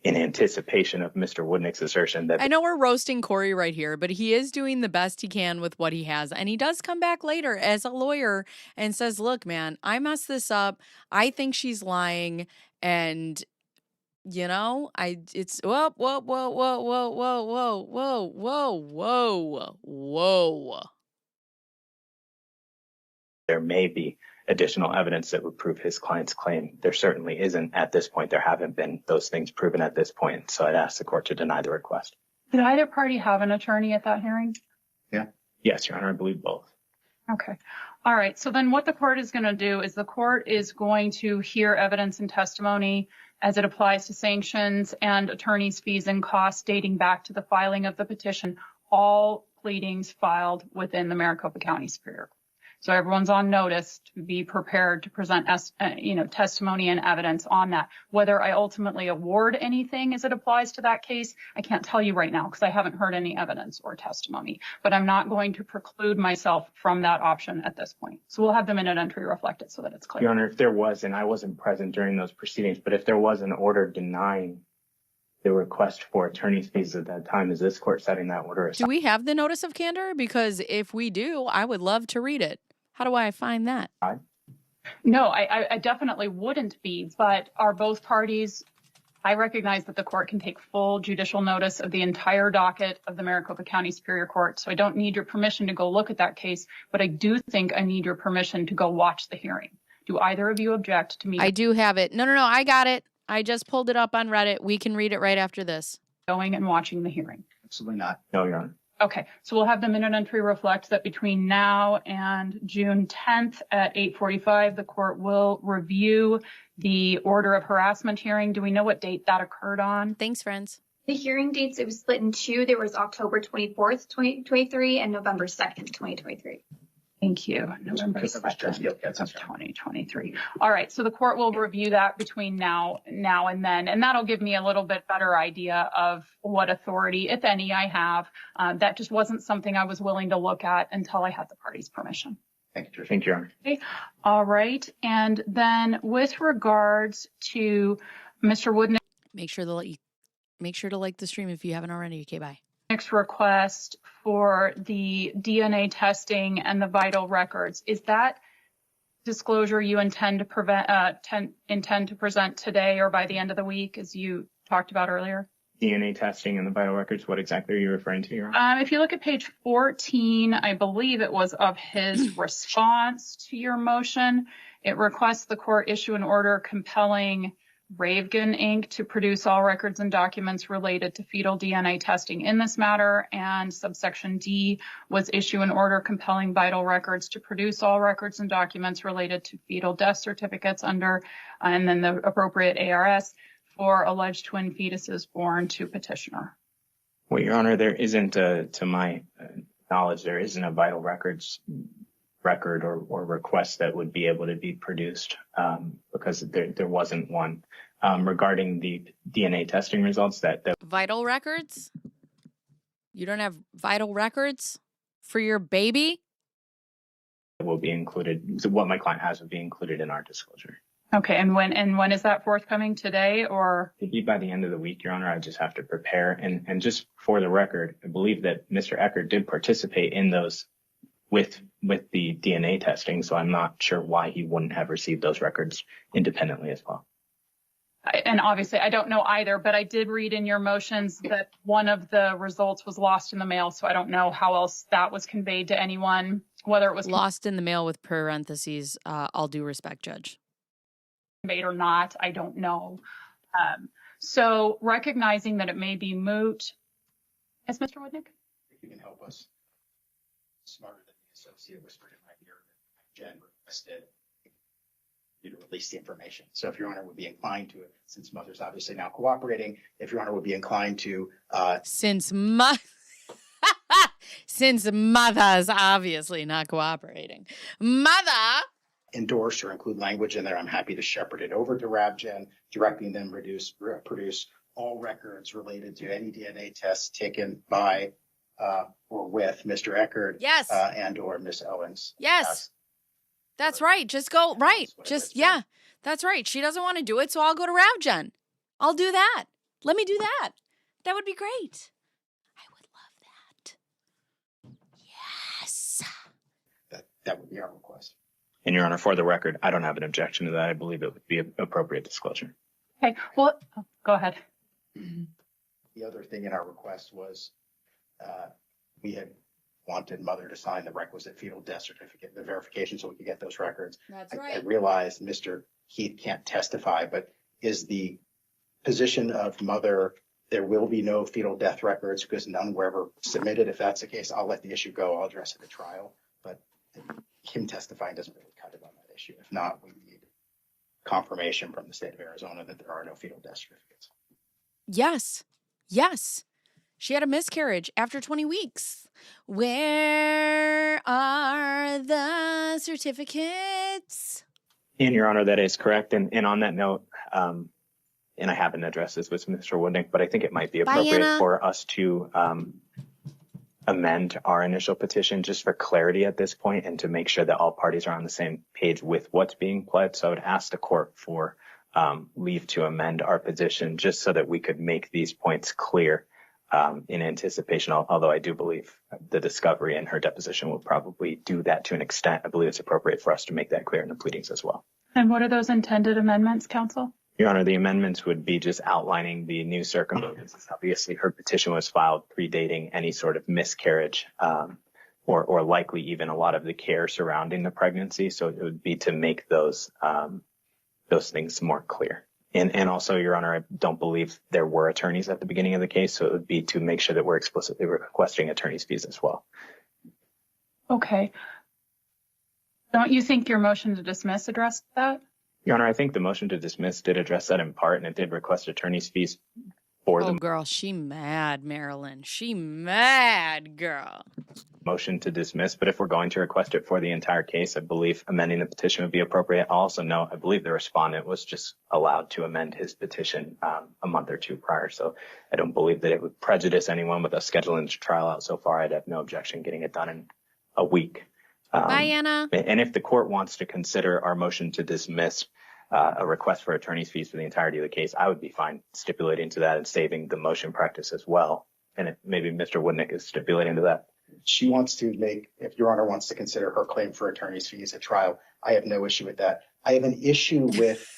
in anticipation of Mr. Woodnick's assertion that— I know we're roasting Corey right here, but he is doing the best he can with what he has. And he does come back later as a lawyer and says, look, man, I messed this up. I think she's lying. And you know, it's whoa, whoa, whoa, whoa, whoa, whoa, whoa, whoa, whoa, whoa. there may be additional evidence that would prove his client's claim. There certainly isn't at this point. There haven't been those things proven at this point. So I'd ask the court to deny the request. Did either party have an attorney at that hearing? Yeah. Yes, Your Honor, I believe both. Okay. All right. So then what the court is going to do is the court is going to hear evidence and testimony as it applies to sanctions and attorney's fees and costs dating back to the filing of the petition, all pleadings filed within the Maricopa County Superior Court. So everyone's on notice to be prepared to present, testimony and evidence on that. Whether I ultimately award anything as it applies to that case, I can't tell you right now because I haven't heard any evidence or testimony. But I'm not going to preclude myself from that option at this point. So we'll have the minute entry reflected so that it's clear. Your Honor, if there was, and I wasn't present during those proceedings, but if there was an order denying the request for attorney's fees at that time, is this court setting that order aside? Do we have the notice of candor? Because if we do, I would love to read it. How do I find that? No, I definitely wouldn't be, but are both parties, I recognize that the court can take full judicial notice of the entire docket of the Maricopa County Superior Court, so I don't need your permission to go look at that case, but I do think I need your permission to go watch the hearing. Do either of you object to me? I do have it. No, I got it. I just pulled it up on Reddit. We can read it right after this. Going and watching the hearing. Absolutely not. No, Your Honor. Okay, so we'll have the minute entry reflect that between now and June 10th at 8:45, the court will review the order of harassment hearing. Do we know what date that occurred on? Thanks, friends. The hearing dates, it was split in two. There was October 24th, 2023 and November 2nd, 2023. Thank you. November 2nd of 2023. All right. So the court will review that between now and then, and that'll give me a little bit better idea of what authority, if any, I have. That just wasn't something I was willing to look at until I had the party's permission. Thank you, Your Honor. Okay. All right. And then with regards to Mr. Woodnick. Make sure to like the stream if you haven't already. Okay, bye. Next request for the DNA testing and the vital records. Is that disclosure you intend to present today or by the end of the week, as you talked about earlier? DNA testing and the vital records, what exactly are you referring to, Your Honor? If you look at page 14, I believe it was of his response to your motion. It requests the court issue an order compelling Ravegan Inc. to produce all records and documents related to fetal DNA testing in this matter, and subsection D was issue an order compelling Vital Records to produce all records and documents related to fetal death certificates under, and then the appropriate ARS for alleged twin fetuses born to petitioner. Well, Your Honor, there isn't, to my knowledge, there isn't a Vital Records record or request that would be able to be produced because there wasn't one regarding the DNA testing results that vital records. You don't have vital records for your baby? Will be included. So what my client has would be included in our disclosure. Okay, and when is that forthcoming, today or? It'd be by the end of the week, Your Honor. I just have to prepare, and just for the record, I believe that Mr. Eckert did participate in those with the DNA testing, so I'm not sure why he wouldn't have received those records independently as well. And obviously, I don't know either, but I did read in your motions that one of the results was lost in the mail, so I don't know how else that was conveyed to anyone, whether it was lost in the mail with parentheses, all due respect, Judge. Conveyed or not, I don't know. So recognizing that it may be moot. Yes, Mr. Woodnick? If you can help us. Smarter than me associate whispered in my ear that Jen requested you to release the information. So if Your Honor would be inclined to it, since mother's obviously now cooperating, if Your Honor would be inclined to Since mother's obviously not cooperating. Mother endorse or include language in there, I'm happy to shepherd it over to RabGen, directing them to produce all records related to any DNA tests taken by or with Mr. Eckert Yes. and or Miss Owens. Yes. That's right. Just go, right. Just, yeah, that's right. She doesn't want to do it, so I'll go to RavGen. I'll do that. Let me do that. That would be great. I would love that. Yes. That would be our request. And Your Honor, for the record, I don't have an objection to that. I believe it would be an appropriate disclosure. Okay, well, go ahead. The other thing in our request was we had wanted mother to sign the requisite fetal death certificate, the verification, so we could get those records. That's I right. realized Mr. Heath can't testify, but is the position of mother there will be no fetal death records because none were ever submitted? If that's the case, I'll let the issue go. I'll address it at trial. But him testifying doesn't really cut it on that issue. If not, we need confirmation from the state of Arizona that there are no fetal death certificates. Yes. Yes. She had a miscarriage after 20 weeks. Where are the certificates? And Your Honor, that is correct. And on that note, and I haven't addressed this with Mr. Woodnick, but I think it might be appropriate for us to amend our initial petition just for clarity at this point and to make sure that all parties are on the same page with what's being pled. So I would ask the court for leave to amend our petition just so that we could make these points clear in anticipation, although I do believe the discovery and her deposition will probably do that to an extent. I believe it's appropriate for us to make that clear in the pleadings as well. And what are those intended amendments, counsel? Your Honor, the amendments would be just outlining the new circumstances. Obviously, her petition was filed predating any sort of miscarriage or likely even a lot of the care surrounding the pregnancy. So it would be to make those things more clear. And also, Your Honor, I don't believe there were attorneys at the beginning of the case, so it would be to make sure that we're explicitly requesting attorney's fees as well. Okay. Don't you think your motion to dismiss addressed that? Your Honor, I think the motion to dismiss did address that in part, and it did request attorney's fees for the girl, she mad, Marilyn. She mad, girl. motion to dismiss. But if we're going to request it for the entire case, I believe amending the petition would be appropriate. I'll also note, I believe the respondent was just allowed to amend his petition a month or two prior. So I don't believe that it would prejudice anyone with us scheduling the trial out so far. I'd have no objection getting it done in a week. Bye, Anna. And if the court wants to consider our motion to dismiss a request for attorney's fees for the entirety of the case, I would be fine stipulating to that and saving the motion practice as well. And maybe Mr. Woodnick is stipulating to that. She wants to make, if Your Honor wants to consider her claim for attorney's fees at trial, I have no issue with that. I have an issue with.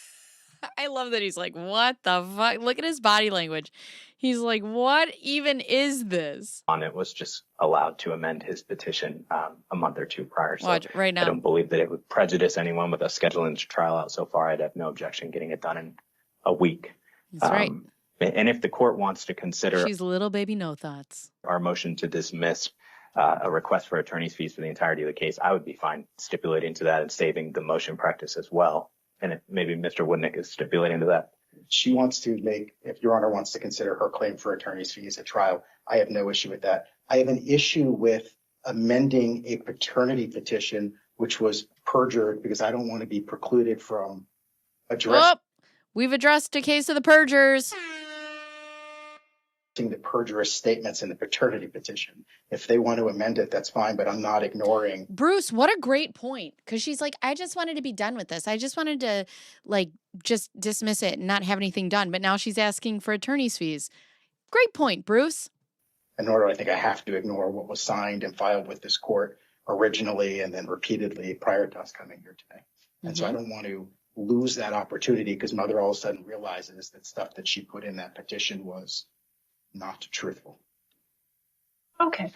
I love that he's like, what the fuck? Look at his body language. He's like, what even is this? On it was just allowed to amend his petition a month or two prior. So Watch right now. I don't believe that it would prejudice anyone with us scheduling the trial out so far. I'd have no objection getting it done in a week. That's right. And if the court wants to consider She's little baby no thoughts. our motion to dismiss a request for attorney's fees for the entirety of the case, I would be fine stipulating to that and saving the motion practice as well. And maybe Mr. Woodnick is stipulating to that. She wants to make, if Your Honor wants to consider her claim for attorney's fees at trial, I have no issue with that. I have an issue with amending a paternity petition, which was perjured, because I don't want to be precluded from addressing We've addressed a case of the perjurers. The perjurous statements in the paternity petition. If they want to amend it, that's fine, but I'm not ignoring. Bruce, what a great point. Because she's like, I just wanted to be done with this. I just wanted to, like, just dismiss it and not have anything done. But now she's asking for attorney's fees. Great point, Bruce. And nor do I think I have to ignore what was signed and filed with this court originally and then repeatedly prior to us coming here today. And so I don't want to lose that opportunity because Mother all of a sudden realizes that stuff that she put in that petition was not truthful. Okay.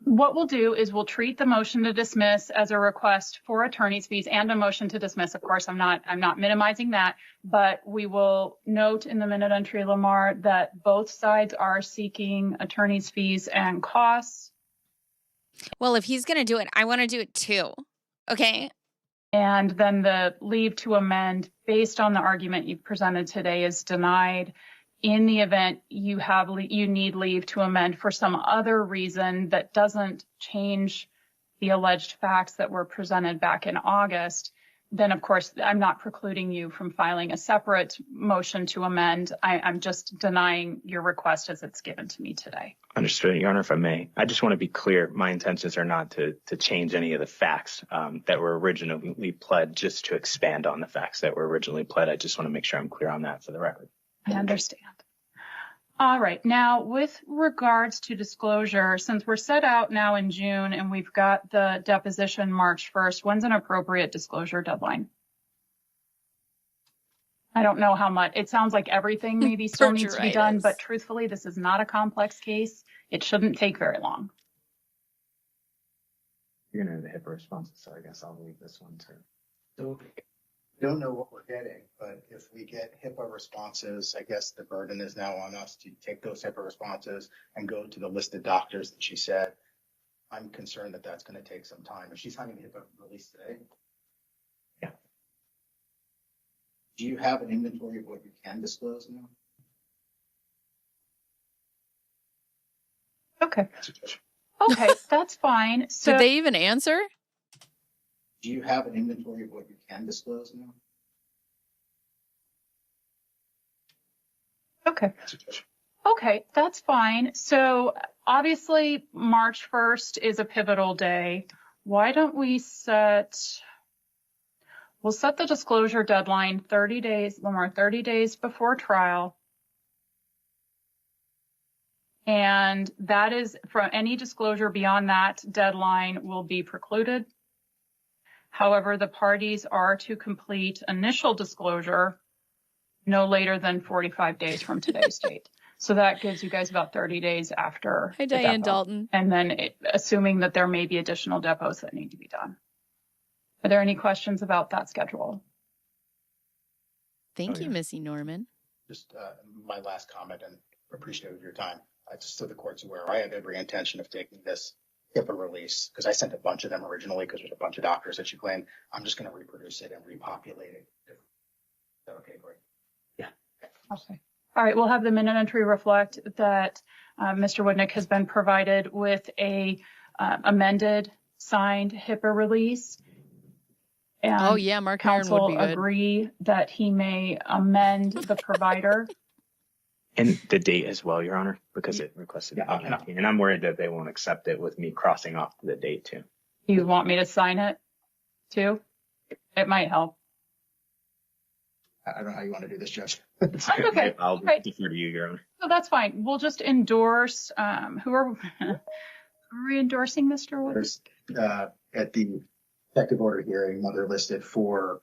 What we'll do is we'll treat the motion to dismiss as a request for attorney's fees and a motion to dismiss. Of course, I'm not minimizing that, but we will note in the minute entry, Lamar, that both sides are seeking attorney's fees and costs. Well, if he's going to do it, I want to do it too. Okay? And then the leave to amend based on the argument you've presented today is denied. In the event you need leave to amend for some other reason that doesn't change the alleged facts that were presented back in August, then of course I'm not precluding you from filing a separate motion to amend. I'm just denying your request as it's given to me today. Understood, Your Honor, if I may. I just want to be clear. My intentions are not to change any of the facts that were originally pled, just to expand on the facts that were originally pled. I just want to make sure I'm clear on that for the record. I understand. All right. Now, with regards to disclosure, since we're set out now in June and we've got the deposition March 1st, when's an appropriate disclosure deadline? I don't know how much. It sounds like everything maybe still needs to be done, but truthfully, this is not a complex case. It shouldn't take very long. You're going to have the HIPAA responses, so I guess I'll leave this one too. So I don't know what we're getting, but if we get HIPAA responses, I guess the burden is now on us to take those HIPAA responses and go to the listed doctors that she said. I'm concerned that that's going to take some time. If she's signing the HIPAA release today. Yeah. Do you have an inventory of what you can disclose now? Okay. Okay, that's fine. So, did they even answer? Do you have an inventory of what you can disclose now? Okay. Okay, that's fine. So obviously March 1st is a pivotal day. Why don't we'll set the disclosure deadline 30 days, Lamar, 30 days before trial. And that is, from any disclosure beyond that deadline will be precluded. However, the parties are to complete initial disclosure no later than 45 days from today's date. So that gives you guys about 30 days after. Hi, Diane Dalton. And then assuming that there may be additional depots that need to be done. Are there any questions about that schedule? Thank you, Missy Norman. Just my last comment, and appreciate your time. Just so the court's aware, I have every intention of taking this HIPAA release because I sent a bunch of them originally because there's a bunch of doctors that you claim. I'm just going to reproduce it and repopulate it. Is that okay, great? Yeah. Okay. All right. We'll have the minute entry reflect that Mr. Woodnick has been provided with a amended signed HIPAA release. And oh yeah, Mark Heron would be good. Agree that he may amend the provider. And the date as well, Your Honor, because it requested the 19, and I'm worried that they won't accept it with me crossing off the date too. You want me to sign it too? It might help. I don't know how you want to do this, Judge. Okay. I'll defer to you, Your Honor. So that's fine. We'll just endorse. Who are we endorsing, Mr. Woodnick? At the protective order hearing, Mother listed 4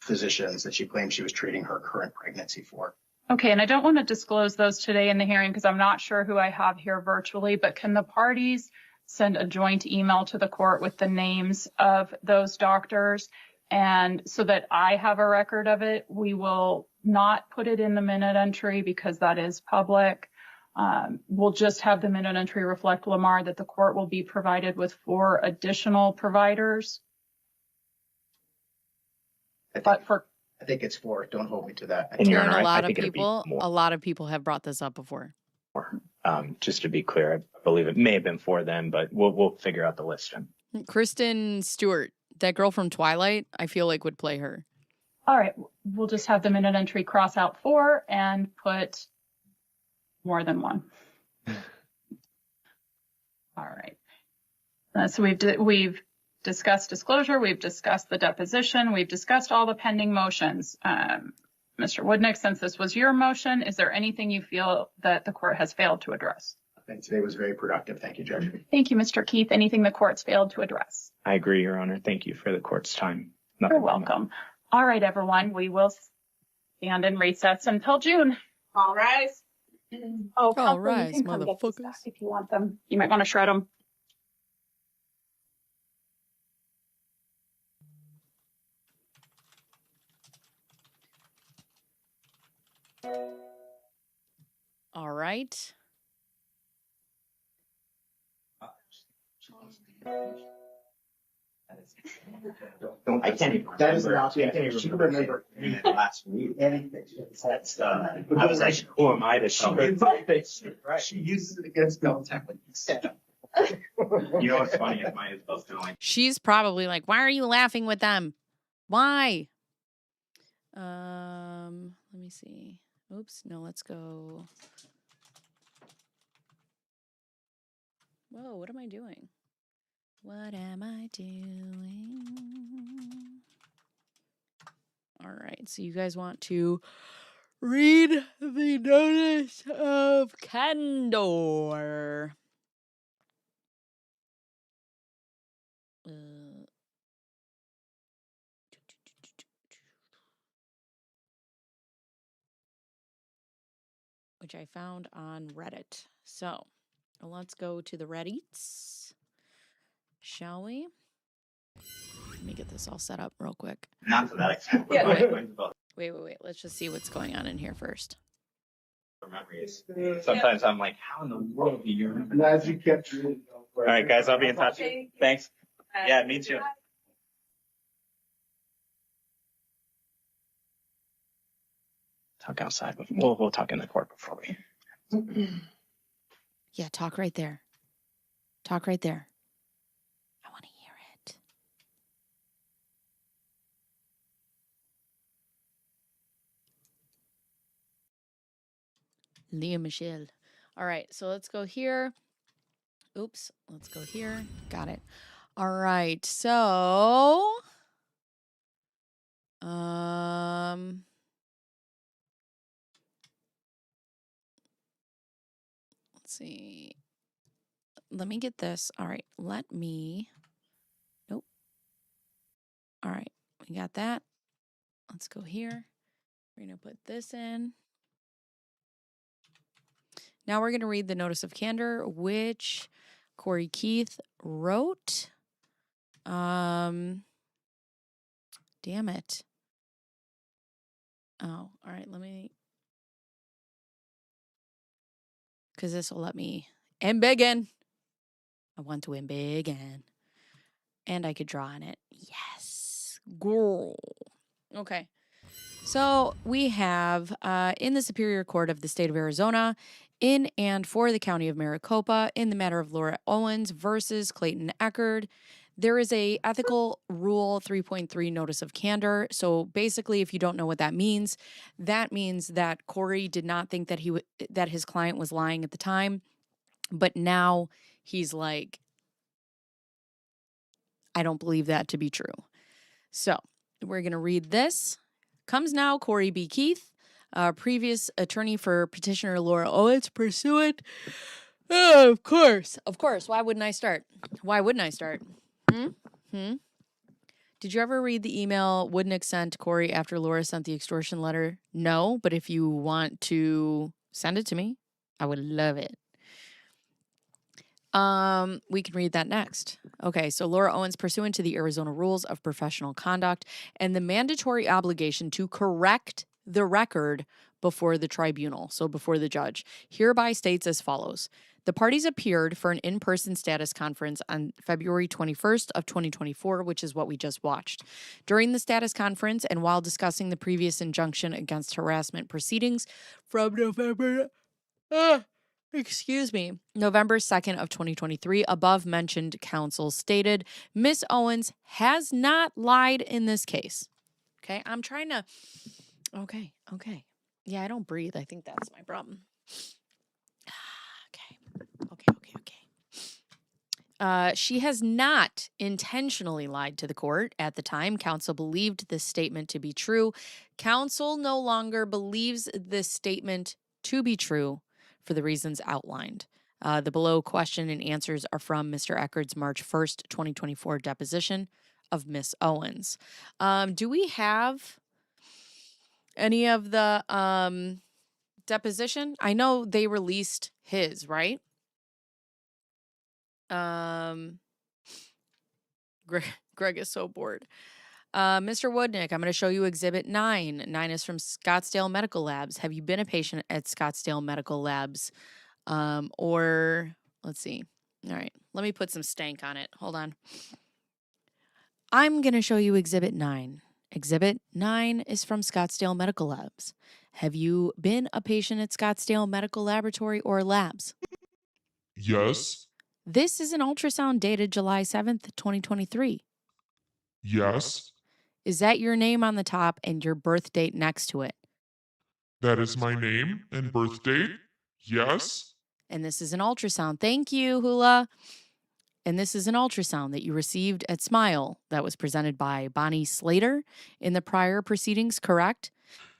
physicians that she claimed she was treating her current pregnancy for. Okay, and I don't want to disclose those today in the hearing because I'm not sure who I have here virtually, but can the parties send a joint email to the court with the names of those doctors? And so that I have a record of it, we will not put it in the minute entry because that is public. We'll just have the minute entry reflect, Lamar, that the court will be provided with 4 additional providers. I think it's 4. Don't hold me to that. And a lot of people have brought this up before. Just to be clear, I believe it may have been 4 then, but we'll figure out the list. Kristen Stewart, that girl from Twilight, I feel like would play her. All right, we'll just have the minute entry cross out 4 and put more than 1. All right. So we've discussed disclosure, we've discussed the deposition, we've discussed all the pending motions. Mr. Woodnick, since this was your motion, is there anything you feel that the court has failed to address? I think today was very productive. Thank you, Judge. Thank you, Mr. Keith. Anything the court's failed to address? I agree, Your Honor. Thank you for the court's time. You're welcome. All right, everyone, we will stand in recess until June. All rise. Oh, all rise, motherfuckers. If you want them, you might want to shred them. All right. I can't even remember. I can't even remember any of the last week. That's, I was like, who am I to tell her? She uses it against Beltec. You know what's funny? It might as well feel like She's probably like, why are you laughing with them? Why? Let me see. Oops, no, let's go. Whoa, what am I doing? What am I doing? All right, so you guys want to read the notice of candor. Which I found on Reddit. So let's go to the Reddits, shall we? Let me get this all set up real quick. not to that extent. But Yeah. my point about Wait. Let's just see what's going on in here first. memories. Sometimes I'm like, how in the world do you remember? As you kept. All right, guys, I'll be in touch. Thanks. Yeah, me too. Talk outside. We'll talk in the court before we. Yeah, talk right there. Talk right there. I want to hear it. Leah Michelle. All right, so let's go here. Oops, let's go here. Got it. All right, so let's see. Let me get this. All right, nope. All right, we got that. Let's go here. We're going to put this in. Now we're going to read the notice of candor, which Corey Keith wrote. Damn it. Oh, all right. Because this will let me embiggen. I want to embiggen. And I could draw on it. Yes. Girl. Okay. So we have in the Superior Court of the State of Arizona, in and for the County of Maricopa, in the matter of Laura Owens versus Clayton Eckerd, there is a ethical rule 3.3 notice of candor. So basically, if you don't know what that means that Corey did not think that that his client was lying at the time, but now he's like, I don't believe that to be true. So we're going to read this. Comes now Corey B. Keith, previous attorney for petitioner Laura Owens, pursuant. Oh, of course. Why wouldn't I start? Did you ever read the email Woodnick sent Corey after Laura sent the extortion letter? No, but if you want to send it to me, I would love it. We can read that next. Okay, so Laura Owens, pursuant to the Arizona Rules of Professional Conduct and the mandatory obligation to correct the record before the tribunal, so before the judge, hereby states as follows. The parties appeared for an in-person status conference on February 21st of 2024, which is what we just watched. During the status conference and while discussing the previous injunction against harassment proceedings from November 2nd of 2023, above mentioned counsel stated, Miss Owens has not lied in this case. Okay, I'm trying to, okay. Yeah, I don't breathe. I think that's my problem. Okay. She has not intentionally lied to the court. At the time, counsel believed this statement to be true. Counsel no longer believes this statement to be true for the reasons outlined. The below question and answers are from Mr. Eckerd's March 1st, 2024 deposition of Miss Owens. Do we have any of the deposition? I know they released his, right? Greg is so bored. Mr. Woodnick, I'm going to show you Exhibit 9. 9 is from Scottsdale Medical Labs. Have you been a patient at Scottsdale Medical Labs? Or, let's see. All right, let me put some stank on it. Hold on. I'm going to show you Exhibit 9. Exhibit 9 is from Scottsdale Medical Labs. Have you been a patient at Scottsdale Medical Laboratory or Labs? Yes. This is an ultrasound dated July 7th, 2023. Yes. Is that your name on the top and your birth date next to it? That is my name and birth date. Yes. And this is an ultrasound. Thank you, Hula. And this is an ultrasound that you received at Smile that was presented by Bonnie Slater in the prior proceedings, correct?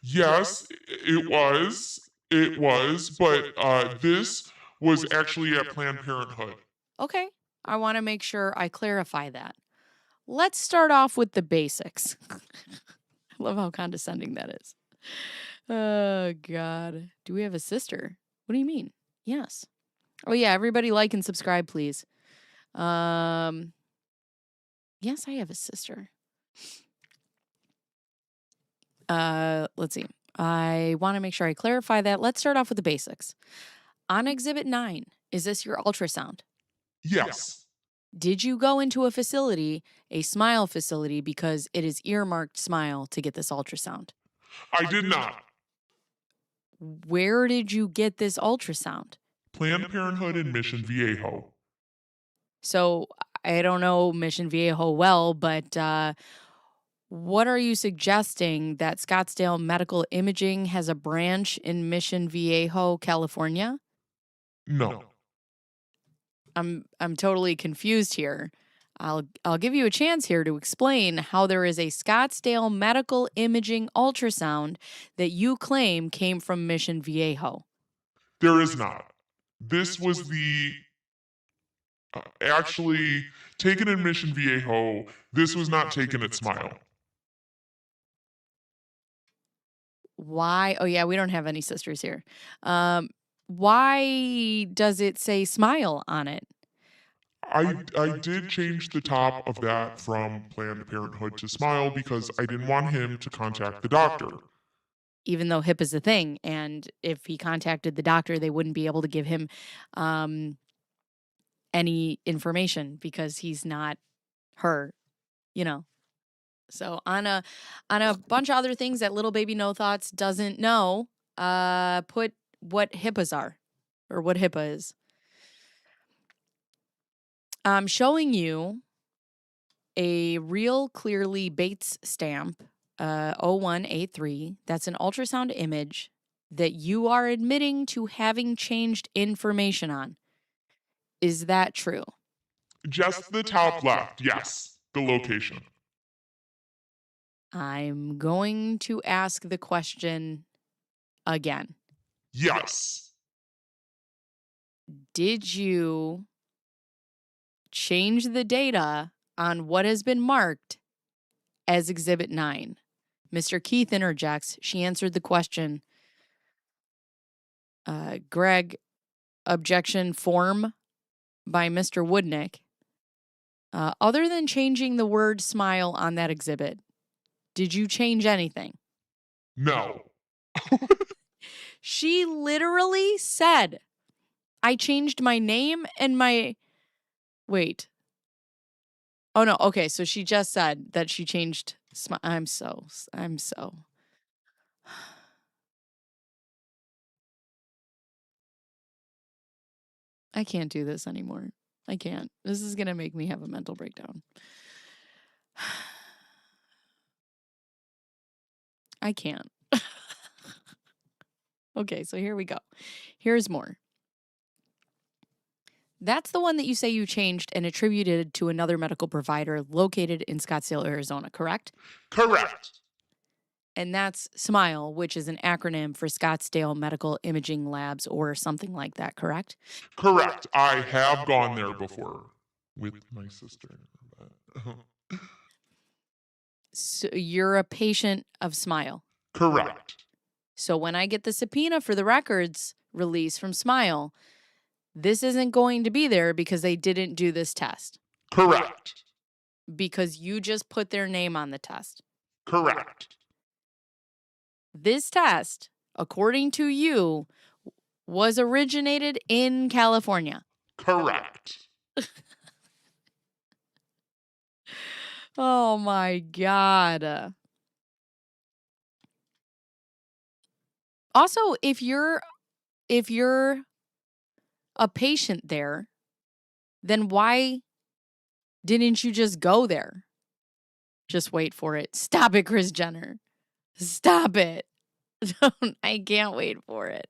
Yes, it was. It was, but this was actually at Planned Parenthood. Okay. I want to make sure I clarify that. Let's start off with the basics. I love how condescending that is. Oh, God. Do we have a sister? What do you mean? Yes. Oh, yeah. Everybody like and subscribe, please. Yes, I have a sister. Let's see. I want to make sure I clarify that. Let's start off with the basics. On Exhibit 9, is this your ultrasound? Yes. Did you go into a facility, a Smile facility, because it is earmarked Smile to get this ultrasound? I did not. Where did you get this ultrasound? Planned Parenthood in Mission Viejo. So I don't know Mission Viejo well, but what are you suggesting, that Scottsdale Medical Imaging has a branch in Mission Viejo, California? No. I'm totally confused here. I'll give you a chance here to explain how there is a Scottsdale Medical Imaging ultrasound that you claim came from Mission Viejo. There is not. This was the actually taken in Mission Viejo. This was not taken at Smile. Why? Oh, yeah, we don't have any sisters here. Why does it say Smile on it? I did change the top of that from Planned Parenthood to Smile because I didn't want him to contact the doctor. Even though HIP is a thing, and if he contacted the doctor, they wouldn't be able to give him any information because he's not her, you know. So on a bunch of other things that little baby No Thoughts doesn't know, put what HIPAAs are, or what HIPAA is. I'm showing you a real clearly Bates stamp, 0183. That's an ultrasound image that you are admitting to having changed information on. Is that true? Just the top left, yes. The location. I'm going to ask the question again. Yes. Did you change the data on what has been marked as Exhibit 9? Mr. Keith interjects. She answered the question. Greg, objection form by Mr. Woodnick. Other than changing the word Smile on that exhibit, did you change anything? No. She literally said, I changed my name and my... Wait. Oh, no. Okay, so she just said that she changed... I'm so... I can't do this anymore. I can't. This is going to make me have a mental breakdown. I can't. Okay, so here we go. Here's more. That's the one that you say you changed and attributed to another medical provider located in Scottsdale, Arizona, correct? Correct. And that's SMILE, which is an acronym for Scottsdale Medical Imaging Labs or something like that, correct? Correct. I have gone there before with my sister. So you're a patient of SMILE? Correct. So when I get the subpoena for the records release from SMILE, this isn't going to be there because they didn't do this test. Correct. Because you just put their name on the test. Correct. This test, according to you, was originated in California. Correct. Oh my God. Also, if you're a patient there, then why didn't you just go there? Just wait for it. Stop it, Kris Jenner. Stop it. I can't wait for it.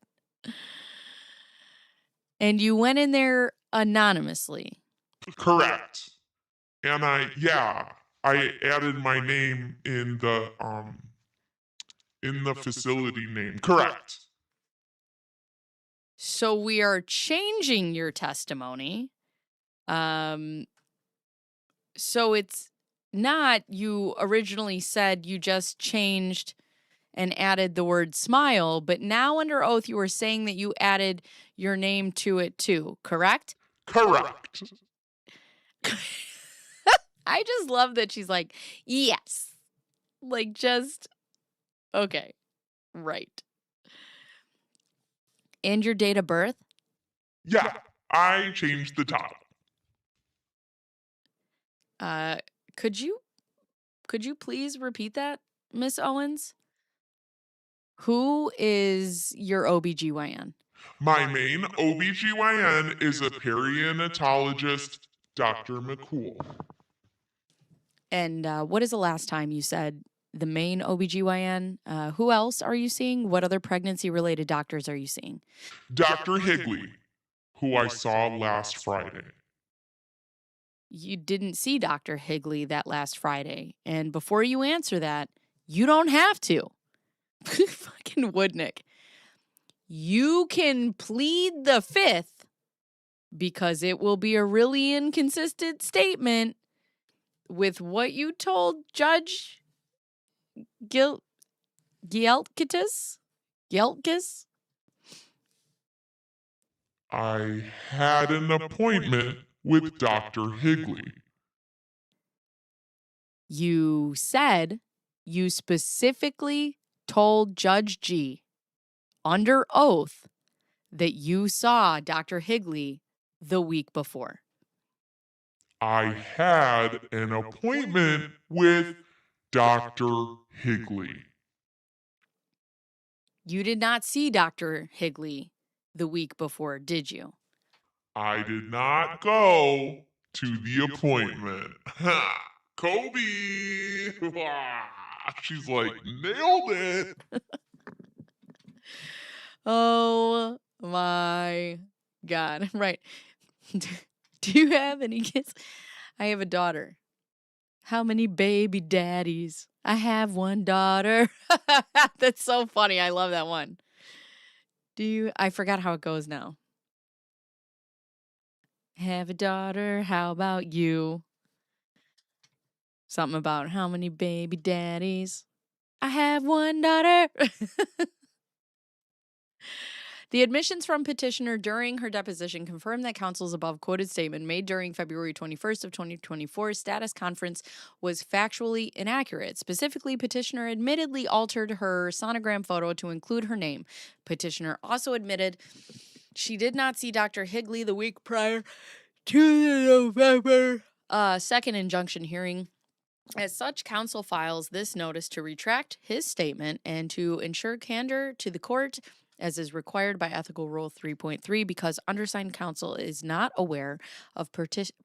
And you went in there anonymously. Correct. And I added my name in the facility name. Correct. So we are changing your testimony. So it's not you originally said you just changed and added the word smile, but now under oath you were saying that you added your name to it too, correct? Correct. I just love that she's like, yes. Like just, okay, right. And your date of birth? Yeah, I changed the title. Could you please repeat that, Miss Owens? Who is your OBGYN? My main OBGYN is a perinatalogist, Dr. McCool. And what is the last time you said the main OBGYN? Who else are you seeing? What other pregnancy-related doctors are you seeing? Dr. Higley, who I saw last Friday. You didn't see Dr. Higley that last Friday. And before you answer that, you don't have to. Fucking Woodnick. You can plead the fifth because it will be a really inconsistent statement with what you told Judge Gielkis? I had an appointment with Dr. Higley. You said you specifically told Judge G under oath that you saw Dr. Higley the week before. I had an appointment with Dr. Higley. You did not see Dr. Higley the week before, did you? I did not go to the appointment. Kobe! She's like, nailed it. Oh my God. Right. Do you have any kids? I have a daughter. How many baby daddies? I have one daughter. That's so funny. I love that one. I forgot how it goes now. Have a daughter. How about you? Something about how many baby daddies? I have one daughter. The admissions from petitioner during her deposition confirmed that counsel's above quoted statement made during February 21st of 2024 status conference was factually inaccurate. Specifically, petitioner admittedly altered her sonogram photo to include her name. Petitioner also admitted she did not see Dr. Higley the week prior to the November 2nd injunction hearing. As such, counsel files this notice to retract his statement and to ensure candor to the court as is required by Ethical Rule 3.3 because undersigned counsel is not aware of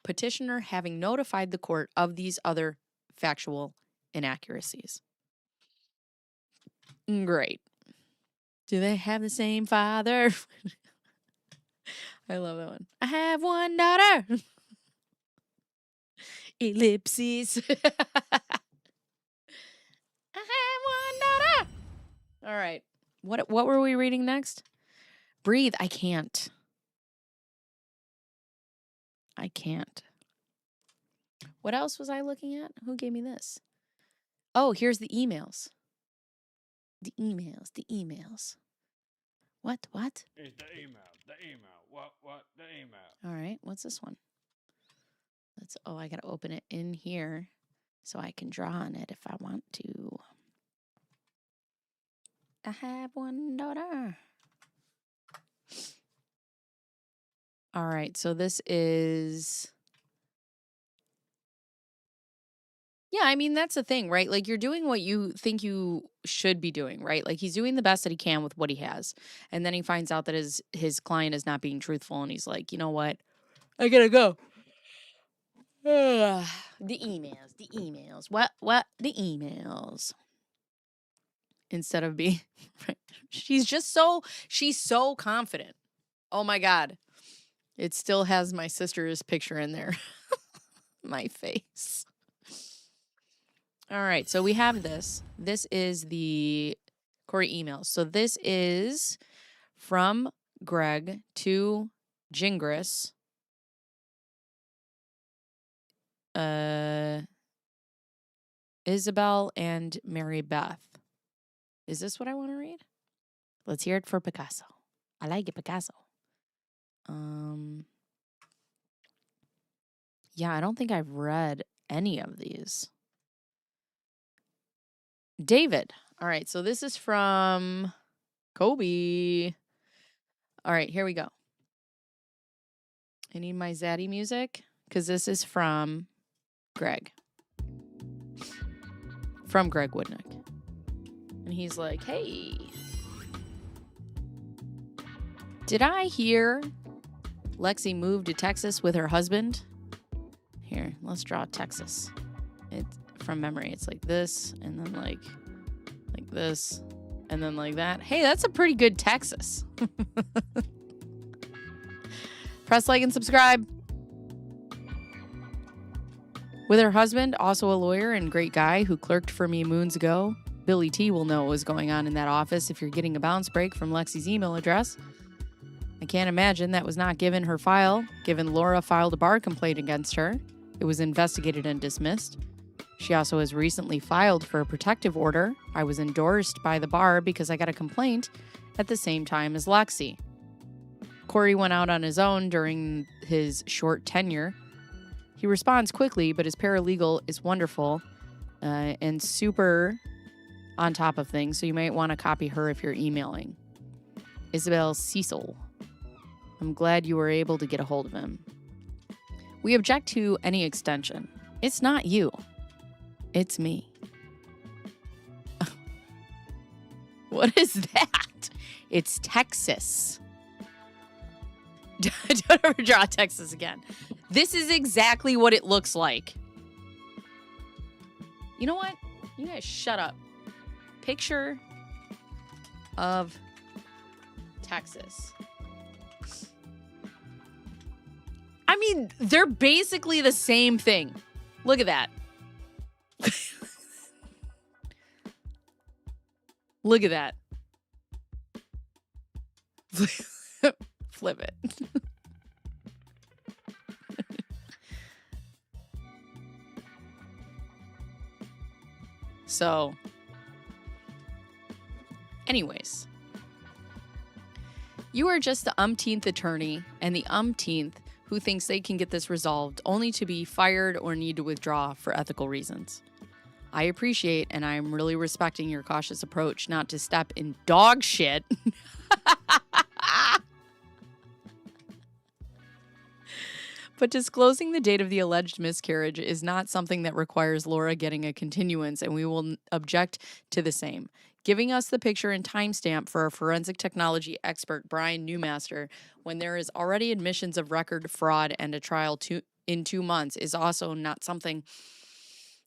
petitioner having notified the court of these other factual inaccuracies. Great. Do they have the same father? I love that one. I have one daughter. Ellipses. I have one daughter. All right. What were we reading next? Breathe. I can't. What else was I looking at? Who gave me this? Oh, here's the emails. The emails. What? It's the email. What? The email. All right. What's this one? I got to open it in here so I can draw on it if I want to. I have one daughter. All right, so this is... Yeah, I mean, that's the thing, right? Like, you're doing what you think you should be doing, right? Like, he's doing the best that he can with what he has. And then he finds out that his client is not being truthful, and he's like, you know what? I gotta go. The emails. What? The emails. Instead of being... she's so confident. Oh my God. It still has my sister's picture in there. My face. All right, so we have this. This is the Corey emails. So this is from Greg to Gingras. Isabel and Mary Beth. Is this what I want to read? Let's hear it for Picasso. I like it, Picasso. Yeah, I don't think I've read any of these. David. All right, so this is from Kobe. All right, here we go. I need my Zaddy music because this is from Greg. From Greg Woodnick. And he's like, hey, did I hear Lexi moved to Texas with her husband? Here, let's draw Texas. It's from memory. It's like this, and then like this, and then like that. Hey, that's a pretty good Texas. Press like and subscribe. With her husband, also a lawyer and great guy who clerked for me moons ago, Billy T will know what was going on in that office if you're getting a bounce break from Lexi's email address. I can't imagine that was not given her file, given Laura filed a bar complaint against her. It was investigated and dismissed. She also has recently filed for a protective order. I was endorsed by the bar because I got a complaint at the same time as Lexi. Corey went out on his own during his short tenure. He responds quickly, but his paralegal is wonderful and super on top of things, so you might want to copy her if you're emailing. Isabel Cecil. I'm glad you were able to get a hold of him. We object to any extension. It's not you. It's me. What is that? It's Texas. Don't ever draw Texas again. This is exactly what it looks like. You know what? You guys shut up. Picture of Texas. I mean, they're basically the same thing. Look at that. Look at that. Flip it. So, anyways, you are just the umpteenth attorney and the umpteenth who thinks they can get this resolved only to be fired or need to withdraw for ethical reasons. I appreciate and I'm really respecting your cautious approach not to step in dog shit. But disclosing the date of the alleged miscarriage is not something that requires Laura getting a continuance, and we will object to the same. Giving us the picture and timestamp for a forensic technology expert, Brian Newmaster, when there is already admissions of record fraud and a trial in 2 months is also not something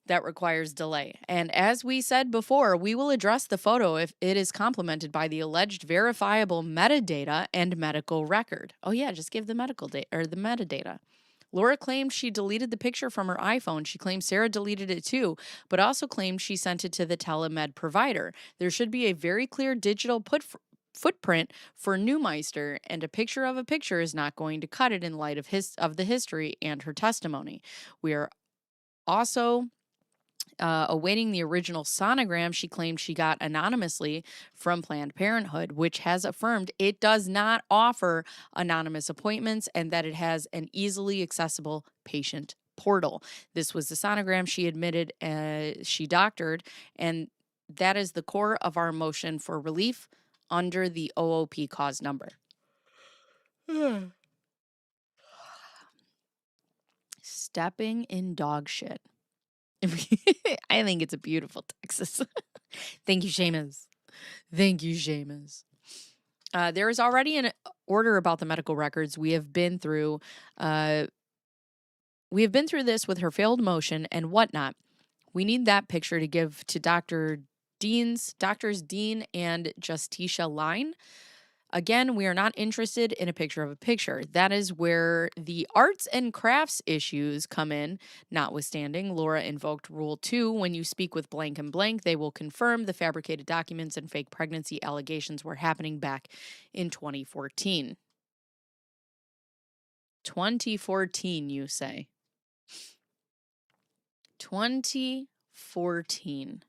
that requires delay. And as we said before, we will address the photo if it is complemented by the alleged verifiable metadata and medical record. Oh yeah, just give the medical data or the metadata. Laura claimed she deleted the picture from her iPhone. She claims Sarah deleted it too, but also claimed she sent it to the telemed provider. There should be a very clear digital footprint for Newmeister, and a picture of a picture is not going to cut it in light of the history and her testimony. We are also awaiting the original sonogram she claimed she got anonymously from Planned Parenthood, which has affirmed it does not offer anonymous appointments and that it has an easily accessible patient portal. This was the sonogram she admitted she doctored, and that is the core of our motion for relief under the OOP cause number. Stepping in dog shit. I think it's a beautiful Texas. Thank you, Seamus. Thank you, Seamus. There is already an order about the medical records. We have been through this with her failed motion and whatnot. We need that picture to give to Doctors Dean and Justicia Line. Again, we are not interested in a picture of a picture. That is where the arts and crafts issues come in. Notwithstanding, Laura invoked Rule 2. When you speak with blank and blank, they will confirm the fabricated documents and fake pregnancy allegations were happening back in 2014. 2014, you say? 2014.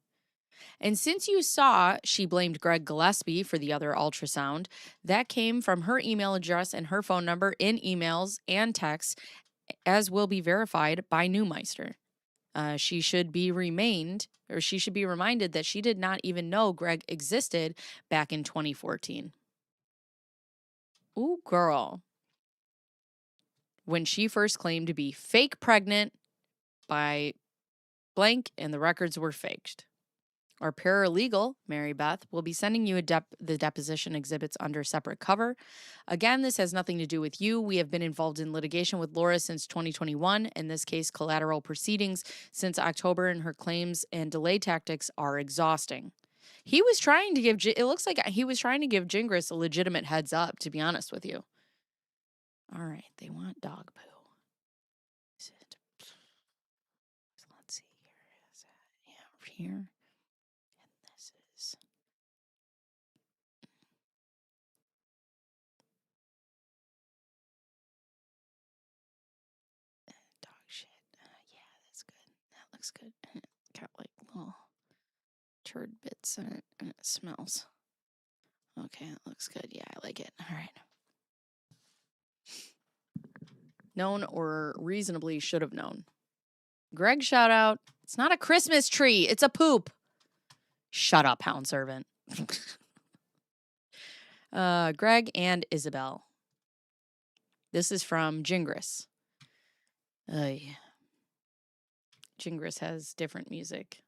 And since you saw she blamed Greg Gillespie for the other ultrasound, that came from her email address and her phone number in emails and texts, as will be verified by Neumeister. She should be reminded that she did not even know Greg existed back in 2014. Ooh, girl. When she first claimed to be fake pregnant by blank and the records were faked. Our paralegal, Mary Beth, will be sending you the deposition exhibits under separate cover. Again, this has nothing to do with you. We have been involved in litigation with Laura since 2021. In this case, collateral proceedings since October, and her claims and delay tactics are exhausting. He was trying to give, it looks like he was trying to give Gingras a legitimate heads up, to be honest with you. All right, they want dog poo. Let's see here. Is that, yeah, over here. Looks good. Got like little turd bits in it, and it smells. Okay, that looks good. Yeah, I like it. All right. Known or reasonably should have known. Greg, shout out. It's not a Christmas tree. It's a poop. Shut up, hound servant. Greg and Isabel. This is from Gingras. Yeah. Gingras has different music.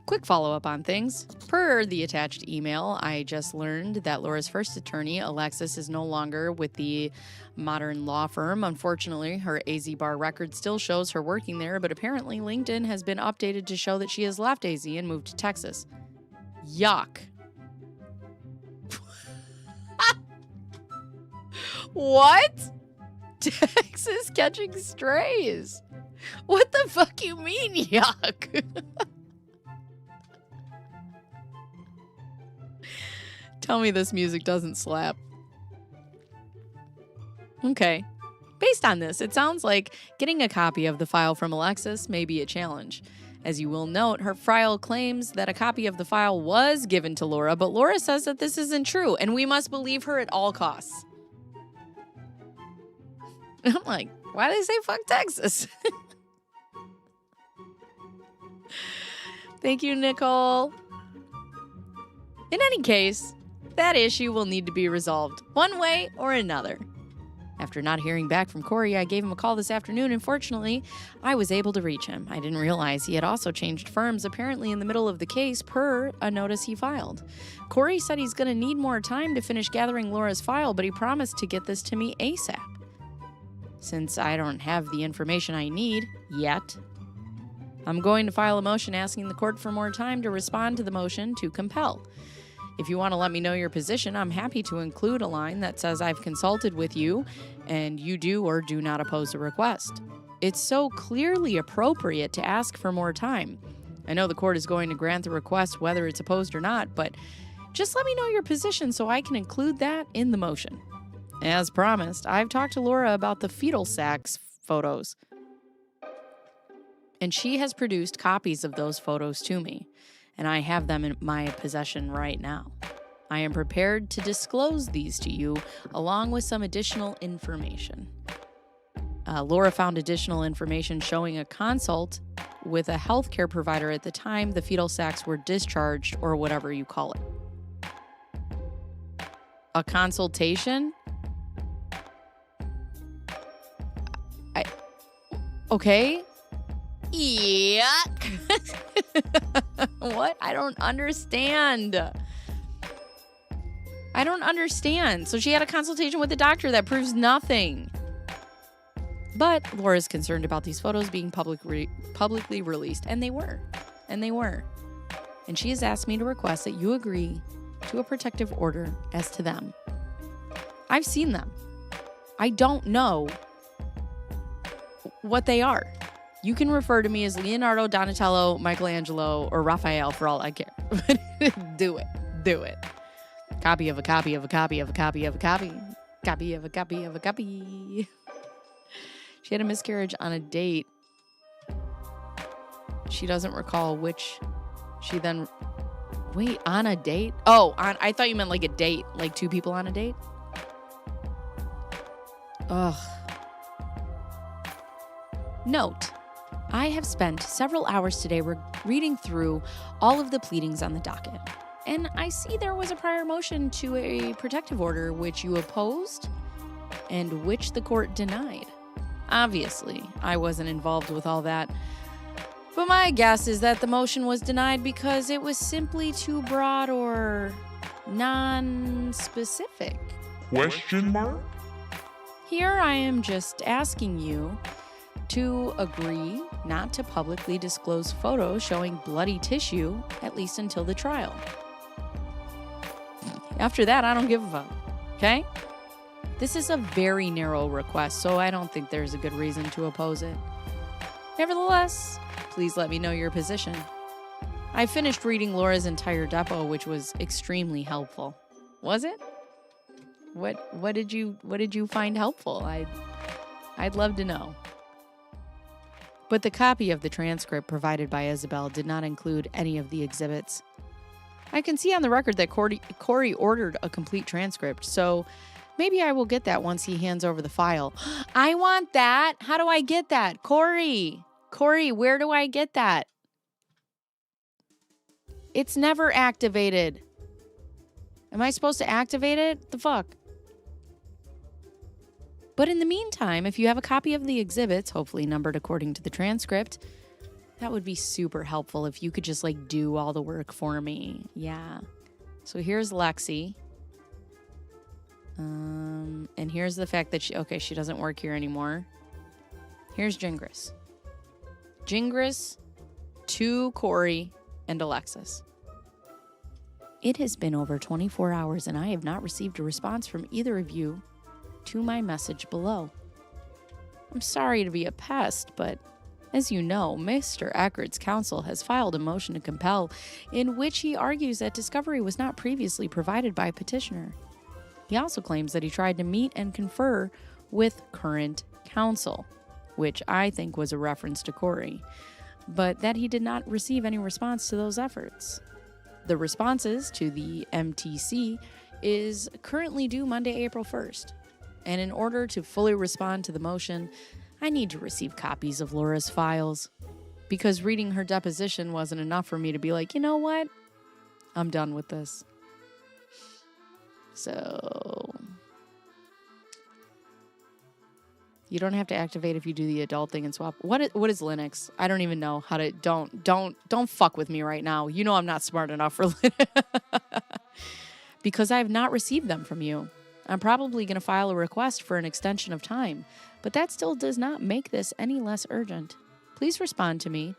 Quick follow-up on things. Per the attached email, I just learned that Laura's first attorney, Alexis, is no longer with the modern law firm. Unfortunately, her AZ Bar record still shows her working there, but apparently LinkedIn has been updated to show that she has left AZ and moved to Texas. Yuck. What? Texas catching strays. What the fuck you mean, yuck? Tell me this music doesn't slap. Okay. Based on this, it sounds like getting a copy of the file from Alexis may be a challenge. As you will note, her file claims that a copy of the file was given to Laura, but Laura says that this isn't true, and we must believe her at all costs. I'm like, why do they say fuck Texas? Thank you, Nicole. In any case, that issue will need to be resolved one way or another. After not hearing back from Corey, I gave him a call this afternoon, and fortunately, I was able to reach him. I didn't realize he had also changed firms, apparently in the middle of the case, per a notice he filed. Corey said he's going to need more time to finish gathering Laura's file, but he promised to get this to me ASAP. Since I don't have the information I need yet, I'm going to file a motion asking the court for more time to respond to the motion to compel. If you want to let me know your position, I'm happy to include a line that says I've consulted with you and you do or do not oppose the request. It's so clearly appropriate to ask for more time. I know the court is going to grant the request whether it's opposed or not, but just let me know your position so I can include that in the motion. As promised, I've talked to Laura about the fetal sacs photos, and she has produced copies of those photos to me. And I have them in my possession right now. I am prepared to disclose these to you along with some additional information. Laura found additional information showing a consult with a healthcare provider at the time the fetal sacs were discharged, or whatever you call it. A consultation? Okay. Yuck. What? I don't understand. So she had a consultation with the doctor that proves nothing. But Laura's concerned about these photos being publicly released, and they were. And she has asked me to request that you agree to a protective order as to them. I've seen them. I don't know what they are. You can refer to me as Leonardo, Donatello, Michelangelo, or Raphael for all I care. Do it. Copy of a copy of a copy of a copy of a copy. Copy of a copy of a copy. She had a miscarriage on a date. She doesn't recall which she then... Wait, on a date? Oh, I thought you meant like a date. Like two people on a date? Ugh. Note, I have spent several hours today reading through all of the pleadings on the docket, and I see there was a prior motion to a protective order which you opposed and which the court denied. Obviously, I wasn't involved with all that, but my guess is that the motion was denied because it was simply too broad or non-specific. Question mark? Here I am just asking you to agree not to publicly disclose photos showing bloody tissue, at least until the trial. After that, I don't give a fuck, okay? This is a very narrow request, so I don't think there's a good reason to oppose it. Nevertheless, please let me know your position. I finished reading Laura's entire depo, which was extremely helpful. Was it? What did you find helpful? I'd love to know. But the copy of the transcript provided by Isabel did not include any of the exhibits. I can see on the record that Corey ordered a complete transcript, so maybe I will get that once he hands over the file. I want that. How do I get that? Corey, where do I get that? It's never activated. Am I supposed to activate it? The fuck? But in the meantime, if you have a copy of the exhibits, hopefully numbered according to the transcript, that would be super helpful if you could just like do all the work for me. Yeah. So here's Lexi. And here's the fact that she doesn't work here anymore. Here's Gingras. Gingras to Corey and Alexis. It has been over 24 hours and I have not received a response from either of you to my message below. I'm sorry to be a pest, but as you know, Mr. Eckerd's counsel has filed a motion to compel in which he argues that discovery was not previously provided by petitioner. He also claims that he tried to meet and confer with current counsel, which I think was a reference to Corey, but that he did not receive any response to those efforts. The responses to the MTC is currently due Monday, April 1st. And in order to fully respond to the motion, I need to receive copies of Laura's files. Because reading her deposition wasn't enough for me to be like, you know what? I'm done with this. So you don't have to activate if you do the adult thing and swap. What is Linux? I don't even know how to. Don't fuck with me right now. You know I'm not smart enough for Linux. Because I have not received them from you. I'm probably going to file a request for an extension of time, but that still does not make this any less urgent. Please respond to me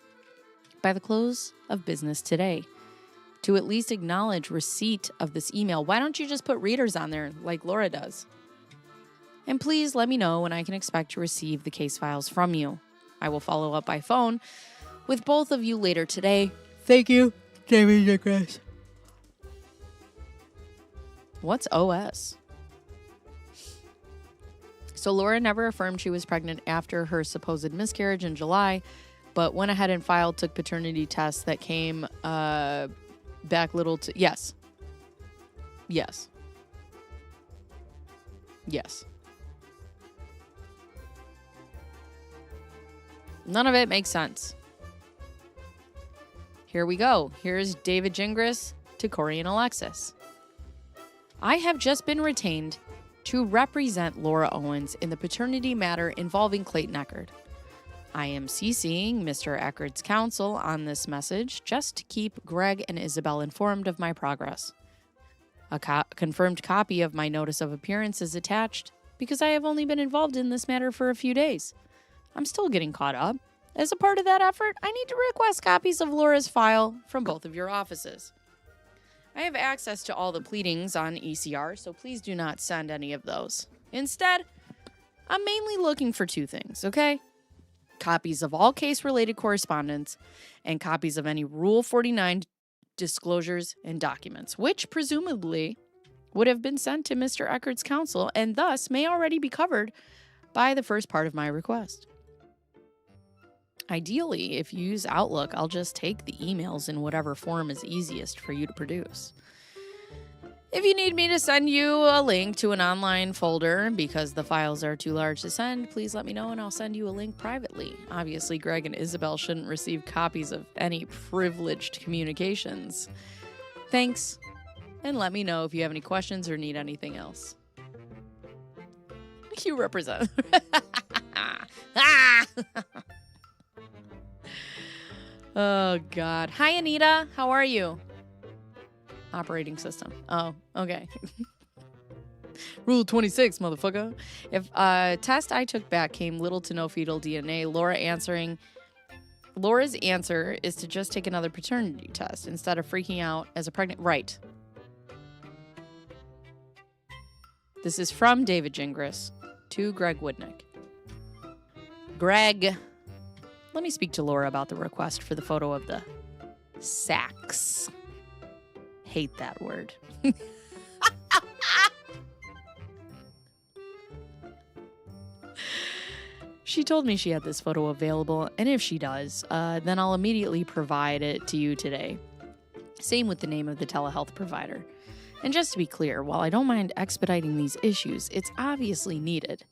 by the close of business today to at least acknowledge receipt of this email. Why don't you just put readers on there like Laura does? And please let me know when I can expect to receive the case files from you. I will follow up by phone with both of you later today. Thank you, Jamie Chris. What's OS? So Laura never affirmed she was pregnant after her supposed miscarriage in July, but went ahead and took paternity tests that came back little to... Yes. Yes. Yes. None of it makes sense. Here we go. Here's David Gingras to Corey and Alexis. I have just been retained to represent Laura Owens in the paternity matter involving Clayton Eckert. I am CCing Mr. Eckert's counsel on this message just to keep Greg and Isabel informed of my progress. A confirmed copy of my notice of appearance is attached because I have only been involved in this matter for a few days. I'm still getting caught up. As a part of that effort, I need to request copies of Laura's file from both of your offices. I have access to all the pleadings on ECR, so please do not send any of those. Instead, I'm mainly looking for two things, okay? Copies of all case-related correspondence and copies of any Rule 49 disclosures and documents, which presumably would have been sent to Mr. Eckert's counsel and thus may already be covered by the first part of my request. Ideally, if you use Outlook, I'll just take the emails in whatever form is easiest for you to produce. If you need me to send you a link to an online folder because the files are too large to send, please let me know and I'll send you a link privately. Obviously, Greg and Isabel shouldn't receive copies of any privileged communications. Thanks, and let me know if you have any questions or need anything else. You represent. Oh, God. Hi, Anita. How are you? Operating system. Oh, okay. Rule 26, motherfucker. If a test I took back came little to no fetal DNA, Laura's answer is to just take another paternity test instead of freaking out as a pregnant. Right. This is from David Gingras to Greg Woodnick. Greg, let me speak to Laura about the request for the photo of the sacks. Hate that word. She told me she had this photo available, and if she does, then I'll immediately provide it to you today. Same with the name of the telehealth provider. And just to be clear, while I don't mind expediting these issues, it's obviously needed.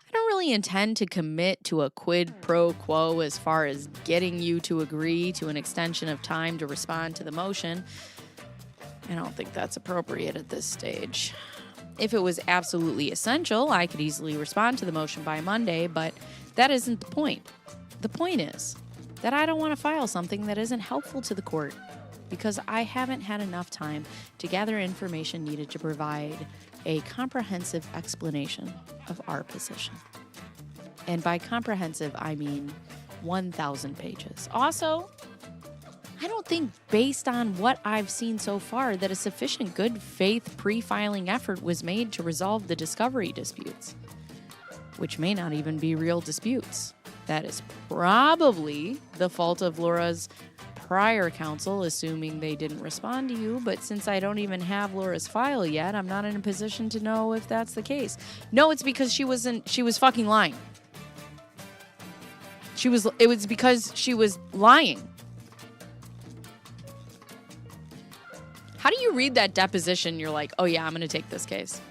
I don't really intend to commit to a quid pro quo as far as getting you to agree to an extension of time to respond to the motion. I don't think that's appropriate at this stage. If it was absolutely essential, I could easily respond to the motion by Monday, but that isn't the point. The point is that I don't want to file something that isn't helpful to the court because I haven't had enough time to gather information needed to provide a comprehensive explanation of our position. And by comprehensive, I mean 1,000 pages. Also, I don't think, based on what I've seen so far, that a sufficient good faith pre-filing effort was made to resolve the discovery disputes, which may not even be real disputes. That is probably the fault of Laura's prior counsel, assuming they didn't respond to you, but since I don't even have Laura's file yet, I'm not in a position to know if that's the case. No, it's because she was fucking lying. It was because she was lying. How do you read that deposition? You're like, oh yeah, I'm going to take this case.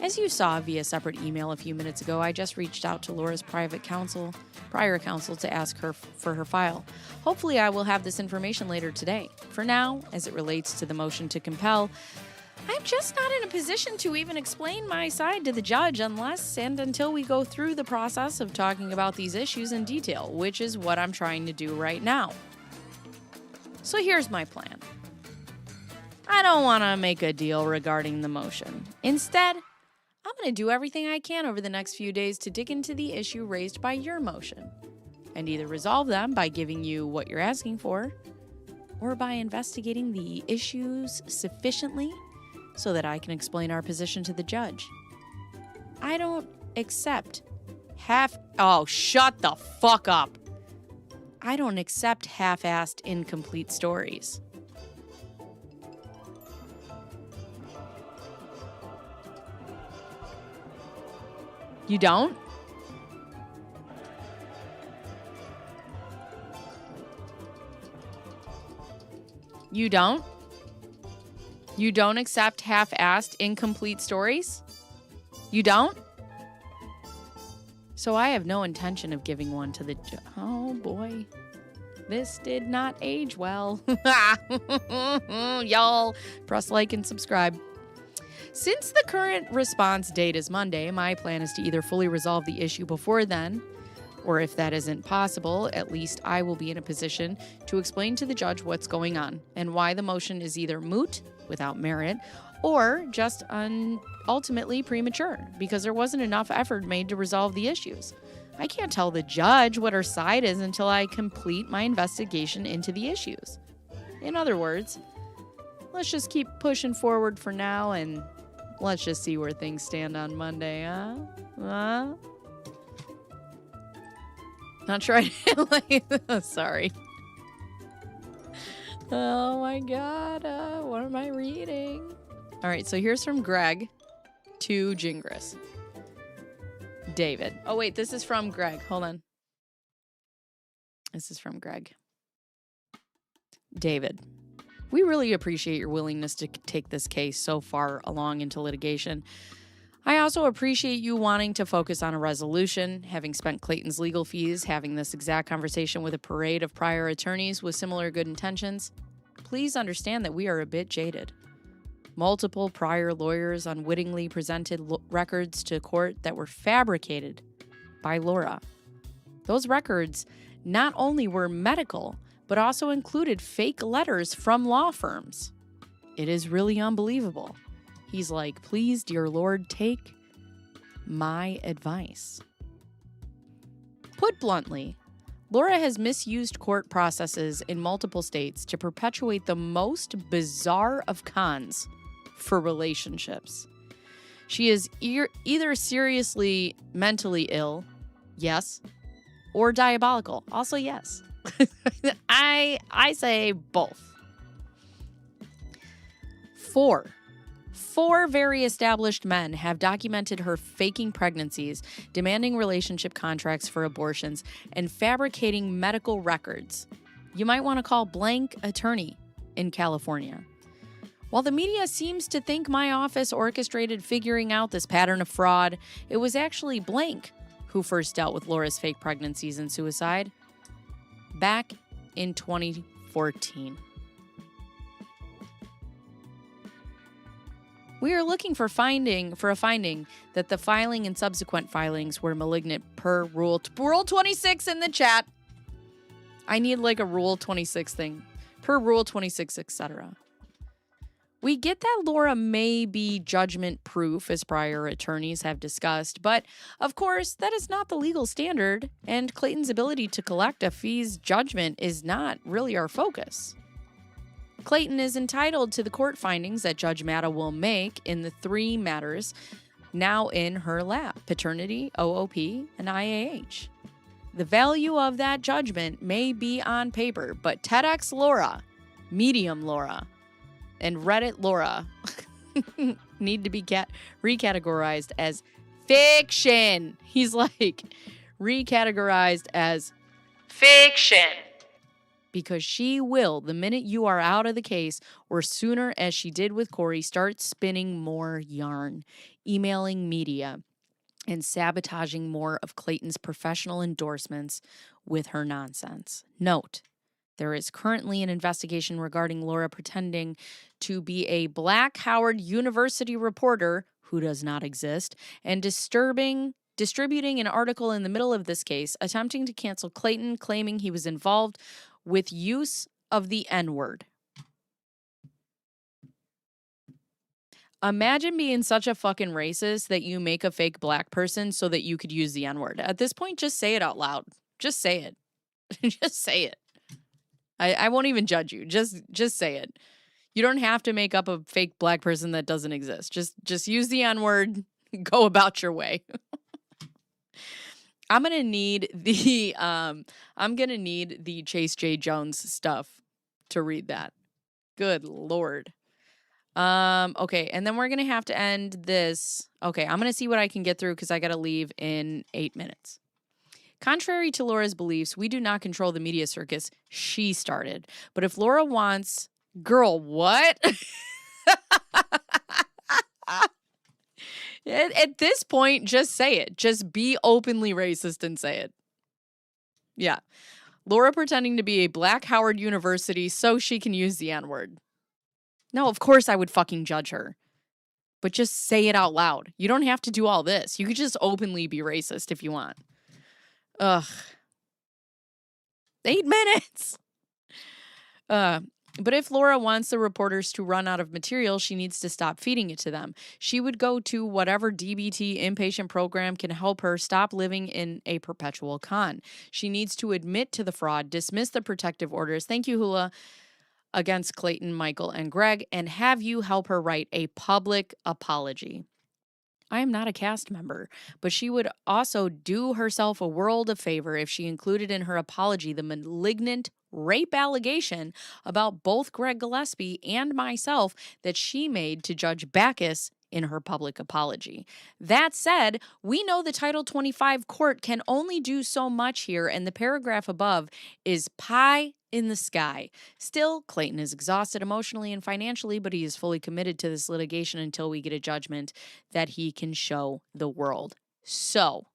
As you saw via separate email a few minutes ago, I just reached out to Laura's prior counsel to ask her for her file. Hopefully I will have this information later today. For now, as it relates to the motion to compel, I'm just not in a position to even explain my side to the judge unless and until we go through the process of talking about these issues in detail, which is what I'm trying to do right now. So here's my plan. I don't want to make a deal regarding the motion. Instead, I'm going to do everything I can over the next few days to dig into the issue raised by your motion and either resolve them by giving you what you're asking for or by investigating the issues sufficiently so that I can explain our position to the judge. I don't accept Oh, shut the fuck up. I don't accept half-assed, incomplete stories. You don't? You don't? You don't accept half-assed, incomplete stories? You don't? So I have no intention of giving one to the oh boy. This did not age well. Y'all, press like and subscribe. Since the current response date is Monday, my plan is to either fully resolve the issue before then, or if that isn't possible, at least I will be in a position to explain to the judge what's going on and why the motion is either moot, without merit, or just ultimately premature, because there wasn't enough effort made to resolve the issues. I can't tell the judge what her side is until I complete my investigation into the issues. In other words, let's just keep pushing forward for now and let's just see where things stand on Monday, huh? Not sure sorry. Oh my God, what am I reading? All right, so here's from Greg to Gingras. David. Oh, wait, this is from Greg. Hold on. This is from Greg. David. We really appreciate your willingness to take this case so far along into litigation. I also appreciate you wanting to focus on a resolution. Having spent Clayton's legal fees, having this exact conversation with a parade of prior attorneys with similar good intentions, please understand that we are a bit jaded. Multiple prior lawyers unwittingly presented records to court that were fabricated by Laura. Those records not only were medical, but also included fake letters from law firms. It is really unbelievable. He's like, please, dear Lord, take my advice. Put bluntly, Laura has misused court processes in multiple states to perpetuate the most bizarre of cons for relationships. She is either seriously mentally ill, yes, or diabolical, also yes. I say both. Four very established men have documented her faking pregnancies, demanding relationship contracts for abortions, and fabricating medical records. You might want to call blank attorney in California. While the media seems to think my office orchestrated figuring out this pattern of fraud, it was actually blank who first dealt with Laura's fake pregnancies and suicide back in 2014. We are looking for a finding that the filing and subsequent filings were malignant per Rule 26 in the chat. I need like a Rule 26 thing. Per Rule 26, etc. We get that Laura may be judgment proof, as prior attorneys have discussed, but of course, that is not the legal standard, and Clayton's ability to collect a fee's judgment is not really our focus. Clayton is entitled to the court findings that Judge Matta will make in the three matters now in her lap: paternity, OOP, and IAH. The value of that judgment may be on paper, but TEDx Laura, Medium Laura, and Reddit Laura need to be recategorized as fiction. He's like, recategorized as fiction. Because she will, the minute you are out of the case, or sooner, as she did with Corey, start spinning more yarn, emailing media, and sabotaging more of Clayton's professional endorsements with her nonsense. Note, there is currently an investigation regarding Laura pretending to be a Black Howard University reporter who does not exist, and distributing an article in the middle of this case, attempting to cancel Clayton, claiming he was involved with use of the N-word. Imagine being such a fucking racist that you make a fake black person so that you could use the N-word. At this point, just say it out loud. Just say it. Just say it. I won't even judge you. Just say it. You don't have to make up a fake black person that doesn't exist. Just use the N-word. Go about your way. I'm gonna need the Chase J. Jones stuff to read that. Good Lord. Okay, and then we're gonna have to end this. Okay, I'm gonna see what I can get through because I gotta leave in 8 minutes. Contrary to Laura's beliefs, we do not control the media circus she started. But if Laura wants, girl, what? At this point, just say it. Just be openly racist and say it. Yeah. Laura pretending to be a black Howard University so she can use the N-word. No, of course I would fucking judge her. But just say it out loud. You don't have to do all this. You could just openly be racist if you want. Ugh. 8 minutes. But if Laura wants the reporters to run out of material, she needs to stop feeding it to them. She would go to whatever DBT inpatient program can help her stop living in a perpetual con. She needs to admit to the fraud, dismiss the protective orders. Thank you, Hula. Against Clayton, Michael, and Greg, and have you help her write a public apology. I am not a cast member, but she would also do herself a world of favor if she included in her apology the malignant rape allegation about both Greg Gillespie and myself that she made to Judge Backus in her public apology. That said, we know the Title 25 court can only do so much here, and the paragraph above is pie in the sky. Still, Clayton is exhausted emotionally and financially, but he is fully committed to this litigation until we get a judgment that he can show the world. So,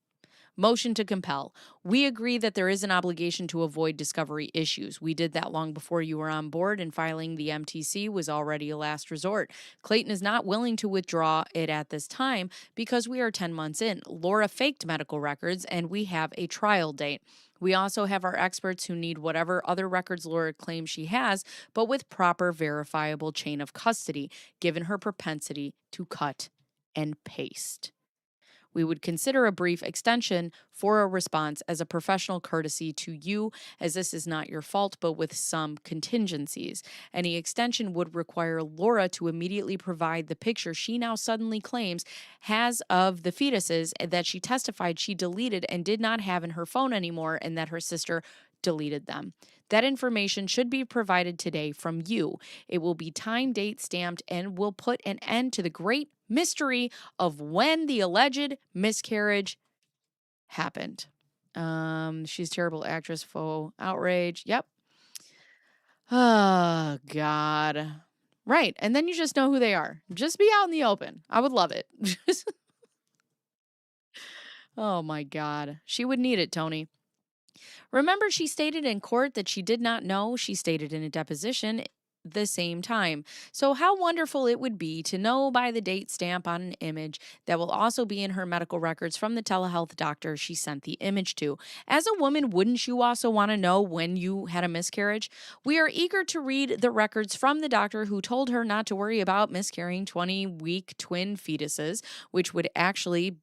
motion to compel. We agree that there is an obligation to avoid discovery issues. We did that long before you were on board, and filing the MTC was already a last resort. Clayton is not willing to withdraw it at this time because we are 10 months in. Laura faked medical records, and we have a trial date. We also have our experts who need whatever other records Laura claims she has, but with proper verifiable chain of custody, given her propensity to cut and paste. We would consider a brief extension for a response as a professional courtesy to you, as this is not your fault, but with some contingencies. Any extension would require Laura to immediately provide the picture she now suddenly claims has of the fetuses that she testified she deleted and did not have in her phone anymore, and that her sister deleted them. That information should be provided today from you. It will be time date stamped and will put an end to the great mystery of when the alleged miscarriage happened. She's a terrible actress, faux outrage. Yep. Oh, God. Right. And then you just know who they are. Just be out in the open. I would love it. Oh, my God. She would need it, Tony. Remember, she stated in court that she did not know. She stated in a deposition the same time. So how wonderful it would be to know by the date stamp on an image that will also be in her medical records from the telehealth doctor she sent the image to. As a woman, wouldn't you also want to know when you had a miscarriage? We are eager to read the records from the doctor who told her not to worry about miscarrying 20-week twin fetuses, which would actually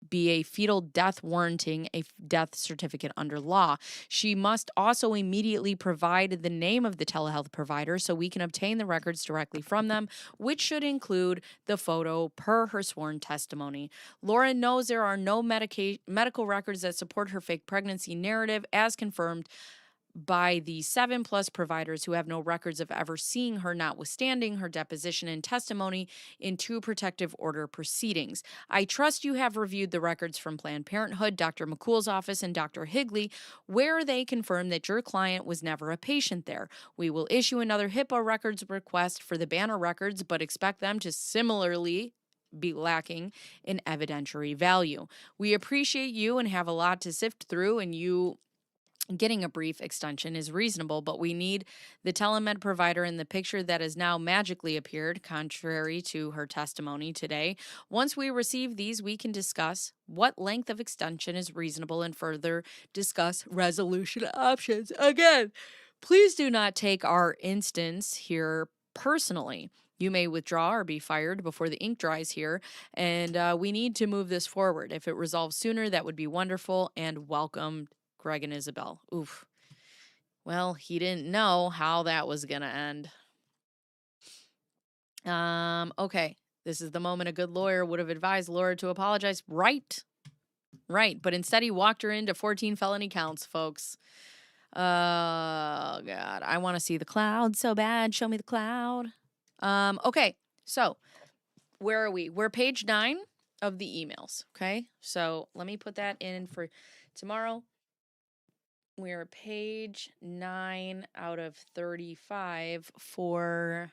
be a fetal death warranting a death certificate under law. She must also immediately provide the name of the telehealth provider so we can obtain the records directly from them, which should include the photo per her sworn testimony. Laura knows there are no medical records that support her fake pregnancy narrative, as confirmed by the 7+ providers who have no records of ever seeing her, notwithstanding her deposition and testimony in 2 protective order proceedings. I trust you have reviewed the records from Planned Parenthood, Dr. McCool's office, and Dr. Higley, where they confirm that your client was never a patient there. We will issue another HIPAA records request for the Banner records, but expect them to similarly be lacking in evidentiary value. We appreciate you and have a lot to sift through, and you getting a brief extension is reasonable, but we need the telemed provider in the picture that has now magically appeared, contrary to her testimony today. Once we receive these, we can discuss what length of extension is reasonable and further discuss resolution options. Again, please do not take our instance here personally. You may withdraw or be fired before the ink dries here, and we need to move this forward. If it resolves sooner, that would be wonderful, and welcome Greg and Isabel. Oof. Well, he didn't know how that was going to end. Okay. This is the moment a good lawyer would have advised Laura to apologize. Right. But instead he walked her into 14 felony counts, folks. Oh, God. I want to see the cloud so bad. Show me the cloud. Okay. So where are we? We're page 9 of the emails. Okay. So let me put that in for tomorrow. We're page 9 out of 35 for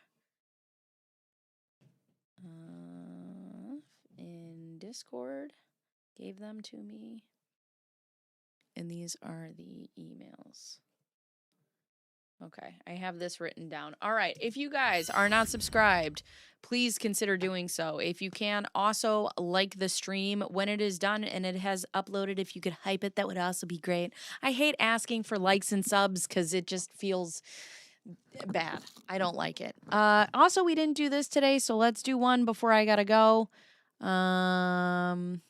in Discord gave them to me. And these are the emails. Okay, I have this written down. All right, if you guys are not subscribed, please consider doing so. If you can, also like the stream when it is done and it has uploaded. If you could hype it, that would also be great. I hate asking for likes and subs because it just feels bad. I don't like it. Also, we didn't do this today, so let's do one before I gotta go. Because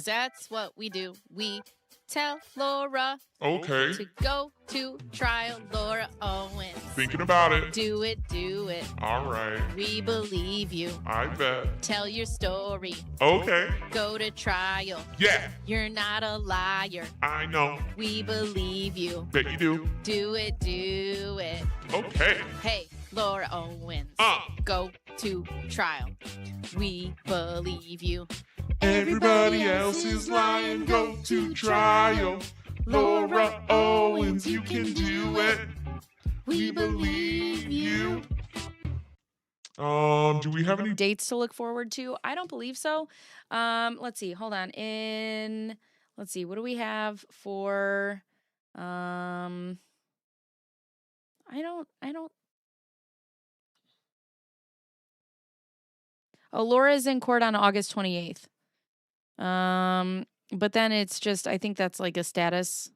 that's what we do. We tell Laura Okay. to go to trial. Laura Owens. Thinking about it. Do it, do it. All right. We believe you. I bet. Tell your story. Okay. Go to trial. Yeah. You're not a liar. I know. We believe you. Bet you do. Do it, do it. Okay. Hey, Laura Owens. Go to trial. We believe you. Everybody else is lying. Go to trial. Laura Owens, you can do it. We believe you. Do we have any dates to look forward to? I don't believe so. Let's see. Hold on. Let's see. What do we have for I don't Oh, Laura is in court on August 28th. But then it's just, I think that's like a status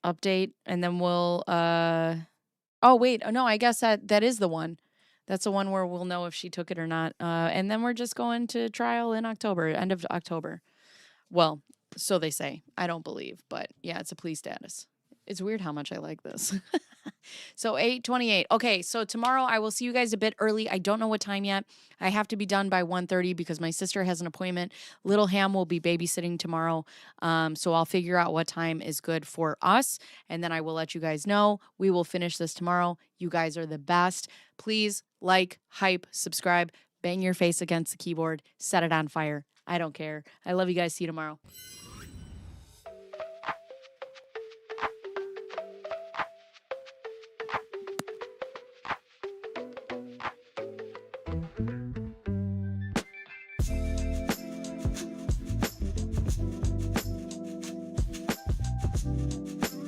update, and then we'll oh wait, oh no, I guess that is the one. That's the one where we'll know if she took it or not. And then we're just going to trial in October, end of October. Well, so they say. I don't believe, but yeah, it's a plea status. It's weird how much I like this. So 8:28. Okay, so tomorrow I will see you guys a bit early. I don't know what time yet. I have to be done by 1:30 because my sister has an appointment. Little Ham will be babysitting tomorrow. So I'll figure out what time is good for us, and then I will let you guys know. We will finish this tomorrow. You guys are the best. Please like, hype, subscribe, bang your face against the keyboard, set it on fire. I don't care. I love you guys. See you tomorrow.